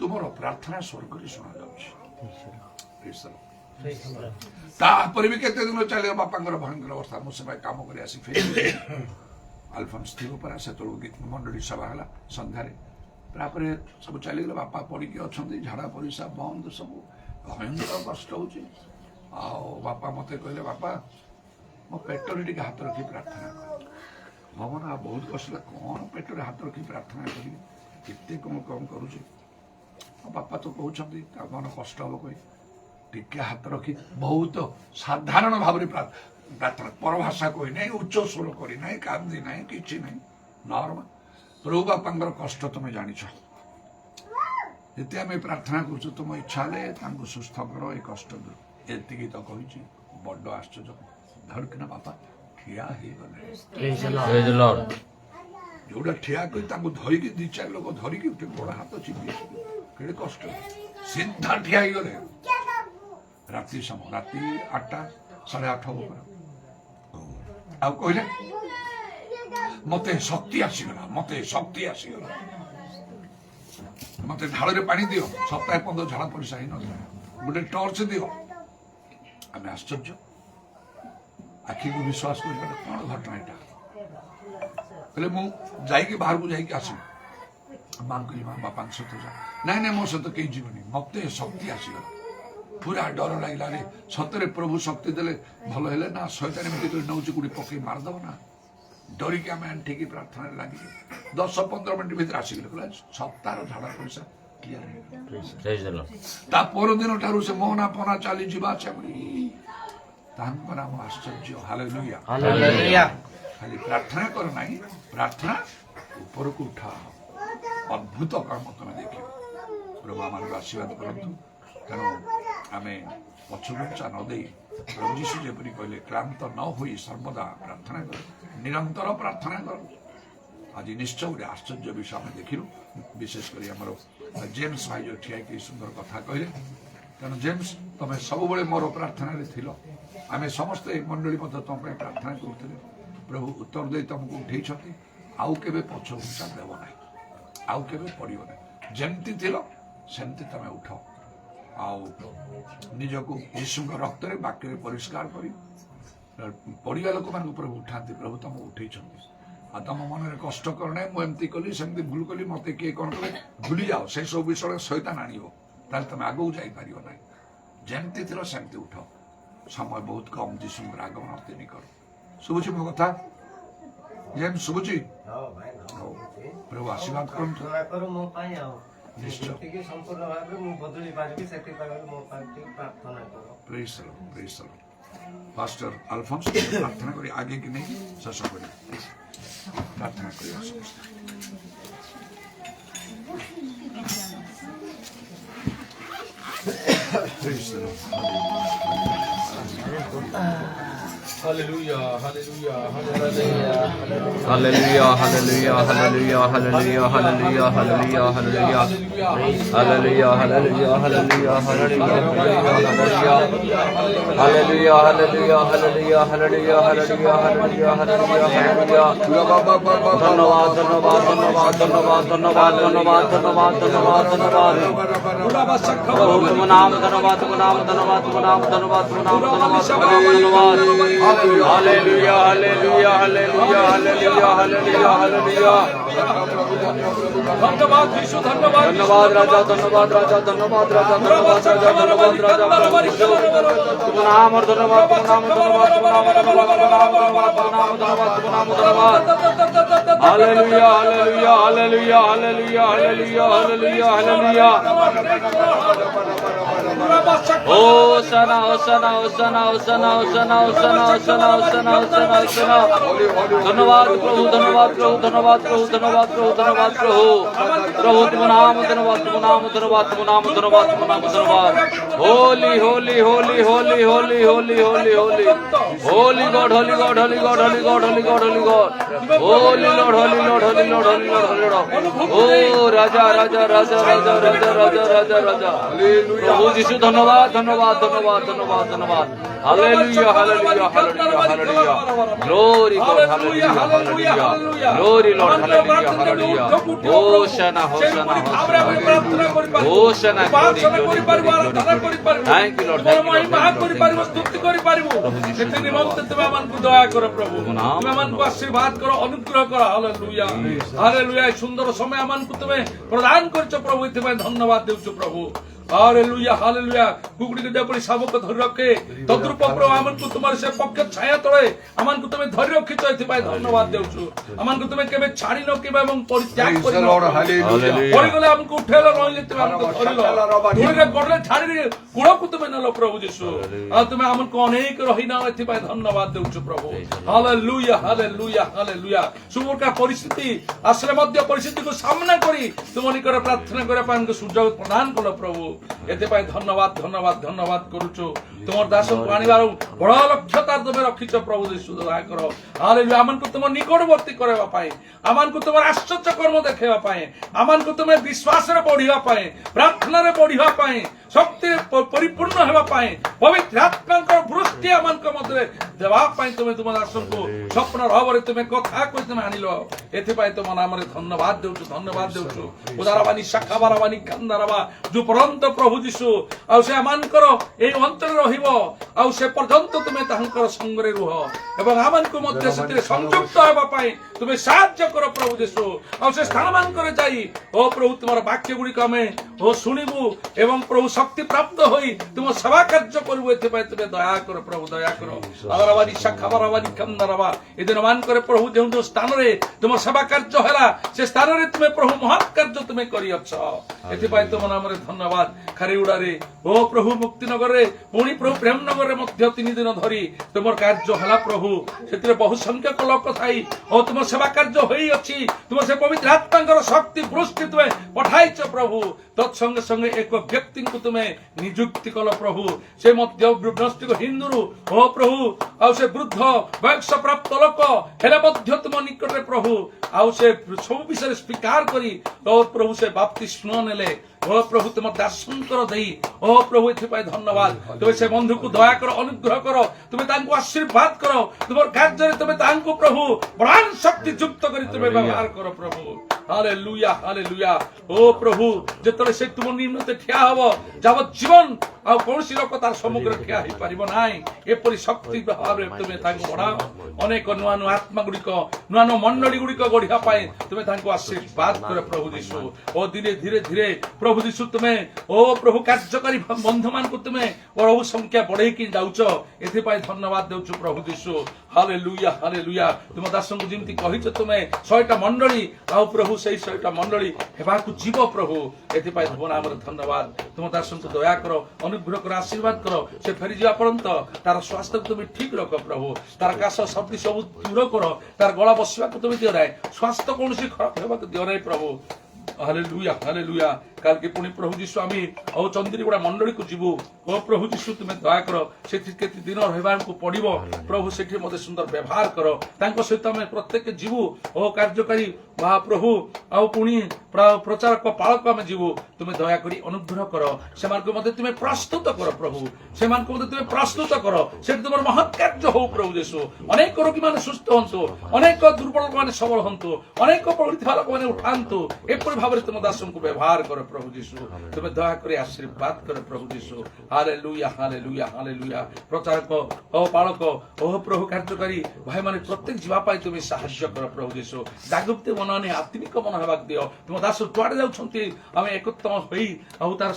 तुम प्रार्थना स्वर्ग शुणा जापर भी केते दिन चलिए बापा भयंकर अवस्था मुझे कम कर आसी फेर अल्फोन्स थी पर से गीत मंडली सभा है संध्यारे सब चलीगले बापा पड़िकी अच्छा झाड़ा परिसा बंद सब भयंकर कष्ट हो बापा मत कहले बापा मो पेटर टे हाथ रखी प्रार्थना कर भवन आ बहुत कष्ट कौन पेटर हाथ रखी प्रार्थना करी कौन कौन करुचे बापा तो कहते मन कष्ट हम कही टिके हाथ रखी बहुत साधारण भाव में प्रार्थना परभाषा कही ना उच्च स्वर करी ना कांदी ना कि नॉर्मल प्रभु बापा कष्ट तुम जान ये आम प्रार्थना कर तुम इच्छा हे सुस्थ कर ये कष्ट दूर एति तो कही बड़ आश्चर्य धड़कना बापा ठिया जोटा ठिया कर धरिकी दी चार लोक धरिकी गोड़ हाथ चिपी केड़े कष्ट सीधा ठिया गले राति समय राति 8टा 8:30 कहले मते शक्ति आसीगला मते ढाल पानी दियो सप्ताह 15 झाड़ा परिसा ही ना गोटे टर्च दियो आम आश्चर्य आखि को विश्वास कर कौन घटना यहाँ कहले मुझे बाहर को जाकि आस माँ कह माँ बापा सहित जा ना मो सहित कहीं जीवनी मत शक्ति आसीगला पूरा डर लगे रे सतरे प्रभु शक्ति देले भल है ना शैतान एमती नौ कूड़ी पकई मारदेव ना डरिकी आम आंठिकी प्रार्थना लगे 10-15 मिनट भर आसिगले सप्ताह झाड़ा पैसा क्लीयर पर दिन ठार से मोहना पना चली जा नाम आश्चर्य हालेलुया खाली प्रार्थना कर ना प्रार्थना ऊपर को उठा अद्भुत कर्म तुम देख प्रभु आम आशीर्वाद करूँ तेणु आम पछुचा नदे प्रभु जीशु जपरी कहले क्लांत न हो सर्वदा प्रार्थना कर निरंतर प्रार्थना कर आज निश्चय गोटे आश्चर्य विषय आम देखिलु विशेषकर आमर जेम्स भाई जो ठिया कि सुंदर कथा कहले तेणु जेम्स तुम सब मोर प्रार्थना थिल आम समस्ते मंडली तुम प्रार्थना करुले प्रभु उत्तर दे तुमको उठे आउ के पछघुचा देव ना आउ के पड़ो ना जमती थिल सेमती तुम उठ आजको यीशु रक्त वाक्य परिष्कार कर पड़ा लोक मान प्रभु उठा प्रभु तुम उठे तुम मन में कष्ट करना मुझे कली सेमती भूल कली मत किए कौन कले भूली जाओ से सब विषय शैतान आने तुम आगू जापर ना जमती थी सेमती उठ समय बहुत कम यीशु आगमन अति निकट शुभुची मो कथा जेम शुभुची प्रभु आशीर्वाद करूँ निश्चय पास्टर अल्फोन्स प्रार्थना करी आगे की नहीं शेष करी प्रार्थना करी Praise the Lord. Hallelujah, hallelujah, hallelujah. Hallelujah, hallelujah, hallelujah, hallelujah, hallelujah, hallelujah, hallelujah. Hallelujah, hallelujah, hallelujah, hallelujah, hallelujah, hallelujah, hallelujah, hallelujah, hallelujah, hallelujah, hallelujah. ধন্যবাদ ধন্যবাদ ধন্যবাদ ধন্যবাদ ধন্যবাদ ধন্যবাদ ধন্যবাদ ধন্যবাদ ধন্যবাদ প্রভু তুম নাম ধন্যবাদ তুম নাম ধন্যবাদ তুম নাম ধন্যবাদ তুম নাম ধন্যবাদ ধন্যবাদ hallelujah hallelujah hallelujah hallelujah hallelujah hallelujah ধন্যবাদ যিশু ধন্যবাদ ধন্যবাদ রাজা ধন্যবাদ রাজা ধন্যবাদ রাজা ধন্যবাদ রাজা ধন্যবাদ রাজা তুম নাম ধন্যবাদ তুম নাম ধন্যবাদ তুম নাম ধন্যবাদ তুম নাম ধন্যবাদ তুম নাম ধন্যবাদ hallelujah hallelujah hallelujah hallelujah hallelujah hallelujah hallelujah hosanna hosanna hosanna hosanna hosanna hosanna hosanna hosanna hosanna hosanna ধন্যবাদ প্রভু ধন্যবাদ প্রভু ধন্যবাদ প্রভু ধন্যবাদ প্রভু ধন্যবাদ প্রভু প্রভু তুম নাম ধন্যবাদ তুম নাম ধন্যবাদ তুম নাম ধন্যবাদ তুম নাম ধন্যবাদ holy holy holy holy holy holy holy holy holy God holy God holy God holy God holy God holy God holy Lord holy Lord holy Lord holy Lord holy Lord ও রাজা রাজা রাজা রাজা রাজা রাজা রাজা রাজা প্রভু যিশু ধন্যবাদ ধন্যবাদ ধন্যবাদ ধন্যবাদ ধন্যবাদ hallelujah hallelujah hallelujah hallelujah glory God hallelujah hallelujah glory Lord hallelujah hallelujah hosanna hosanna hosanna glory glory thank you Lord দয়া করো প্রভু তুমি আমাকে আশীর্বাদ করো অনুগ্রহ করো হালেলুয়া হালেলুয়া সুন্দর সময় আমাকে তুমি প্রদান করছো প্রভু এଥିପାଇଁ ধন্যবাদ দেউছো প্রভু हालेलुया हालेलुया कुकुड़ी के जेपरी शाबक धरि रखे तद्रूप प्रभु आमनकु तुमार से पक्ष छाया तळे आमनकु तुमे धरि रखिছো एथिପାଇଁ धन्यवाद देउछु आमनकु तुमे केबे छाडी न केबे एवं परित्याग करिनो हालेलुया परिगले आमनकु उठेलो रहिले तुमे आमनकु धरिलो गुणगे पडले छाडी गुणकु तुमे नलो प्रभु यीशु आ तुमे आमनकु अनेक रहिना एथिପାଇଁ धन्यवाद देउछु प्रभु हालेलुया हालेलुया हालेलुया सुमर का परिस्थिति आश्रय मध्य परिस्थिति को सामना करी तुम निकट प्रार्थना करे पानको सुजोग प्रदान कलो प्रभु एथिପାଇଁ धन्यवाद धन्यवाद धन्यवाद करूछु तुमर दासन पाणीबार बड़ लक्ष्यता तुम रखिछ प्रभु यीशु दया करो हालेलुया आमनकु तुम निकटवर्ती करबा पाए आमनकु तुमर आश्चर्य कर्म देखेबा पाए आमनकु तुम विश्वास रे बढ़िबा पाए प्रार्थना रे बढ़िबा पाए शक्ति परिपूर्ण हेबा पाए पवित्र आत्मा वृष्टि आमनक मध्य देबा पाए तुम तुम दासन को स्वप्न रहबरे तुम कथा को तुम आनिलो एथिପାଇଁ तुम नाम रे धन्यवाद देउछु उदारवानी शाखाबारवानी कंदारवा जो परंत प्रभु यीशु आ से आमनकर ए अंतर रहिबो आ से पर्यंत तुमे तांकर संगरे रुह एवं आमनको मध्य सतिरे संयुक्त हेबा पाए तुमे साहाय्य करो प्रभु यीशु आ से स्थान मान करे जाई ओ प्रभु तुमर वाक्य गुडी कमे ओ सुनिबु एवं प्रभु शक्ति प्राप्त होई तुम सेवा कार्य करबु एथिପାଇଁ तुमे दया करो प्रभु दया करो आदरवादी शाखाबारवादी कंदारवा ए दिन मान करे प्रभु जेउ स्थान रे तुम सेवा कार्य हैला से स्थान रे तुमे प्रभु महत् कार्य तुमे करियछ एथिପାଇଁ तुम नाम रे धन्यवाद खारीउडा रे ओ प्रभु मुक्तिनगर रे पुणी प्रभु प्रेमनगर रे मध्य 3 दिन धरी तुमर कार्य हला प्रभु सेतिरे बहु संख्यक लोक थाई ओ तुम सेवा कार्य होई अछि तुम से पवित्र आत्माकर शक्ति वृष्टि तुमे पठाइछ प्रभु तत्संग संगे एक व्यक्ति को तुमे नियुक्ति कल प्रभु से मध्य नष्टिक हिंदू ओ प्रभु आ से वृद्ध वयस प्राप्त लोक हेले मध्य तुम निकट रे प्रभु आ से सब विषय स्वीकार करी तो प्रभु से बपतिस्मा नेले ओ प्रभु तुम दर्शन कर दई ओ प्रभु एथिପାଇଁ धन्यवाद तुम से बंधु को दया करो अनुग्रह करो तुम तांको आशीर्वाद करो तुमर कार्य रे तुम तांको प्रभु प्राण शक्ति युक्त करी तुम व्यवहार करो प्रभु हालेलुया हालेलुया ओ प्रभु जेतरे से तुम निम्नते ठिया हबो जब जीवन आ कोनसी लोक तार समुद्र ठिया ही परिबो नाही एपरि शक्ति भाव रे तुम तांको बढ़ाओ अनेक नुआ नुआ आत्मा गुडी को नुआ नुआ मंडली गुडी को गढिया पाए तुम तांको आशीर्वाद करो प्रभु यीशु ओ धीरे धीरे धीरे प्रभु यीशु तुमे ओ प्रभु कार्यकारी बंधु मान को तुमे प्रभु संख्या बढ़े कि जाउचो एथिପାଇଁ धन्यवाद देउछु प्रभु यीशु हालेलुया हालेलुया तुम दासन को जिमति कहिछ तुमे 100टा मंडली आ प्रभु सेही 100टा मंडली हेबा को जीव प्रभु एथिପାଇଁ तुम नाम रे धन्यवाद तुम दासन को दया करो अनुग्रह करो आशीर्वाद करो से फेरी जिवा परंत तार स्वास्थ्य को तुम ठीक रखो प्रभु तार काश सर्दी सब दूर करो तार गला बसिबा को तुम दियो राय स्वास्थ्य कोनसी खराब हेबा को दियो राय प्रभु हालेलुया हालेलुया কালকে পুଣି প্রভু যীশু আমি ଆଉ ଚନ୍ଦ୍ରୀଗୁଡ଼ା ମଣ୍ଡଳୀକୁ ଯିବୁ ଓ ପ୍ରଭୁ ଯୀଶୁ ତୁମେ ଦୟା କର ସେଠି କେତେ ଦିନ ରହିବାକୁ ପଡିବ ପ୍ରଭୁ ସେଠି ମୋତେ ସୁନ୍ଦର ବ୍ୟବହାର କର ତାଙ୍କ ସହିତ ଆମେ ପ୍ରତ୍ୟେକ ଯିବୁ ଓ କାର୍ଯ୍ୟକାରୀ ମହାପ୍ରଭୁ ଆଉ ପୁଣି ପ୍ରଚାରକ ପାଳକ ଆମେ ଯିବୁ ତୁମେ ଦୟାକରି ଅନୁଗ୍ରହ କର ସେମାନଙ୍କୁ ମଧ୍ୟ ତୁମେ ପ୍ରସ୍ତୁତ କର ପ୍ରଭୁ ସେମାନଙ୍କୁ ମଧ୍ୟ ତୁମେ ପ୍ରସ୍ତୁତ କର ସେଠି ତୁମର ମହତ୍ କାର୍ଯ୍ୟ ହଉ ପ୍ରଭୁ ଯୀଶୁ ଅନେକ ରୋଗୀମାନେ ସୁସ୍ଥ ହୁଅନ୍ତୁ ଅନେକ ଦୁର୍ବଳ ଲୋକମାନେ ସବଳ ହୁଅନ୍ତୁ ଅନେକ ପଡ଼ିଥିବା ଲୋକମାନେ ଉଠାନ୍ତୁ ଏପରି ଭାବରେ ତୁମ ଦାସଙ୍କୁ ବ୍ୟବହାର କର ପ୍ରଭୁ ଯୀଶୁ ତୁମେ ଦୟାକରି ଆଶୀର୍ବାଦ କର ପ୍ରଭୁ ଯୀଶୁ ହାଲେଲୁୟା ହାଲେଲୁୟା ହାଲେଲୁୟା ପ୍ରଚାରକ ଓ ପାଳକ ଓ ପ୍ରଭୁ କାର୍ଯ୍ୟକାରୀ ଭାଇମାନେ ପ୍ରତ୍ୟେକ ଯିବା ପାଇଁ ତୁମେ ସାହାଯ୍ୟ କର ପ୍ରଭୁ ଯୀଶୁ ଜାଗୃତ ମନ ଆଣି ଆତ୍ମିକ ମନ ହେବାକୁ ଦିଅ ତୁମ ଦାସ ଯୁଆଡ଼େ ଯାଉଛନ୍ତି ଆମେ ଏକତ୍ରିତ ହୋଇ ଆଉ ତାର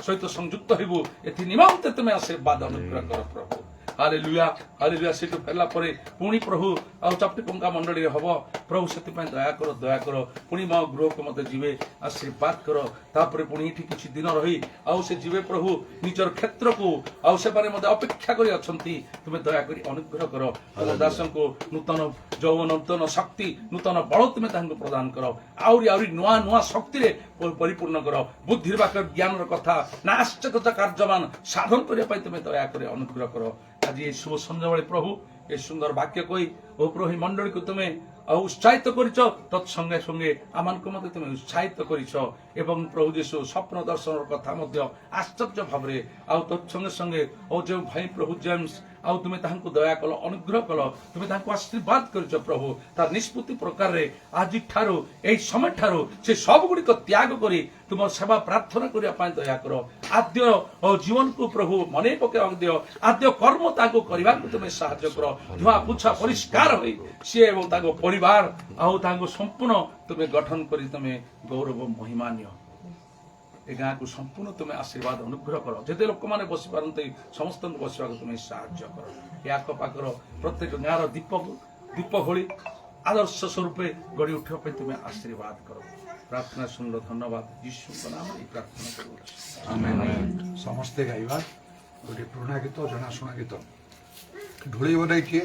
ସହିତ ସଂଯୁକ୍ତ ହେବୁ ଏଥି ନିମନ୍ତେ ତୁମେ ଆଶୀର୍ବାଦ ଅନୁଗ୍ରହ କର ପ୍ରଭୁ ହାଲେଲୁୟା ହାଲେଲୁୟା ସେଠୁ ଫେରିଲା ପରେ ପୁଣି ପ୍ରଭୁ ଆଉ ଚାପଟି ପଙ୍କା ମଣ୍ଡଳୀରେ ହବ ପ୍ରଭୁ ସେଥିପାଇଁ ଦୟା କର ପୁଣି ମୋ ଗୃହକୁ ମୋତେ ଯିବେ ଆଶୀର୍ବାଦ କର ତାପରେ ପୁଣି ଏଠି କିଛି ଦିନ ରହି ଆଉ ସେ ଯିବେ ପ୍ରଭୁ ନିଜର କ୍ଷେତ୍ରକୁ ଆଉ ସେମାନେ ମଧ୍ୟ ଅପେକ୍ଷା କରି ଅଛନ୍ତି ତୁମେ ଦୟାକରି ଅନୁଗ୍ରହ କର ତୁମ ଦାସଙ୍କୁ ନୂତନ ଯୌବନ ନୂତନ ଶକ୍ତି ନୂତନ ବଳ ତୁମେ ତାଙ୍କୁ ପ୍ରଦାନ କର ଆହୁରି ନୂଆ ନୂଆ ଶକ୍ତିରେ ପରିପୂର୍ଣ୍ଣ କର ବୁଦ୍ଧିର ବାକ୍ୟ ଜ୍ଞାନର କଥା ନା ଆଶ୍ଚର୍ଯ୍ୟ କାର୍ଯ୍ୟମାନ ସାଧନ କରିବା ପାଇଁ ତୁମେ ଦୟାକରି ଅନୁଗ୍ରହ କର ଆଜି এই শুভ সন্ধ্যাবেলে প্রভু এই সুন্দর বাক্য কই ও প্রভু মণ্ডলীকে তুমি উৎসাহিত করিছ তৎসঙ্গে সঙ্গে আমাকে মধ্যে তুমি উৎসাহিত করিছ এবং প্রভু যীশু স্বপ্ন দর্শনের কথা মধ্যে আশ্চর্য ভাবে তৎসঙ্গে সঙ্গে ও যে ভাই প্রভু জেমস ଆଉ ତୁମେ ତାହାଙ୍କୁ ଦୟା କଲ ଅନୁଗ୍ରହ କଲ ତୁମେ ତାଙ୍କୁ ଆଶୀର୍ବାଦ କରିଛ ପ୍ରଭୁ ତାର ନିଷ୍ପତ୍ତି ପ୍ରକାରରେ ଆଜିଠାରୁ ଏହି ସମୟଠାରୁ ସେ ସବୁଗୁଡ଼ିକ ତ୍ୟାଗ କରି ତୁମ ସେବା ପ୍ରାର୍ଥନା କରିବା ପାଇଁ ଦୟା କର ଆଦ୍ୟ ଜୀବନକୁ ପ୍ରଭୁ ମନେ ପକାଇବାକୁ ଦିଅ ଆଦ୍ୟ କର୍ମ ତାଙ୍କୁ କରିବାକୁ ତୁମେ ସାହାଯ୍ୟ କର ଧୂଆ ପୁଛା ପରିଷ୍କାର ହୋଇ ସିଏ ଏବଂ ତାଙ୍କ ପରିବାର ଆଉ ତାଙ୍କୁ ସମ୍ପୂର୍ଣ୍ଣ ତୁମେ ଗଠନ କରି ତୁମେ ଗୌରବ ମହିମା ନିଅ ଏ ଗାଁକୁ ସମ୍ପୂର୍ଣ୍ଣ ତୁମେ ଆଶୀର୍ବାଦ ଅନୁଗ୍ରହ କର ଯେତେ ଲୋକମାନେ ବସିପାରନ୍ତି ସମସ୍ତଙ୍କୁ ବସିବାକୁ ତୁମେ ସାହାଯ୍ୟ କର ଏ ଆଖପାଖର ପ୍ରତ୍ୟେକ ଗାଁର ଦୀପ ଭଳି ଆଦର୍ଶ ସ୍ୱରୂପେ ଗଢ଼ି ଉଠିବା ପାଇଁ ତୁମେ ଆଶୀର୍ବାଦ କର ପ୍ରାର୍ଥନା ଶୁଣିଲ ଧନ୍ୟବାଦ ଯୀଶୁଙ୍କ ନାମରେ ପ୍ରାର୍ଥନା କରୁଅଛି ସମସ୍ତେ ଗାଇବା ଗୋଟେ ପୁରୁଣା ଗୀତ ଜଣାଶୁଣା ଗୀତ ଢୋଳେଇବ ନାହିଁ କିଏ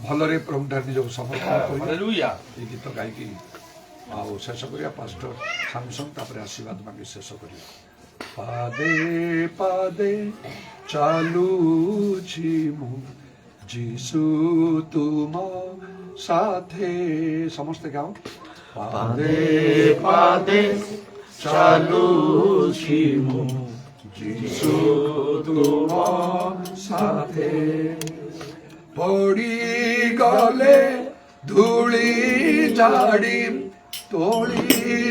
ଭଲରେ ପ୍ରଭୁଠାରୁ ନିଜକୁ ସମର୍ପଣ କରିବା ଏ ଗୀତ ଗାଇକି ଆଉ ଶେଷ କରିବା ପାଷ୍ଟର ସାମସଙ୍ଗ ତାପରେ ଆଶୀର୍ବାଦ ମାଗି ଶେଷ କରିବା ପାଦେ ପାଦେ ଚାଲୁଛି ମୁଁ ଯୀଶୁ ତୁମ ସାଥେ ସମସ୍ତେ ଗାଓ ପାଦେ ପାଦେ ଚାଲୁଛି ମୁଁ ଯୀଶୁ ତୁମ ସାଥେ ପଡ଼ିଗଲେ ଧୂଳି ଝାଡ଼ି ତୋଳି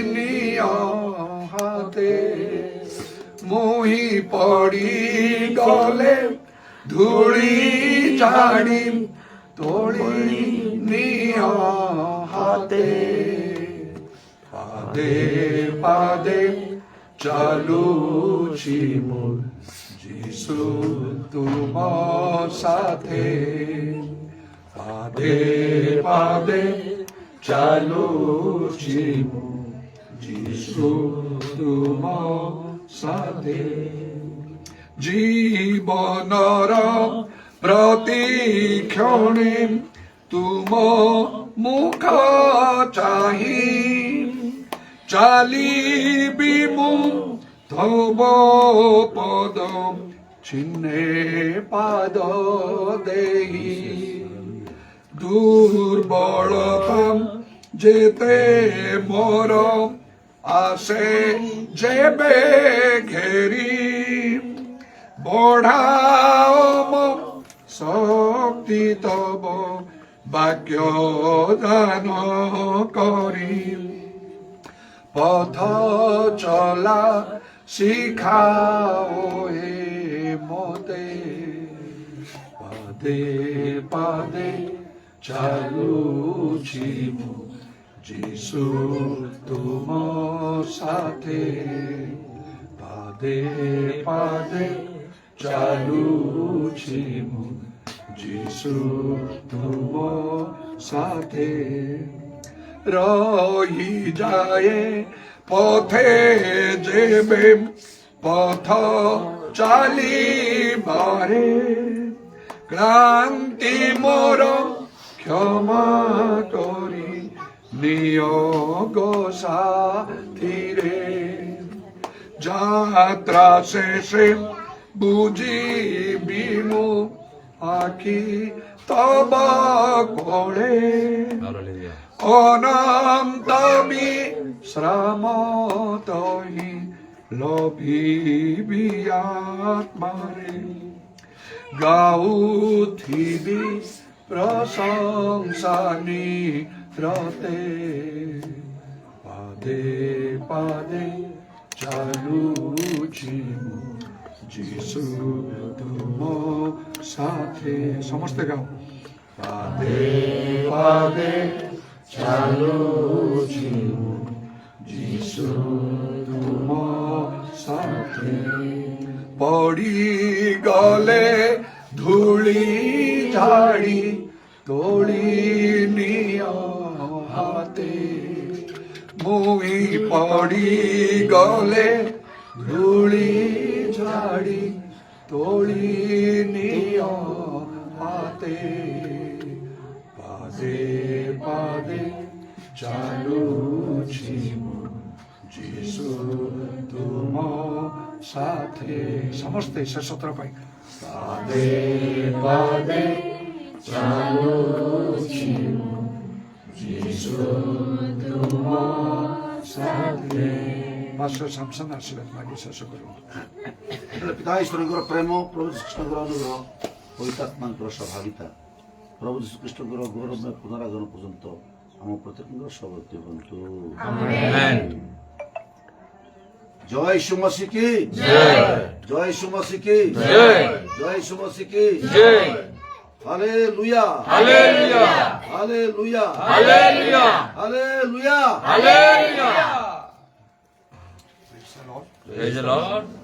ନିଅ ହାତେ ମୁହିଁ ପଡ଼ିଗଲେ ଧୂଳି ଝାଡ଼ି ତୋଳି ନିଅ ହାତେ ପାଦେ ପାଦେ ଚାଲୁଛି ମୁଁ ଯୀଶୁ ତୁମ ସାଥେ ପାଦେ ପାଦେ ଚାଲୁଛି ମୁଁ ଯୀଶୁ ତୁମ ସାଥେ ଜୀବନର ପ୍ରତିକ୍ଷଣେ ତୁମ ମୁଖ ଚାହିଁ ଚାଲିବି ମୁଁ ତବ ପଦ ଚିହ୍ନେ ପାଦ ଦେଇ ଦୁର୍ବଳତା ଯେତେ ମୋର ଆସେ ଯେବେ ଘେରି ବଢ଼ାଅ ମୋ ଶକ୍ତି ତବ ବାକ୍ୟ ଦାନ କରି ପଥ ଚଲା ଶିଖାଓ ଏ ମୋତେ ପାଦେ ପାଦେ ଚାଲୁଛି ମୁଁ ଯୀଶୁ ତୁମ ସାଥେ ପାଦେ ପାଦେ ଚାଲୁଛି ମୁଁ ଯୀଶୁ ତୁମ ସାଥେ ରହିଯାଏ ପଥେ ଯେବେ ପଥ ଚାଲିବାରେ କ୍ଳାନ୍ତି ମୋର କ୍ଷମା କରି ନିୟୋଗ ସାଥିରେ যাত্রা শেষে বুঝিবিমু আখি তব কোলে অনন্ত বিশ্রাম তহি লভিবি আত্মারে গাউথিবি প্রশংসানি রতে পাদে পাদে চালুছি যিশু তুম সাথে সমস্তে গাও পাদে পাদে চালুছি যিশু তুম সাথে পড়ি গলে ধূলি ঝাড়ি তোলি নিয় হাতে মুই পড়ি গলে ধূলি ঝাড়ি তোলি নিয় হাতে পাদে পাদে চালুছি যিশু তুম সাথে সমস্তে শেষত্র পাই পাদে পাদে চালুছি যিশু তুম সাথে ମାଷ୍ଟର ସାମସନ ଆଶୀର୍ବାଦ ମାଗି ଶେଷ କରିବ ପିତା ଈଶ୍ୱରଙ୍କର ପ୍ରେମ ପ୍ରଭୁ ଯୀଶୁଖ୍ରୀଷ୍ଟଙ୍କର ଅନୁଗ୍ରହ ପବିତ୍ରାତ୍ମାଙ୍କର ସହଭାଗିତା ପ୍ରଭୁ ଯୀଶୁଖ୍ରୀଷ୍ଟଙ୍କର ଗୌରବମୟ ପୁନରାଗମନ ପର୍ଯ୍ୟନ୍ତ ଆମ ପ୍ରତ୍ୟେକଙ୍କର ସହବର୍ତ୍ତୀ ହୁଅନ୍ତୁ ଜୟ ଯୀଶୁ ମସିହ କି ଜୟ ଯୀଶୁ ମସିହ କି ଜୟ ଯୀଶୁ ମସିହ କି hallelujah hallelujah hallelujah hallelujah hallelujah Praise the Lord.